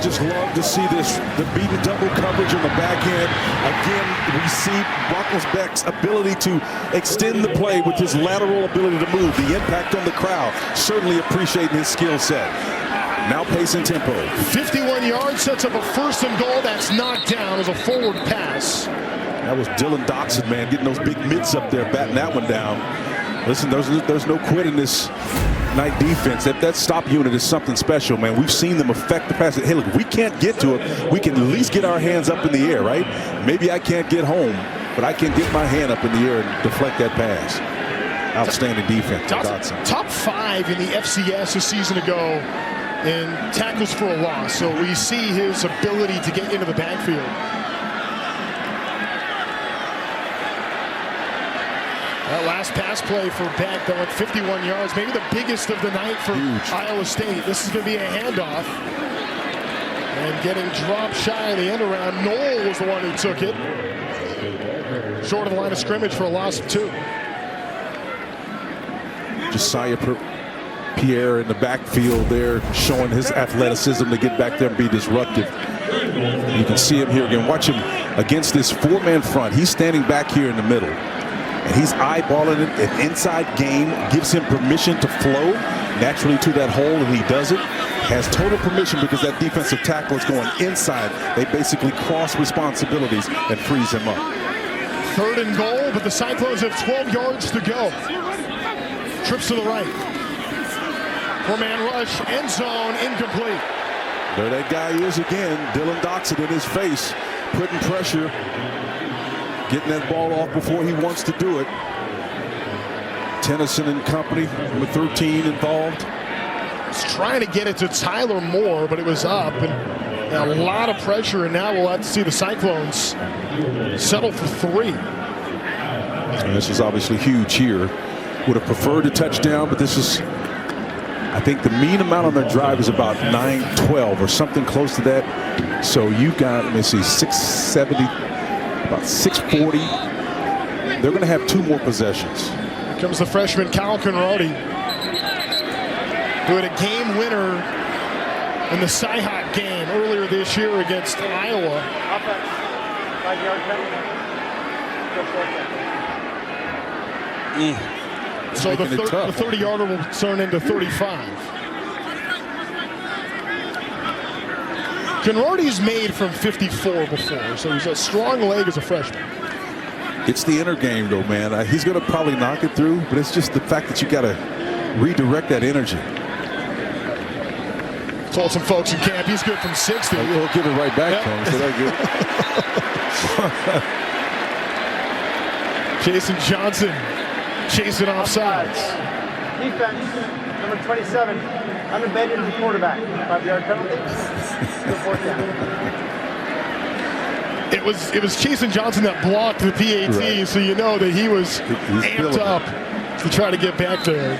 B: just love to see this, the beaten double coverage on the back end. Again, we see Beck's ability to extend the play with his lateral ability to move. The impact on the crowd, certainly appreciating his skill set. Now pace and tempo.
A: 51 yards, sets up a 1st and goal. That's knocked down as a forward pass.
B: That was Dylan Dotson, man, getting those big mitts up there, batting that one down. Listen, there's no quit in this night defense. That stop unit is something special, man. We've seen them affect the pass. Hey, look, if we can't get to it, we can at least get our hands up in the air, right? Maybe I can't get home, but I can get my hand up in the air and deflect that pass. Outstanding defense for Dotson.
A: Top 5 in the FCS a season ago in tackles for a loss. So we see his ability to get into the backfield. That last pass play for Beck that went 51 yards, maybe the biggest of the night for Iowa State. This is going to be a handoff. And getting dropped shy of the end around. Knoll was the one who took it. Short of the line of scrimmage for a loss of 2.
B: Josiah Pierre in the backfield there, showing his athleticism to get back there and be disruptive. You can see him here again. Watch him against this 4-man front. He's standing back here in the middle. And he's eyeballing it. An inside game gives him permission to flow naturally to that hole, and he does it. Has total permission because that defensive tackle is going inside. They basically cross responsibilities and frees him up.
A: 3rd and goal, but the Cyclones have 12 yards to go. Trips to the right. 4-man rush, end zone, incomplete.
B: There that guy is again, Dylan Dotson in his face, putting pressure, getting that ball off before he wants to do it. Tennyson and company, number 13 involved.
A: He's trying to get it to Tyler Moore, but it was up. And a lot of pressure, and now we'll have to see the Cyclones settle for 3.
B: And this is obviously huge here. Would have preferred a touchdown, but this is, I think the mean amount on their drive is about 9-12 or something close to that. So you got, let me see, 670, about 640. They're going to have 2 more possessions.
A: Here comes the freshman Kyle Conradi, who had a game winner in the Cyhawk game earlier this year against Iowa.
C: Offense, 5-yard penalty.
A: So the 30-yarder will turn into 35. Conradi's made from 54 before, so he's a strong leg as a freshman.
B: It's the inner game, though, man. He's going to probably knock it through, but it's just the fact that you got to redirect that energy.
A: Told some folks in camp he's good from 60.
B: We'll give it right back to him, so that good.
A: Jason Johnson chasing offsides.
C: Defense, number 27, unabated as a quarterback. 5-yard penalty. Still 4th down.
A: It was Jason Johnson that blocked the PAT, right. So you know that he was amped up to try to get back there.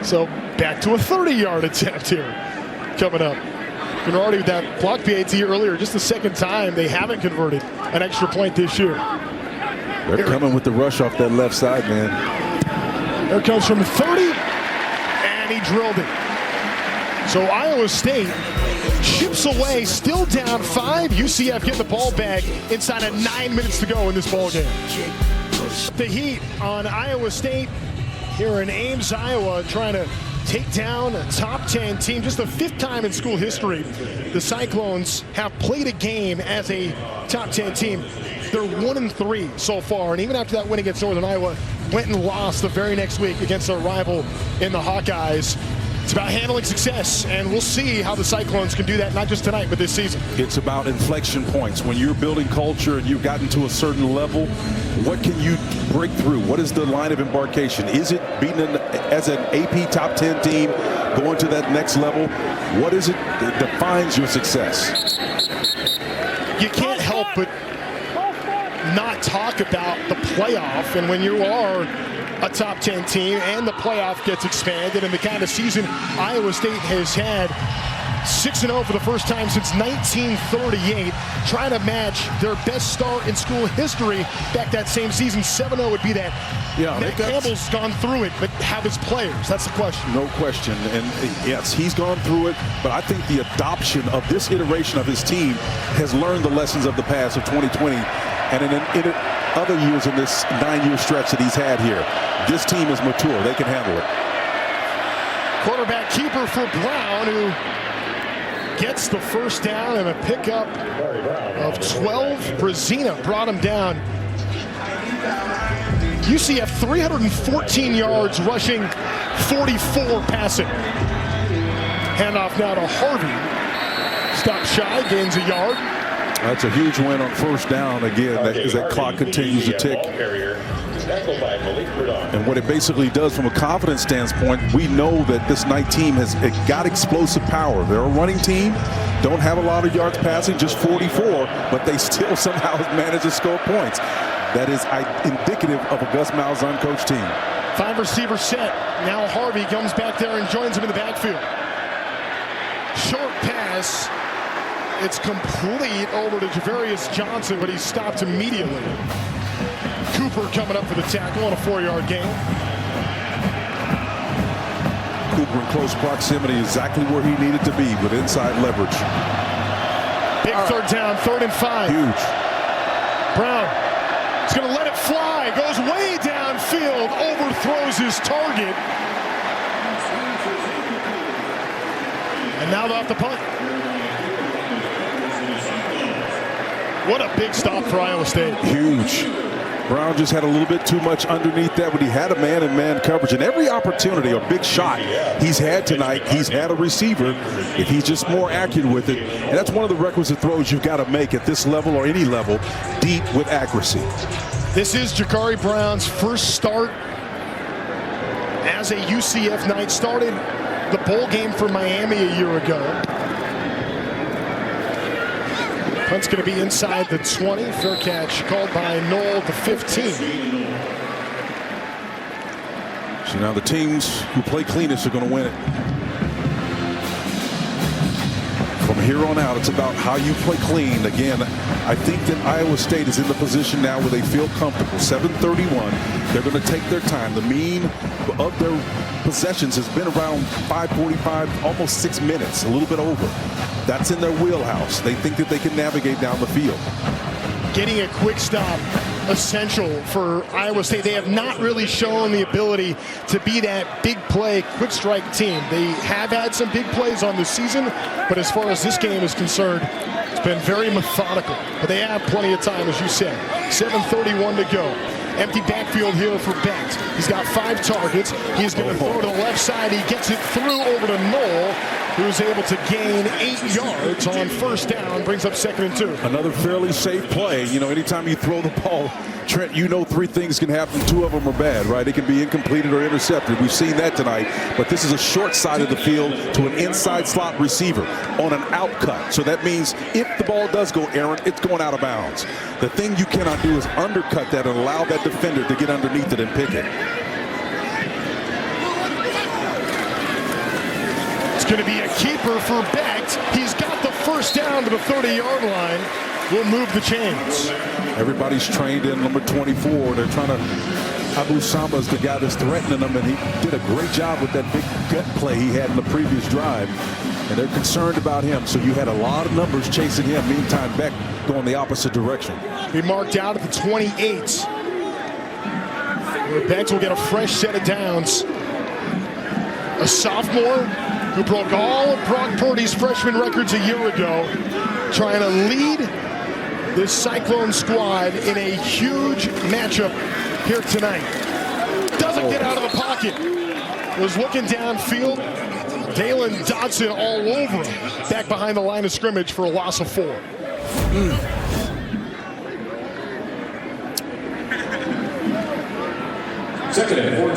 A: So back to a 30-yard attempt here coming up. Conradi with that blocked PAT earlier, just the 2nd time they haven't converted an extra point this year.
B: They're coming with the rush off that left side, man.
A: There comes from 30, and he drilled it. So Iowa State chips away, still down 5. UCF getting the ball back inside of 9 minutes to go in this ball game. The heat on Iowa State here in Ames, Iowa, trying to take down a top 10 team. Just the 5th time in school history the Cyclones have played a game as a top 10 team. They're 1-3 so far, and even after that win against Northern Iowa, went and lost the very next week against their rival in the Hawkeyes. It's about handling success, and we'll see how the Cyclones can do that, not just tonight, but this season.
B: It's about inflection points. When you're building culture and you've gotten to a certain level, what can you break through? What is the line of embarkation? Is it beating as an AP top 10 team, going to that next level? What is it that defines your success?
A: You can't help but not talk about the playoff, and when you are a top 10 team and the playoff gets expanded and the kind of season Iowa State has had, 6-0 for the first time since 1938, trying to match their best start in school history back that same season. 7-0 would be that.
B: Yeah,
A: Matt Campbell's gone through it, but have his players? That's the question.
B: No question. And yes, he's gone through it, but I think the adoption of this iteration of his team has learned the lessons of the past of 2020 and in other years in this 9-year stretch that he's had here. This team is mature. They can handle it.
A: Quarterback keeper for Brown, who gets the first down and a pickup of 12. Brazina brought him down. UCF 314 yards rushing, 44 passing. Handoff now to Harvey. Stop shy, gains a yard.
B: That's a huge win on first down again as that clock continues to tick. And what it basically does from a confidence standpoint, we know that this Knight team has got explosive power. They're a running team, don't have a lot of yards passing, just 44, but they still somehow manage to score points. That is indicative of a Gus Malzahn coach team.
A: 5 receiver set. Now Harvey comes back there and joins him in the backfield. Short pass. It's complete over to Javarius Johnson, but he's stopped immediately. Cooper coming up for the tackle on a 4-yard gain.
B: Cooper in close proximity, exactly where he needed to be with inside leverage.
A: Big third down, 3rd and 5.
B: Huge.
A: Brown is going to let it fly, goes way downfield, overthrows his target. And now they'll have to punt. What a big stop for Iowa State.
B: Huge. Brown just had a little bit too much underneath that, but he had a man-in-man coverage. And every opportunity or big shot he's had tonight, he's had a receiver if he's just more accurate with it. And that's one of the requisite throws you've got to make at this level or any level, deep with accuracy.
A: This is Jakari Brown's first start as a UCF Knight. Started the bowl game for Miami a year ago. Punt's going to be inside the 20. Fair catch called by Knoll at the 15.
B: So now the teams who play cleanest are going to win it. From here on out, it's about how you play clean. Again, I think that Iowa State is in the position now where they feel comfortable. 7:31. They're going to take their time. The mean of their possessions has been around 5:45, almost 6 minutes, a little bit over. That's in their wheelhouse. They think that they can navigate down the field.
A: Getting a quick stop essential for Iowa State. They have not really shown the ability to be that big play, quick strike team. They have had some big plays on this season, but as far as this game is concerned, it's been very methodical. But they have plenty of time, as you said. 7:31 to go. Empty backfield here for Becht. He's got 5 targets. He's going to throw to the left side. He gets it through over to Knoll, who's able to gain 8 yards on first down, brings up 2nd and 2.
B: Another fairly safe play. You know, anytime you throw the ball, Trent, you know 3 things can happen. 2 of them are bad, right? It can be incompleted or intercepted. We've seen that tonight. But this is a short side of the field to an inside slot receiver on an out cut. So that means if the ball does go errant, it's going out of bounds. The thing you cannot do is undercut that and allow that defender to get underneath it and pick it.
A: It's going to be a keeper for Becht. He's got the first down to the 30-yard line. We'll move the chains.
B: Everybody's trained in number 24. They're trying to. Abu Samba's the guy that's threatening them, and he did a great job with that big gut play he had in the previous drive. And they're concerned about him. So you had a lot of numbers chasing him. Meantime, Becht going the opposite direction.
A: He marked out at the 28. Where Becht will get a fresh set of downs. A sophomore who broke all of Brock Purdy's freshman records a year ago, trying to lead this Cyclone squad in a huge matchup here tonight. Doesn't get out of the pocket. Was looking downfield. Dalen Dodson all over him. Back behind the line of scrimmage for a loss of 4.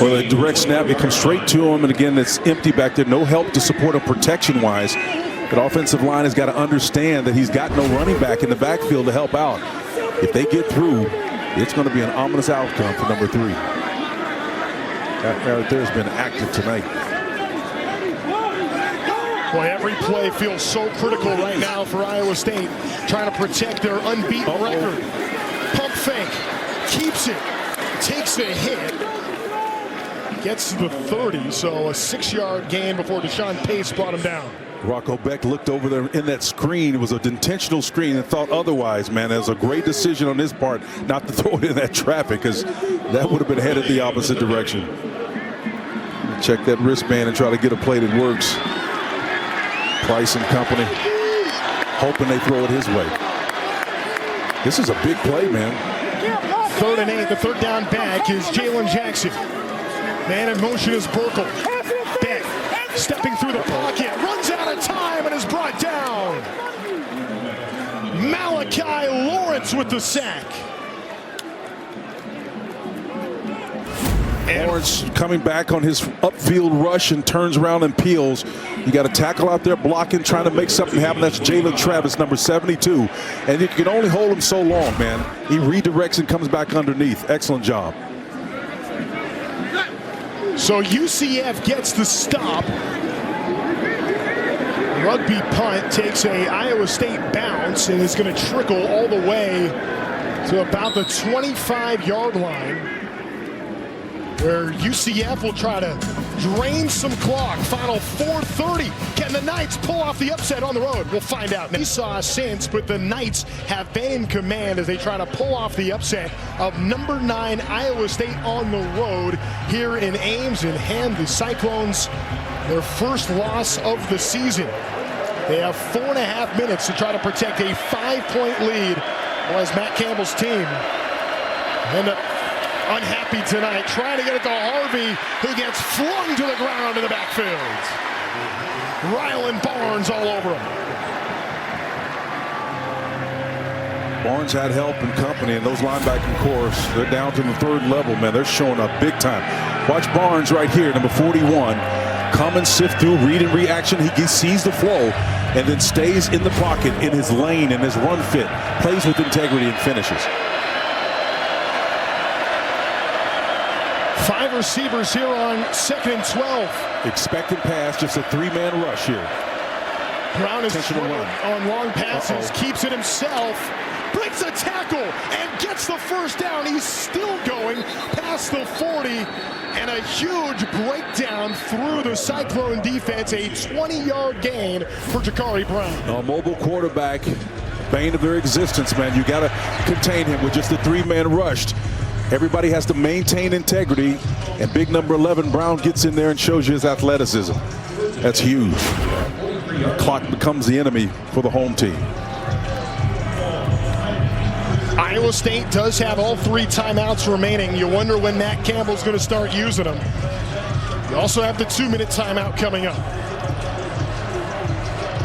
B: Well, a direct snap, it comes straight to him, and again, it's empty back there. No help to support him protection-wise. That offensive line has got to understand that he's got no running back in the backfield to help out. If they get through, it's going to be an ominous outcome for number 3. That right there has been active tonight.
A: Boy, every play feels so critical right now for Iowa State, trying to protect their unbeaten record. Pump fake, keeps it, takes the hit, gets to the 30, so a 6-yard gain before Deshaun Pace brought him down.
B: Rocco Beck looked over there in that screen. It was an intentional screen and thought otherwise, man. It was a great decision on his part not to throw it in that traffic, because that would have been headed the opposite direction. Check that wristband and try to get a play that works. Price and company hoping they throw it his way. This is a big play, man.
A: 3rd and 8, the third down back is Jalen Jackson. Man in motion is Burkle. Beck stepping through the pocket, runs out of time and is brought down. Malachi Lawrence with the sack.
B: Lawrence coming back on his upfield rush and turns around and peels. You got a tackle out there blocking, trying to make something happen. That's Jalen Travis, number 72. And you can only hold him so long, man. He redirects and comes back underneath. Excellent job.
A: So UCF gets the stop. Rugby punt takes a Iowa State bounce and is going to trickle all the way to about the 25-yard line, where UCF will try to drain some clock. Final 4:30. Can the Knights pull off the upset on the road? We'll find out. We saw since, but the Knights have been in command as they try to pull off the upset of number 9 Iowa State on the road here in Ames, and hand the Cyclones their first loss of the season. They have 4.5 minutes to try to protect a 5-point lead, as Matt Campbell's team end up unhappy tonight, trying to get it to Harvey, who gets flung to the ground in the backfield. Rylan Barnes all over him.
B: Barnes had help and company, and those linebacking corps, they're down to the 3rd level, man. They're showing up big time. Watch Barnes right here, number 41. Come and sift through, read and reaction. He sees the flow and then stays in the pocket, in his lane, in his run fit, plays with integrity and finishes.
A: 5 receivers here on 2nd and 12.
B: Expected pass, just a 3-man rush here.
A: Brown is on long passes, keeps it himself, breaks a tackle, and gets the first down. He's still going past the 40, and a huge breakdown through the Cyclone defense. A 20-yard gain for Jakari Brown.
B: A mobile quarterback, bane of their existence, man. You got to contain him with just a 3-man rush. Everybody has to maintain integrity, and big number 11, Brown, gets in there and shows you his athleticism. That's huge. The clock becomes the enemy for the home team.
A: Iowa State does have all 3 timeouts remaining. You wonder when Matt Campbell's going to start using them. You also have the 2-minute timeout coming up.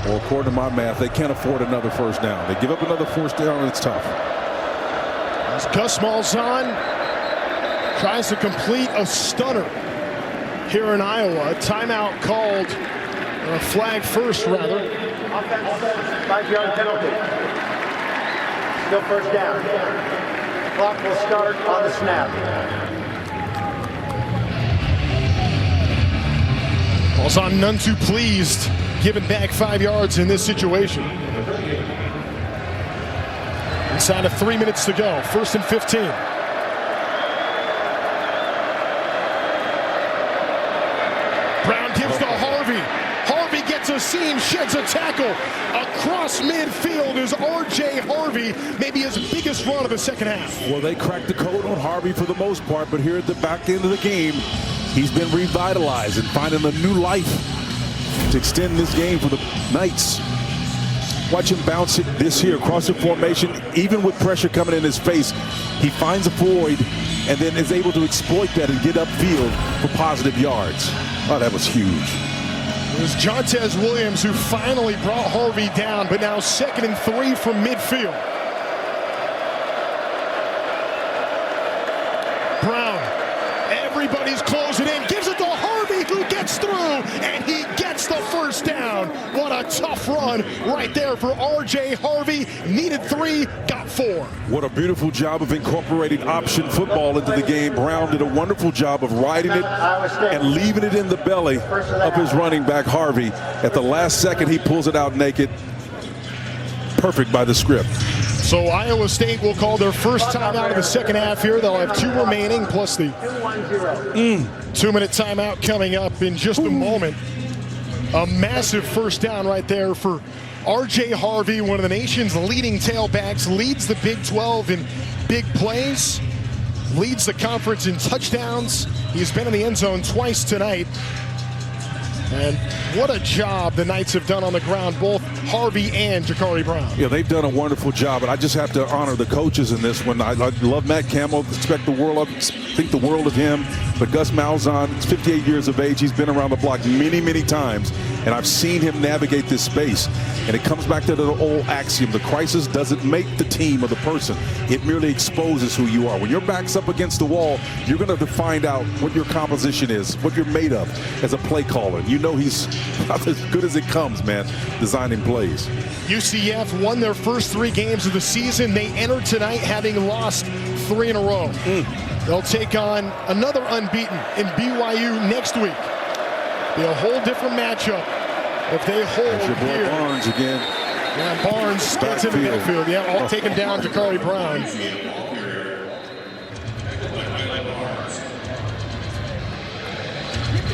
B: Well, according to my math, they can't afford another first down. They give up another first down, and it's tough.
A: As Gus Malzahn tries to complete a stunner here in Iowa. Timeout called, or a flag first, rather.
C: Offense, 5-yard penalty. Still first down. Clock will start on the snap.
A: Malzahn none too pleased, giving back 5 yards in this situation. Inside of 3 minutes to go, 1st and 15. Brown gives to Harvey. Harvey gets a seam, sheds a tackle. Across midfield is R.J. Harvey, maybe his biggest run of the second half.
B: Well, they cracked the code on Harvey for the most part, but here at the back end of the game, he's been revitalized and finding a new life to extend this game for the Knights. Watch him bounce it this here across the formation, even with pressure coming in his face. He finds a void and then is able to exploit that and get upfield for positive yards. Oh, that was huge.
A: It was Jontez Williams who finally brought Harvey down, but now 2nd and 3 from midfield. Brown, everybody's closing in, gives it to Harvey, who gets through, and he gets the first down. What a tough run right there for R.J. Harvey. Needed 3, got 4.
B: What a beautiful job of incorporating option football into the game. Brown did a wonderful job of riding it and leaving it in the belly of his running back, Harvey. At the last second, he pulls it out naked. Perfect by the script.
A: So Iowa State will call their first timeout of the second half here. They'll have 2 remaining, plus the 2-minute timeout coming up in just a moment. A massive first down right there for R.J. Harvey, one of the nation's leading tailbacks, leads the Big 12 in big plays, leads the conference in touchdowns. He's been in the end zone twice tonight. And what a job the Knights have done on the ground, both Harvey and Ja'Cory Brown.
B: Yeah, they've done a wonderful job, and I just have to honor the coaches in this one. I love Matt Campbell, think the world of him. But Gus Malzahn is 58 years of age. He's been around the block many, many times, and I've seen him navigate this space. And it comes back to the old axiom: the crisis doesn't make the team or the person. It merely exposes who you are. When your back's up against the wall, you're going to find out what your composition is, what you're made of as a play caller. You know he's about as good as it comes, man, designing plays.
A: UCF won their first 3 games of the season. They entered tonight having lost 3 in a row. They'll take on another unbeaten in BYU next week. Be a whole different matchup if they hold
B: That's your boy
A: here.
B: Barnes again.
A: Yeah, Barnes gets in the midfield. Yeah, all taken down Ja'Cory Brown.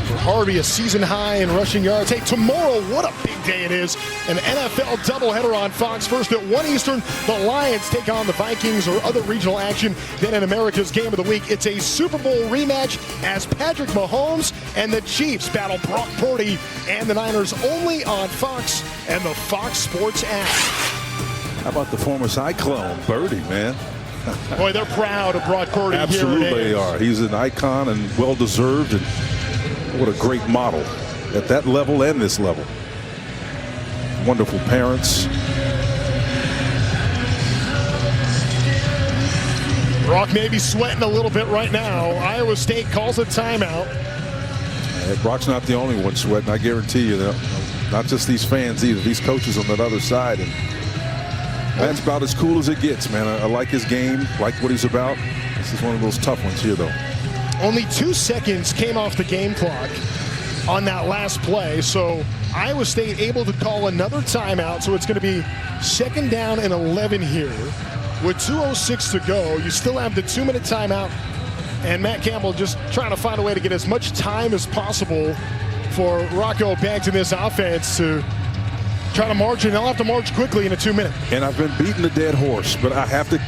A: For Harvey, a season high in rushing yards. Hey, tomorrow, what a big day it is. An NFL doubleheader on Fox. First at 1 Eastern, the Lions take on the Vikings or other regional action. Then in America's Game of the Week, it's a Super Bowl rematch as Patrick Mahomes and the Chiefs battle Brock Purdy and the Niners, only on Fox and the Fox Sports app.
B: How about the former Cyclone, Birdie, man?
A: Boy, they're proud of Brock Purdy.
B: Absolutely they are. He's an icon and well-deserved, and what a great model at that level and this level. Wonderful parents.
A: Brock may be sweating a little bit right now. Iowa State calls a timeout.
B: Brock's not the only one sweating, I guarantee you. Not just these fans either, these coaches on that other side. And that's about as cool as it gets, man. I like his game, like what he's about. This is one of those tough ones here, though.
A: Only 2 seconds came off the game clock on that last play, so Iowa State able to call another timeout, so it's going to be 2nd down and 11 here. With 2:06 to go, you still have the 2-minute timeout, and Matt Campbell just trying to find a way to get as much time as possible for Rocco Banks in this offense to try to march, and they'll have to march quickly in a 2-minute.
B: And I've been beating a dead horse, but I have to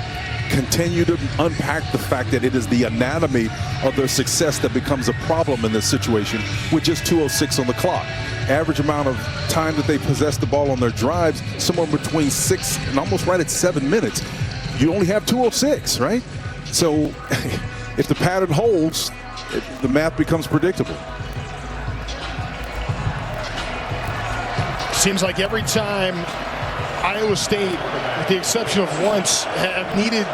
B: continue to unpack the fact that it is the anatomy of their success that becomes a problem in this situation with just 2:06 on the clock. Average amount of time that they possess the ball on their drives, somewhere between 6 and almost right at 7 minutes. You only have 2:06, right? So if the pattern holds, the math becomes predictable.
A: Seems like every time Iowa State, with the exception of once, have needed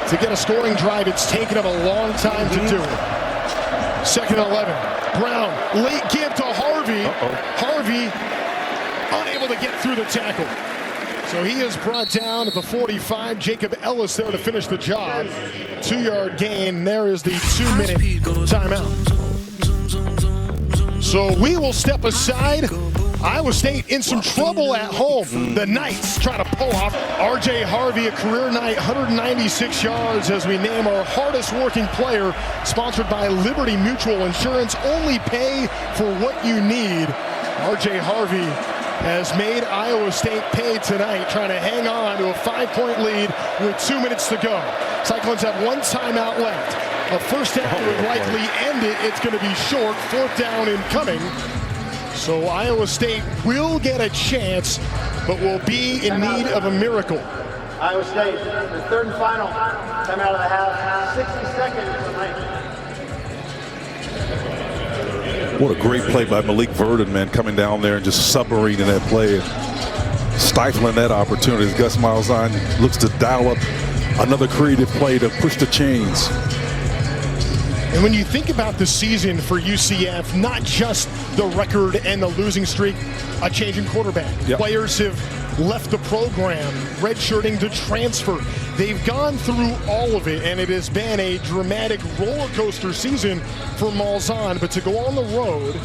A: to get a scoring drive, it's taken them a long time to do it. 2nd and 11. Brown, late give to Harvey. Harvey unable to get through the tackle. So he is brought down at the 45. Jacob Ellis there to finish the job. 2-yard gain. There is the 2-minute timeout. So we will step aside. Iowa State in some trouble at home. The Knights try to pull off. R.J. Harvey, a career night, 196 yards as we name our hardest working player, sponsored by Liberty Mutual Insurance. Only pay for what you need. R.J. Harvey has made Iowa State pay tonight, trying to hang on to a 5-point lead with 2 minutes to go. Cyclones have 1 timeout left. A first down would likely end it. It's going to be short. 4th down incoming. So Iowa State will get a chance, but will be in need of a miracle.
C: Iowa State, the 3rd and final timeout of the half, 60 seconds remaining.
B: What a great play by Malik Verdon, man, coming down there and just submarining that play and stifling that opportunity as Gus Malzahn looks to dial up another creative play to push the chains.
A: And when you think about the season for UCF, not just the record and the losing streak, a change in quarterback.
B: Yep.
A: Players have left the program, redshirting to transfer. They've gone through all of it, and it has been a dramatic roller coaster season for Malzahn. But to go on the road,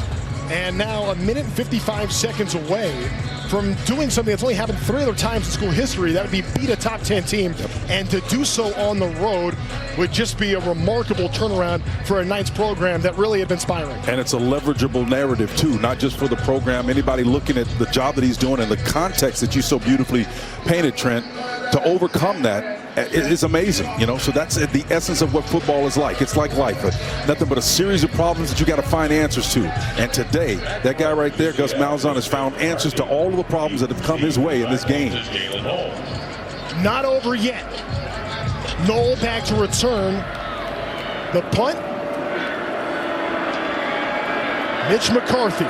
A: and now a minute and 55 seconds away from doing something that's only happened 3 other times in school history, that would be beat a top 10 team. Yep. And to do so on the road would just be a remarkable turnaround for a Knights program that really had been spiraling.
B: And it's a leverageable narrative too, not just for the program. Anybody looking at the job that he's doing and the context that you so beautifully painted, Trent, to overcome that is amazing, you know. So that's the essence of what football is like. It's like life, nothing but a series of problems that you got to find answers to. And today, that guy right there, Gus Malzahn, has found answers to all of the problems that have come his way in this game.
A: Not over yet. Knoll back to return the punt. Mitch McCarthy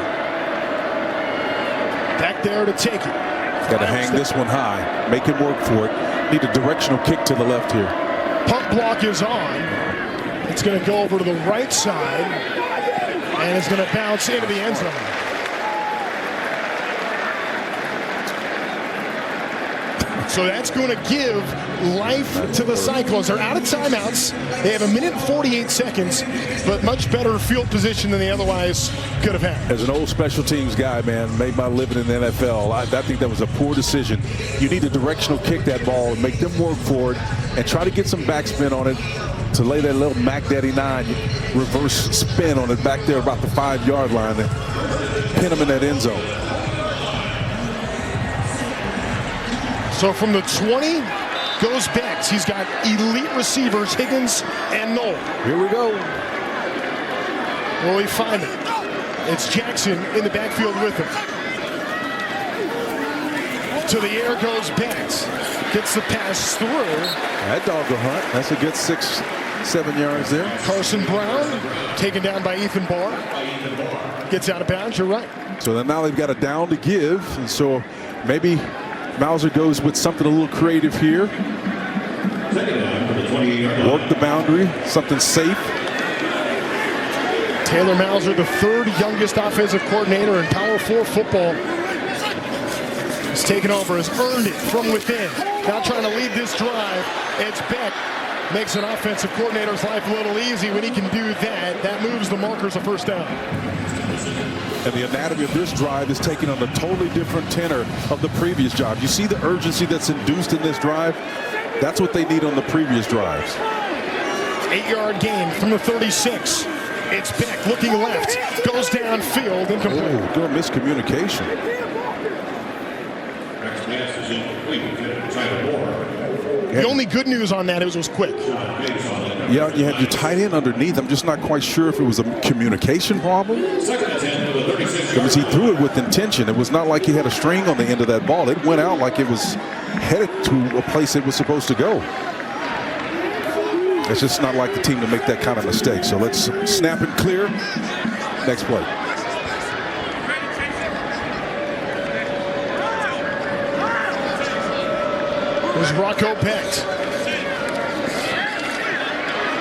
A: back there to take it.
B: Got to hang this one high, make him work for it. Need a directional kick to the left here.
A: Punt block is on. It's going to go over to the right side, and it's going to bounce into the end zone. So that's going to give life to the Cyclones. They're out of timeouts. They have a minute and 48 seconds, but much better field position than they otherwise could have had.
B: As an old special teams guy, man, made my living in the NFL, I think that was a poor decision. You need to directional kick that ball and make them work for it and try to get some backspin on it to lay that little Mac Daddy 9 reverse spin on it back there about the 5-yard line and pin them in that end zone.
A: So from the 20 goes Bex. He's got elite receivers, Higgins and Knoll.
B: Here we go.
A: Will he find it? It's Jackson in the backfield with him. To the air goes Bex. Gets the pass through.
B: That dog will hunt. That's a good 6-7 yards there.
A: Carson Brown taken down by Ethan Barr. Gets out of bounds, you're right.
B: So then now they've got a down to give. And so maybe Mauser goes with something a little creative here. Work the boundary, something safe.
A: Taylor Mauser, the 3rd youngest offensive coordinator in Power 4 football, has taken over, has earned it from within. Now trying to lead this drive. It's Beck. Makes an offensive coordinator's life a little easy when he can do that. That moves the markers a first down.
B: And the anatomy of this drive is taking on a totally different tenor of the previous drive. You see the urgency that's induced in this drive? That's what they need on the previous drives.
A: 8-yard gain from the 36. It's Beck looking left. Goes downfield, incomplete.
B: Oh, doing miscommunication.
A: The only good news on that is it was quick.
B: Yeah, you had your tight end underneath. I'm just not quite sure if it was a communication problem. Because he threw it with intention. It was not like he had a string on the end of that ball. It went out like it was headed to a place it was supposed to go. It's just not like the team to make that kind of mistake. So let's snap and clear. Next play.
A: There's Rocco Becht.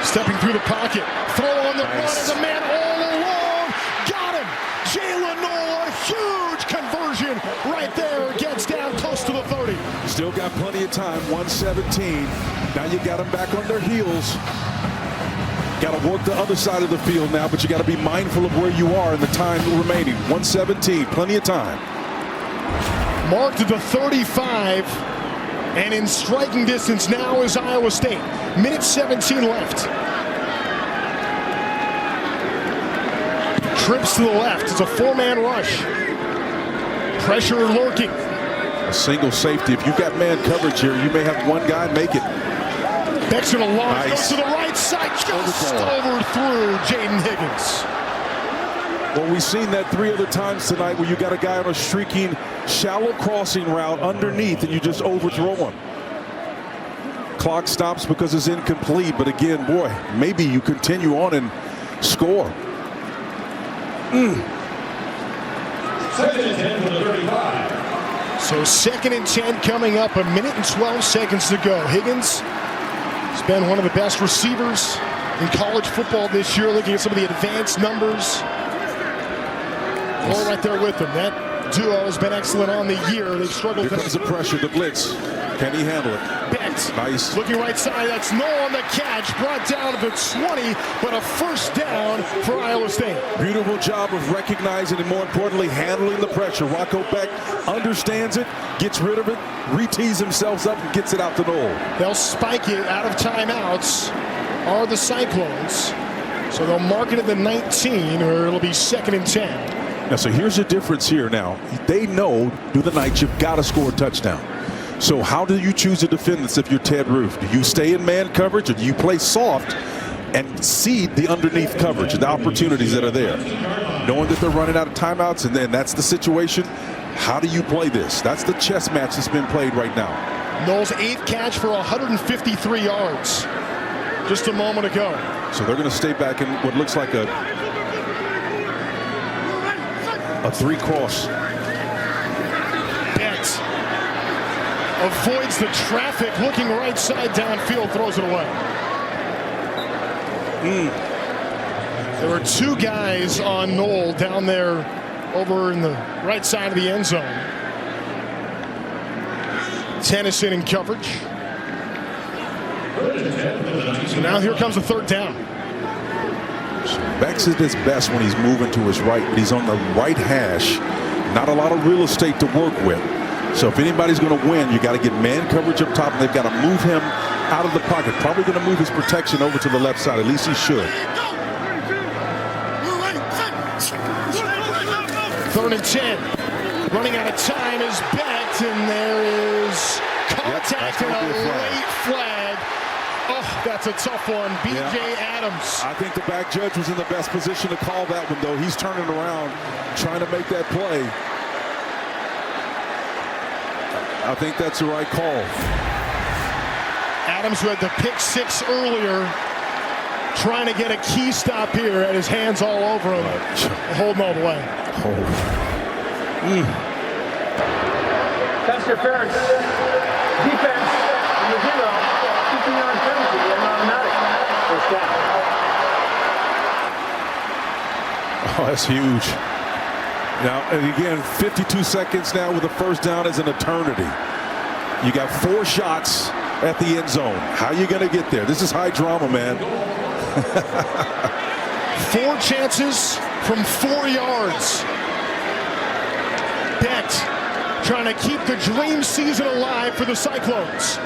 A: Stepping through the pocket. Throw on the run as a man all alone. Got him. Jalen Knoll, a huge conversion right there. Gets down close to the 30.
B: Still got plenty of time. 1:17. Now you got them back on their heels. Got to work the other side of the field now, but you got to be mindful of where you are in the time remaining. 1:17. Plenty of time.
A: Marked at the 35. And in striking distance now is Iowa State. Minute 17 left. Trips to the left. It's a 4-man rush. Pressure lurking.
B: A single safety. If you've got man coverage here, you may have one guy make it.
A: Beck's going to launch.
B: Nice.
A: Goes to the right side. Just overthrew Jaden Higgins.
B: Well, we've seen that 3 other times tonight where you got a guy on a streaking, shallow crossing route underneath and you just overthrow him. Clock stops because it's incomplete, but again, boy, maybe you continue on and score.
A: So 2nd and 10 coming up, a minute and 12 seconds to go. Higgins has been one of the best receivers in college football this year, looking at some of the advanced numbers. All right there with them. That duo has been excellent on the year. They've struggled.
B: Here comes the pressure, the blitz. Can he handle it?
A: Bent.
B: Nice.
A: Looking right side. That's Knoll on the catch. Brought down to the 20, but a first down for Iowa State.
B: Beautiful job of recognizing and, more importantly, handling the pressure. Rocco Beck understands it, gets rid of it, re-tees himself up, and gets it out to Knoll.
A: They'll spike it out of timeouts, are the Cyclones. So they'll mark it at the 19, or it'll be 2nd and 10.
B: Now, so here's the difference here now. They know through the night you've got to score a touchdown. So how do you choose to defend this if you're Ted Roof? Do you stay in man coverage, or do you play soft and seed the underneath coverage, the opportunities that are there? Knowing that they're running out of timeouts, and then that's the situation, how do you play this? That's the chess match that's been played right now.
A: Knoll's 8th catch for 153 yards just a moment ago.
B: So they're going to stay back in what looks like a 3-cross.
A: Bent avoids the traffic, looking right side downfield, throws it away. There were 2 guys on Knoll down there over in the right side of the end zone. Tennyson in coverage. So now here comes the 3rd down.
B: Beck's at his best when he's moving to his right, but he's on the right hash. Not a lot of real estate to work with. So if anybody's going to win, you got to get man coverage up top, and they've got to move him out of the pocket. Probably going to move his protection over to the left side. At least he should.
A: 3rd and 10. Running out of time is Bent, and there is contact and a late flag. Oh, that's a tough one. B.J. Adams.
B: I think the back judge was in the best position to call that one, though. He's turning around, trying to make that play. I think that's the right call.
A: Adams, who had the pick 6 earlier, trying to get a key stop here, and his hands all over him, holding all the way.
C: Pass interference. Defense on the 0. 15-yard penalty and automatic. First down.
B: Oh, that's huge. Now, and again, 52 seconds now with the first down is an eternity. You got 4 shots at the end zone. How are you going to get there? This is high drama, man.
A: 4 chances from 4 yards. Bent trying to keep the dream season alive for the Cyclones.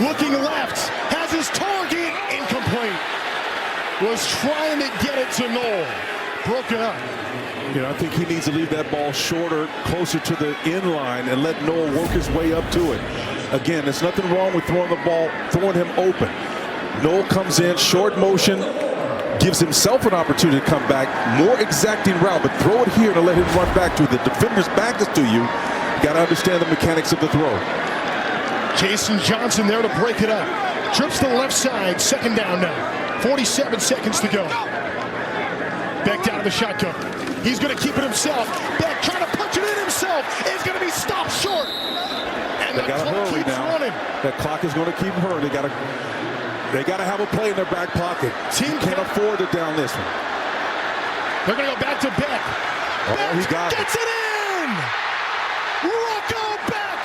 A: Looking left, has his target, incomplete. Was trying to get it to Knoll. Broken up.
B: You know, I think he needs to leave that ball shorter, closer to the end line, and let Knoll work his way up to it. Again, there's nothing wrong with throwing the ball, throwing him open. Knoll comes in, short motion, gives himself an opportunity to come back, more exacting route, but throw it here to let him run back to it. The defender's back is to you. You got to understand the mechanics of the throw.
A: Jason Johnson there to break it up. Trips to the left side, 2nd down now. 47 seconds to go. Beck down to the shotgun. He's going to keep it himself. Beck trying to punch it in himself. Is going to be stopped short. And
B: They
A: the
B: got to
A: clock
B: hurry
A: keeps
B: now.
A: running.
B: That clock is going to keep hurrying. They got to have a play in their back pocket.
A: Team
B: Can't afford to down this one.
A: They're going to go back to Beck.
B: Oh, he got it.
A: Gets it in. Rocco Beck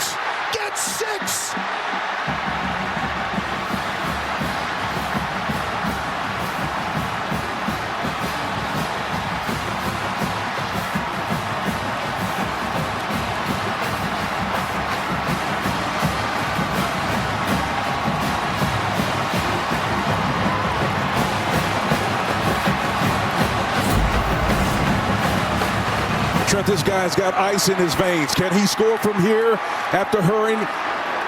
A: gets 6.
B: Trent, this guy's got ice in his veins. Can he score from here after hurrying?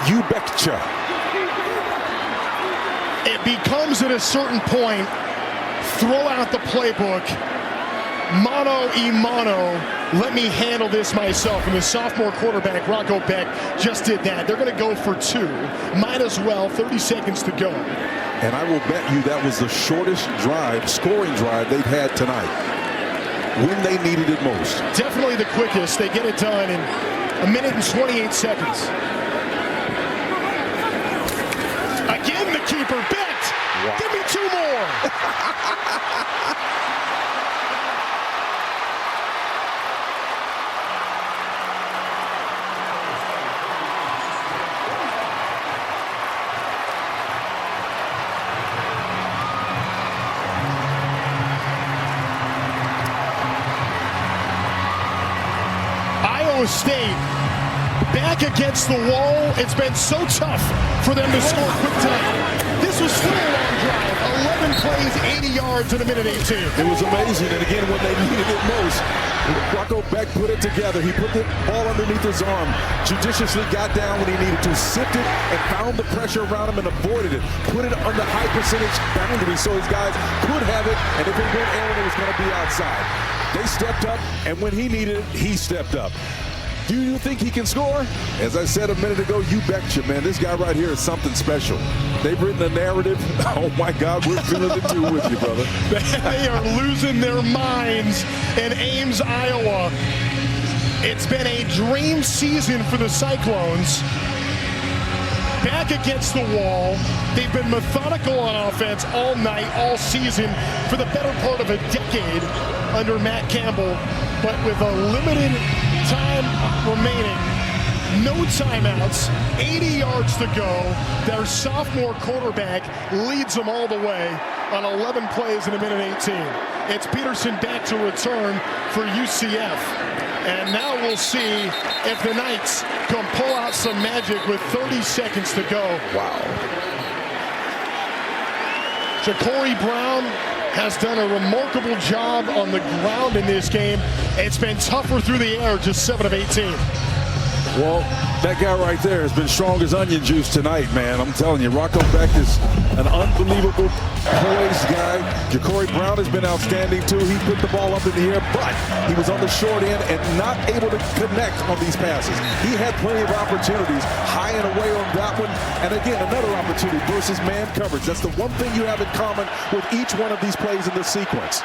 B: You betcha.
A: It becomes at a certain point, throw out the playbook, mano a mano, let me handle this myself. And the sophomore quarterback, Rocco Beck, just did that. They're going to go for 2. Might as well, 30 seconds to go.
B: And I will bet you that was the shortest drive, scoring drive they've had tonight, when they needed it most.
A: Definitely the quickest. They get it done in 1 minute and 28 seconds. Again, the keeper
B: Wow.
A: Give me 2 more. Iowa State back against the wall. It's been so tough for them to score quick tonight. This was still a long drive. 11 plays, 80 yards in a minute 18.
B: It was amazing. And again, when they needed it most, Rocco Beck put it together. He put the ball underneath his arm, judiciously got down when he needed to, sifted and found the pressure around him and avoided it. Put it on the high percentage boundary so his guys could have it. And if it went Aaron, it was going to be outside. They stepped up, and when he needed it, he stepped up. Do you think he can score? As I said a minute ago, you betcha, man. This guy right here is something special. They've written a narrative. Oh, my God, we're feeling it too with you, brother.
A: They are losing their minds in Ames, Iowa. It's been a dream season for the Cyclones. Back against the wall. They've been methodical on offense all night, all season, for the better part of a decade under Matt Campbell. But with a limited time remaining, no timeouts, 80 yards to go, their sophomore quarterback leads them all the way on 11 plays in a minute 18. It's Peterson back to return for UCF. And now we'll see if the Knights can pull out some magic with 30 seconds to go.
B: Wow.
A: Ja'Cory Brown has done a remarkable job on the ground in this game. It's been tougher through the air, just 7 of 18.
B: Well, that guy right there has been strong as onion juice tonight, man. I'm telling you, Rocco Beck is an unbelievable poised guy. Ja'Cory Brown has been outstanding, too. He put the ball up in the air, but he was on the short end and not able to connect on these passes. He had plenty of opportunities, high and away on that one. And again, another opportunity versus man coverage. That's the one thing you have in common with each one of these plays in this sequence.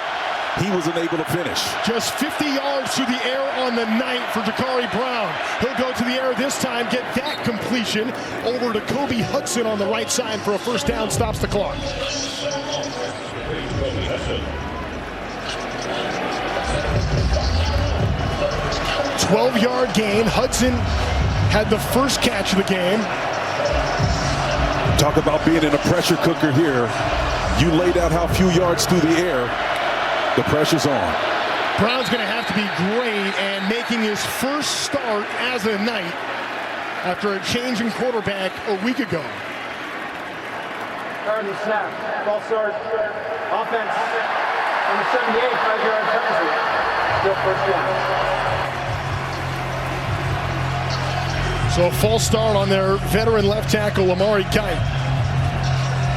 B: He wasn't able to finish.
A: Just 50 yards through the air on the night for Ja'Cory Brown. He'll go to the air this time, get that completion over to Kobe Hudson on the right side for a first down, stops the clock. 12-yard gain. Hudson had the first catch of the game.
B: Talk about being in a pressure cooker here. You laid out how few yards through the air. The pressure's on.
A: Brown's going to have to be great, and making his first start as a Knight after a change in quarterback a week ago.
C: Starting the snap. Ball start. Offense. Number 78, 5-yard penalty. Still first down.
A: So a false start on their veteran left tackle, Amari Kite.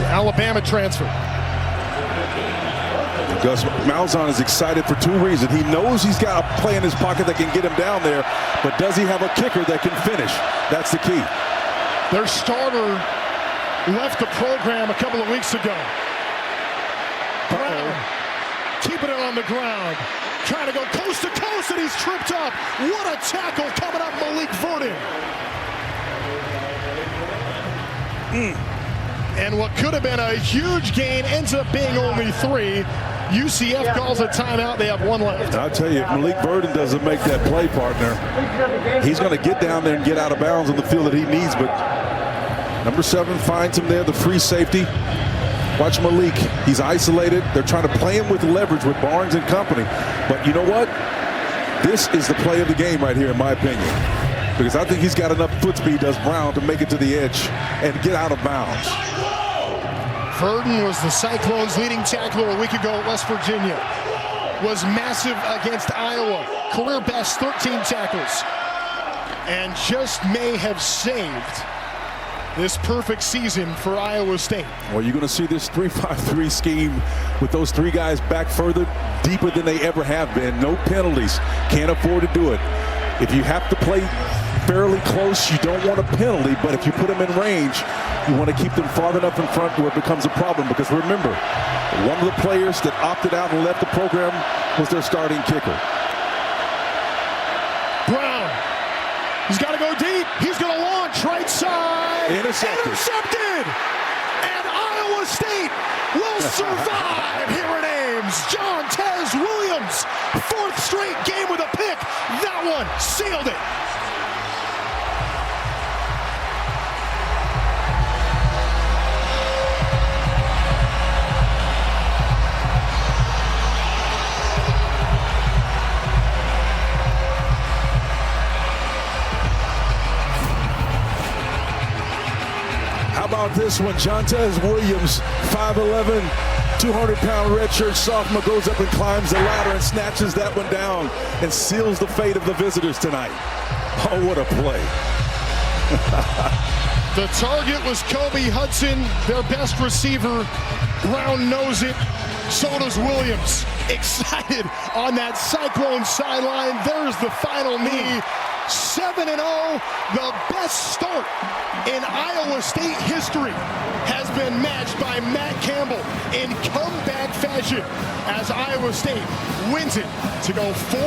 A: The Alabama transfer.
B: Gus Malzahn is excited for 2 reasons. He knows he's got a play in his pocket that can get him down there, but does he have a kicker that can finish? That's the key.
A: Their starter left the program a couple of weeks ago. Brown keeping it on the ground, trying to go coast to coast, and he's tripped up. What a tackle coming up, Malik Verdon. And what could have been a huge gain ends up being only 3. UCF calls a timeout. They have 1 left.
B: I'll tell you, if Malik Verdon doesn't make that play, partner, he's going to get down there and get out of bounds on the field that he needs. But number 7 finds him there, the free safety. Watch Malik. He's isolated. They're trying to play him with leverage with Barnes and company. But you know what? This is the play of the game right here, in my opinion. Because I think he's got enough foot speed, does Brown, to make it to the edge and get out of bounds.
A: Verdon was the Cyclones' leading tackler a week ago at West Virginia. Was massive against Iowa. Career best, 13 tackles. And just may have saved this perfect season for Iowa State.
B: Well, you're going to see this 3-5-3 scheme with those 3 guys back further, deeper than they ever have been. No penalties. Can't afford to do it. If you have to play fairly close, you don't want a penalty, but if you put them in range, you want to keep them far enough in front where it becomes a problem. Because remember, one of the players that opted out and left the program was their starting kicker.
A: Brown, he's got to go deep. He's going to launch right side.
B: Intercepted.
A: And Iowa State will survive here at Ames. Jontez Williams, 4th straight game with a pick. That one sealed it.
B: How about this one? Jontez Williams, 5'11", 200-pound redshirt sophomore, goes up and climbs the ladder and snatches that one down and seals the fate of the visitors tonight. Oh, what a play.
A: The target was Kobe Hudson, their best receiver. Brown knows it. So does Williams. Excited on that Cyclone sideline. There's the final knee. 7-0, the best start in Iowa State history has been matched by Matt Campbell in comeback fashion as Iowa State wins it to go 4.